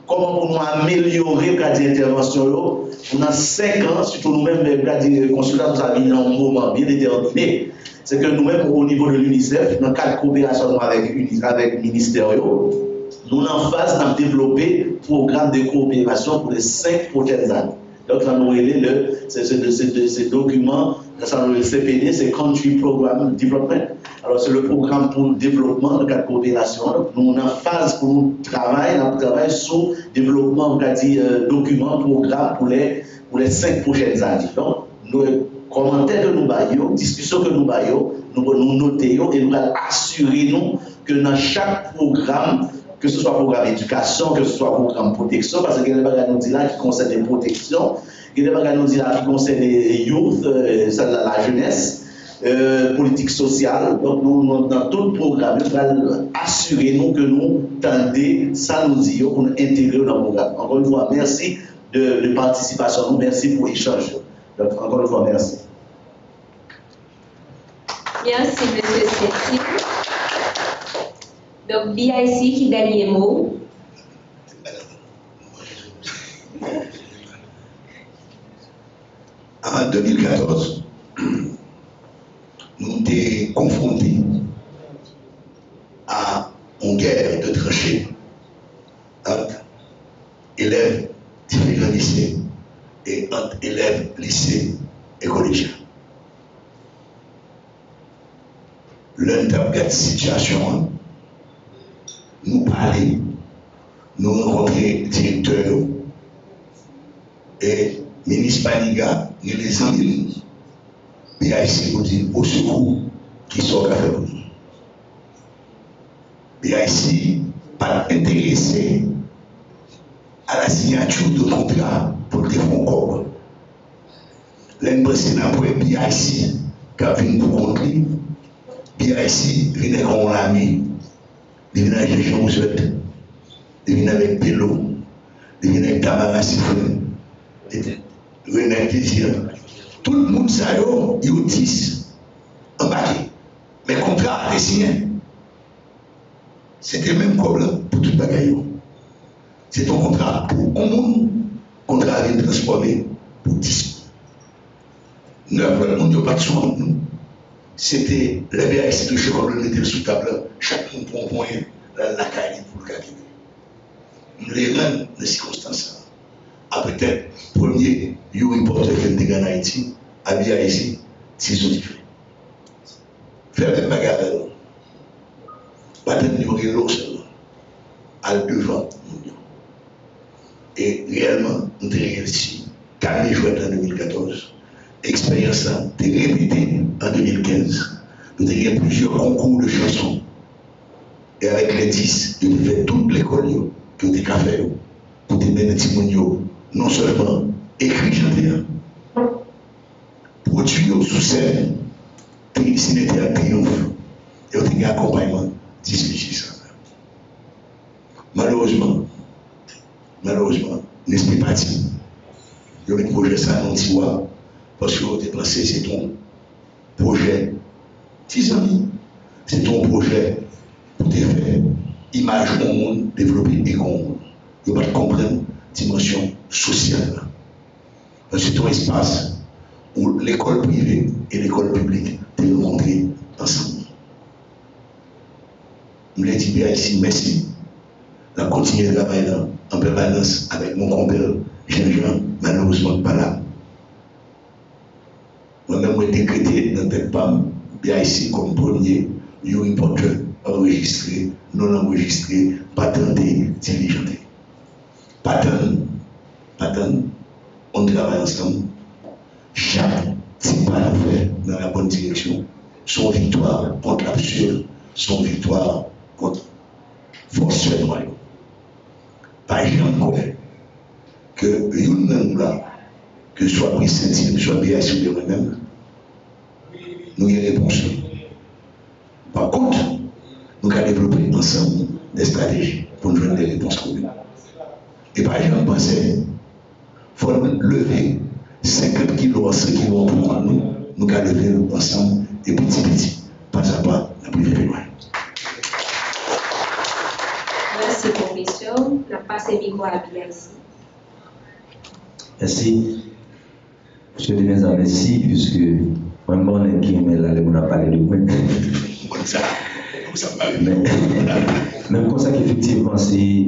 Speaker 3: comment pour nous améliorer l'intervention pendant 5 ans, surtout nous-mêmes, les consultants, nous avons un moment bien déterminé. C'est que nous-mêmes, au niveau de l'UNICEF, dans le cadre de coopération avec le ministère, nous sommes en phase de développer un programme de coopération pour les 5 prochaines années. Donc, ça nous relève ces documents, ça nous le CPD, c'est Country Program Development. Alors, c'est le programme pour le développement de la coopération. Donc, nous sommes en phase pour nous travailler sur le développement de documents, programmes pour les 5 prochaines années. Donc, nos commentaires que nous baillons, discussions que nous baillons, nous notons et nous assurons que dans chaque programme, que ce soit programme éducation, que ce soit programme protection, parce qu'il y a des bagages là qui concernent les protections, il y a des bagages là qui concernent les youth, la jeunesse, politique sociale. Donc, nous, dans tout le programme, nous allons assurer nous que nous tendons, ça nous dit, pour nous intégrer dans le programme. Encore une fois, merci de participation, merci pour l'échange. Donc, encore une fois, merci.
Speaker 1: Merci, M. Séti. Donc, BIC, qui dernier mot?
Speaker 2: En 2014, nous étions confrontés à une guerre de tranchées entre élèves différents lycées et entre élèves lycées et collégiens. L'un de situation, nous parler, nous rencontrer directeur et ministre Paniga, nous les amis, BIC nous dit au secours, qui sont à faire pour nous. BIC pas intéressé à la signature de contrat pour le défendre encore. L'année précédente, pour BIC, qui a venu pour contre lui, BIC venait comme un ami, il venait avec Jean Roosevelt, il venait avec Bello, il venait avec Tamara Sifren, il venait avec Désir. Tout le monde, ça y est, il y a 10 embarqués. Mais le contrat a été signé. C'était le même problème pour tout le bagaille. C'est un contrat pour un monde, contrat à être transformé pour 10. 9 le monde n'a pas de soin. C'était les BIC de chez qu'on le mettait sous table, chaque monde prend un point, la caille pour le calculer. Nous les rendons les circonstances. Après peut-être, premier, il y a un reporter qui est en Haïti, à BIC, c'est ce qu'il fait. Faire des bagarres. Pas de l'eau seulement, à devant. Et réellement, nous avons réussi. 4 juin en 2014. Expérience a été répétée en 2015. Nous avons eu plusieurs concours de chansons. Et avec les 10, nous avons fait toute l'école qui ont été fait pour mener les petits non seulement écrit chanter, produit sous scène, technicien était à triomphe, et on a eu accompagnement. 10 000. Malheureusement, l'esprit parti. Il y a un projet ça non tiwa parce que vous avez pensé c'est ton projet. 10 amis, c'est ton projet pour te faire image au monde, développer et qu'on ne pas comprendre la dimension sociale. C'est ton espace où l'école privée et l'école publique te rencontrent ensemble. Je l'ai dit bien ici, merci. On a continué de travailler en permanence avec mon compère Jean-Jean, malheureusement pas là. Moi-même, j'ai décrété dans tête PAM, bien ici, comme premier, un reporter enregistré, non enregistré, patenté, diligenté. Patent, on travaille ensemble. Chaque petit pas à faire dans la bonne direction, son victoire contre l'absurde, son victoire contre force noire. Par exemple, que nous là, que ce soit Saint-Île, que ce soit BIC ou moi-même, nous y réponse. Par contre, nous allons développer ensemble des stratégies pour nous donner des réponses communes. Et par exemple, pensez, il faut lever 50 kilos, 100 kilos pour nous, nous allons lever ensemble et petit, pas à pas, la plus loin.
Speaker 1: Merci, professeur. La passe est micro à BIC.
Speaker 4: Merci. Monsieur Demesa, merci, puisque moi, je qui aime là, on a parlé de moi. Même comme ça qu'effectivement, c'est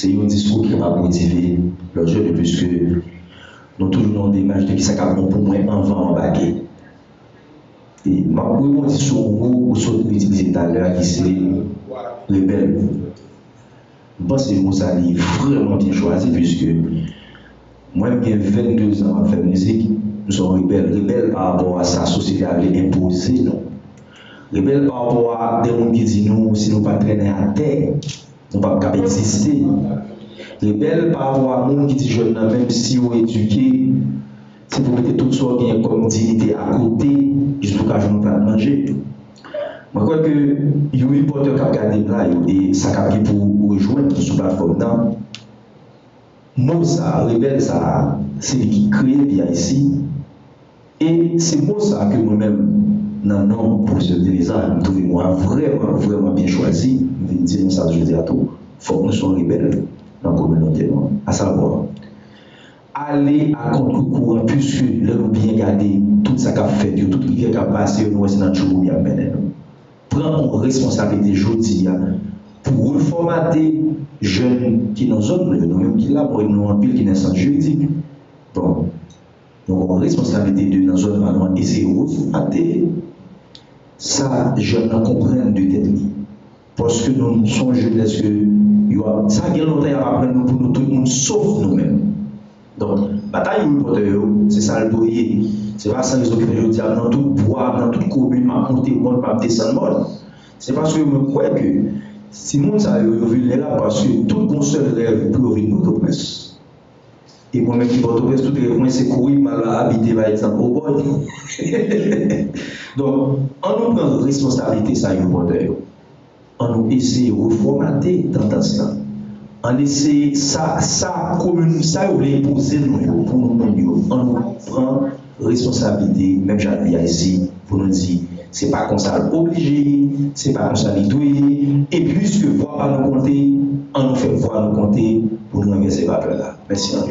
Speaker 4: un discours qui va motiver le jeune, puisque nous toujours des images de qui ça bon pour moi avant en baguette. Et ma dit sur un mot ou sur le utiliser tout à l'heure qui c'est rebelle. Je pense que ça est vraiment bien choisi, puisque moi, j'ai 22 ans à faire musique, nous sommes rebelles par rapport à sa société à l'imposer, non. Rebelles par rapport à des gens qui disent nous, si nous ne pas traîner à terre, nous ne pouvons pas exister. Rebelles par rapport à des gens qui disent jeunes, même si vous éduquez, si vous mettez toutes sortes de comme dignité à côté, juste pour qu'un plat de manger. Je crois que il y a un reporter qui a regardé là et ça a pour rejoindre sur la plateforme. Mot ça, rebelle ça, c'est lui qui crée bien ici. Et c'est mot ça que moi-même, non, non, pour ce Teresa, nous trouvons moi vraiment bien choisi. Je vais dire ça, je dis à tout. Il faut que nous soyons rebelles dans la communauté, à savoir, aller à contre-courant, puisque nous bien garder tout ça qu'a fait, tout ce qui a passé, nous c'est notre jour bien mené. Prendre responsabilité aujourd'hui pour reformater jeunes qui dans zone, nous-mêmes qui là, pour nous en pile qui n'est sans juridique. Bon, donc on a responsabilité de dans zone, on essayer de reformater ça, jeunes comprennent de tête. Parce que nous sommes jeunes, est-ce que ça a longtemps à apprendre pour nous tout le monde, sauf nous-mêmes. Donc, bataille ou c'est ça le doyer. C'est pas ça les occupés, je dis, dans tout bois, dans toute commune, m'a monté le monde, m'a descendu le monde. C'est parce que je me crois que si le monde ça est vulnérable, parce que tout le seul rêve pour vivre notre presse. Et moi-même qui votre presse, tout le rêve, c'est courir, mal habiter par exemple au bord. Donc, on nous prend responsabilité, ça, on nous essaie de reformater tendance là. On essaie ça commune, ça on voulait imposer nous pour nous on nous prend responsabilité, même j'avais ici pour nous dire c'est pas comme ça obligé, c'est pas comme ça doit et puisque voir pas nous compter, on nous fait voir nous compter pour nous renverser pas là. Merci en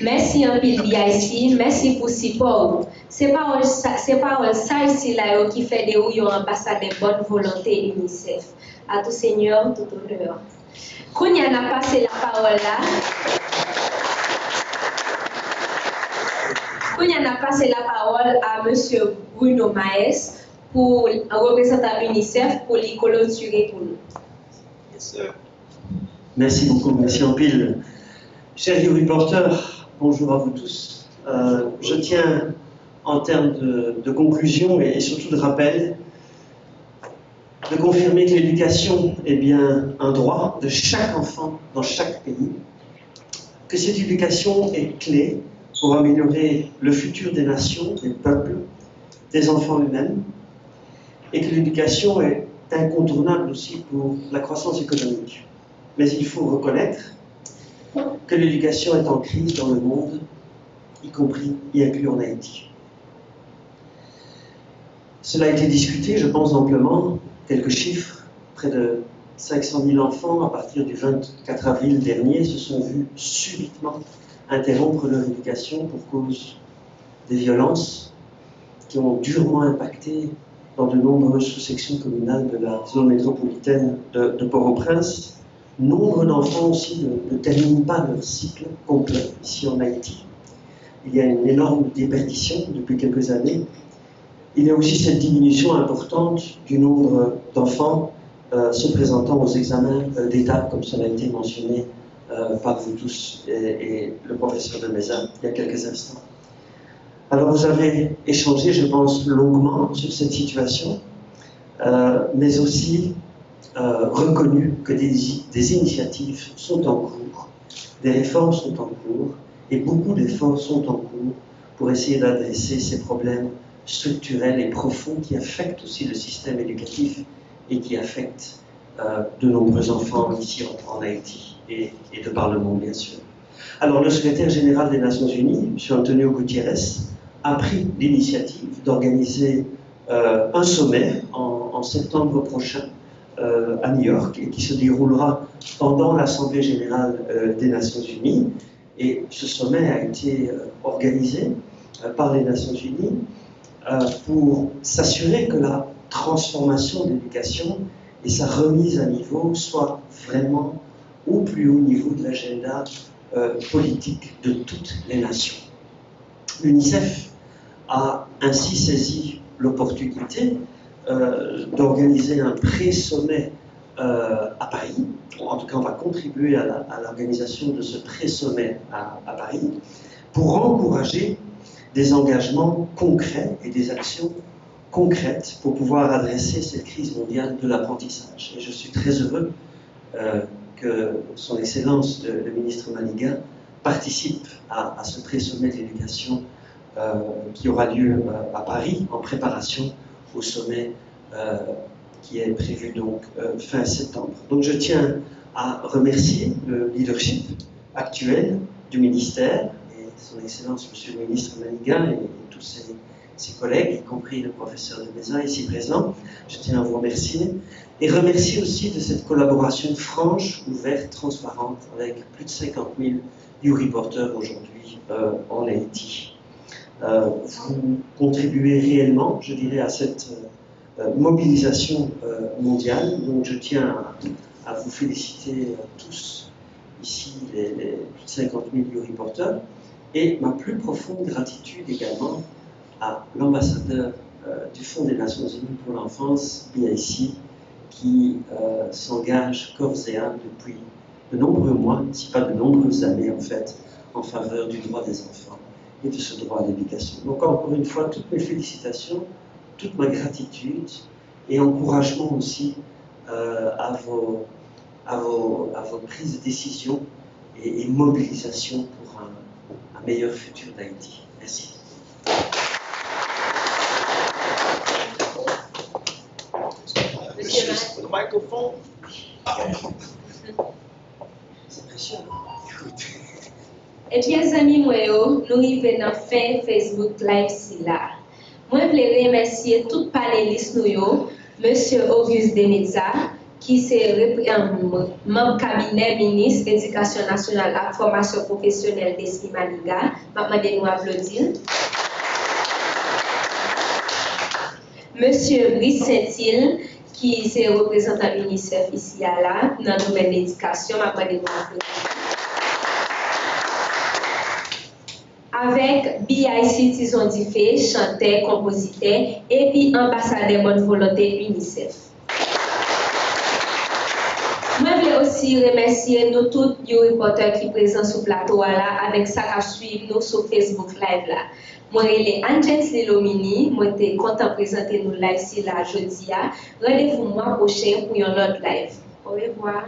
Speaker 1: Merci un peu ici, merci pour support. C'est pas ça ici là qui fait de vous ambassade de bonne volonté UNICEF. À tout Seigneur, tout honneur. Quand il y a passé la parole là, quand il y a passé la parole à Monsieur Bruno Maes pour un représentant UNICEF pour les clôturer pour nous.
Speaker 13: Yes, sir. Merci beaucoup, merci en pile. Chers reporters, bonjour à vous tous. Je tiens, en termes de conclusion et surtout de rappel, de confirmer que l'éducation est bien un droit de chaque enfant dans chaque pays, que cette éducation est clé pour améliorer le futur des nations, des peuples, des enfants eux-mêmes, et que l'éducation est incontournable aussi pour la croissance économique. Mais il faut reconnaître que l'éducation est en crise dans le monde, y compris y inclus en Haïti. Cela a été discuté, je pense amplement, quelques chiffres, près de 500 000 enfants à partir du 24 avril dernier se sont vus subitement interrompre leur éducation pour cause des violences qui ont durement impacté dans de nombreuses sous-sections communales de la zone métropolitaine de Port-au-Prince. Nombre d'enfants aussi ne terminent pas leur cycle complet ici en Haïti. Il y a une énorme déperdition depuis quelques années. Il y a aussi cette diminution importante du nombre d'enfants se présentant aux examens d'État, comme cela a été mentionné par vous tous et le professeur de Mesa il y a quelques instants. Alors vous avez échangé, je pense, longuement sur cette situation, mais aussi reconnu que des initiatives sont en cours, des réformes sont en cours, et beaucoup d'efforts sont en cours pour essayer d'adresser ces problèmes structurels et profonds qui affectent aussi le système éducatif et qui affectent de nombreux enfants ici en Haïti et de par le monde, bien sûr. Alors, le secrétaire général des Nations Unies, M. Antonio Gutiérrez, a pris l'initiative d'organiser un sommet en septembre prochain à New York et qui se déroulera pendant l'Assemblée générale des Nations Unies. Et ce sommet a été organisé par les Nations Unies pour s'assurer que la transformation de l'éducation et sa remise à niveau soit vraiment au plus haut niveau de l'agenda politique de toutes les nations. L'UNICEF a ainsi saisi l'opportunité d'organiser un pré-sommet à Paris. En tout cas, on va contribuer à l'organisation de ce pré-sommet à Paris pour encourager des engagements concrets et des actions concrètes pour pouvoir adresser cette crise mondiale de l'apprentissage. Et je suis très heureux que son Excellence, le ministre Maniga, participe à ce pré-sommet de l'éducation qui aura lieu à Paris en préparation au sommet qui est prévu donc fin septembre. Donc je tiens à remercier le leadership actuel du ministère et son Excellence Monsieur le ministre Maniga et tous ses collègues, y compris le professeur de Mesa ici présent. Je tiens à vous remercier et remercier aussi de cette collaboration franche, ouverte, transparente avec plus de 50 000 YouReporters aujourd'hui en Haïti. Vous contribuez réellement, je dirais, à cette mobilisation mondiale. Donc je tiens à vous féliciter tous, ici les plus de 50 000 YouReporters, et ma plus profonde gratitude également à l'ambassadeur du Fonds des Nations Unies pour l'enfance, BIC, qui s'engage corps et âme depuis de nombreux mois, si pas de nombreuses années en fait, en faveur du droit des enfants et de ce droit à l'éducation. Donc encore une fois, toutes mes félicitations, toute ma gratitude et encouragement aussi à vos prises de décision et mobilisation pour un meilleur futur d'Haïti. Merci.
Speaker 10: Monsieur
Speaker 13: le microphone. C'est précieux.
Speaker 1: Et bien, amis, moi, nous arrivons dans fin Facebook Live si là. Moi, je voulais remercier tous les panélistes, Monsieur Auguste Demeza, qui est membre cabinet ministre Éducation nationale et formation professionnelle d'Esprit Maniga. Je vous applaudir. Monsieur Brice Saint-Île, qui est représentant UNICEF ici à là, dans le domaine de l'éducation. Je vous applaudir. Avec BIC Tison Diffé, chanteur, compositeur et puis ambassadeur bonne volonté UNICEF. Moi, je voulais aussi remercier nous tous les reporters qui sont présents sur le plateau là, avec ça à suivre nous sur Facebook Live là. Moi, je suis Angels Lilomini, moi, je suis content de présenter nous live ici là jeudi. Rendez-vous mois prochain pour un autre live. Au revoir.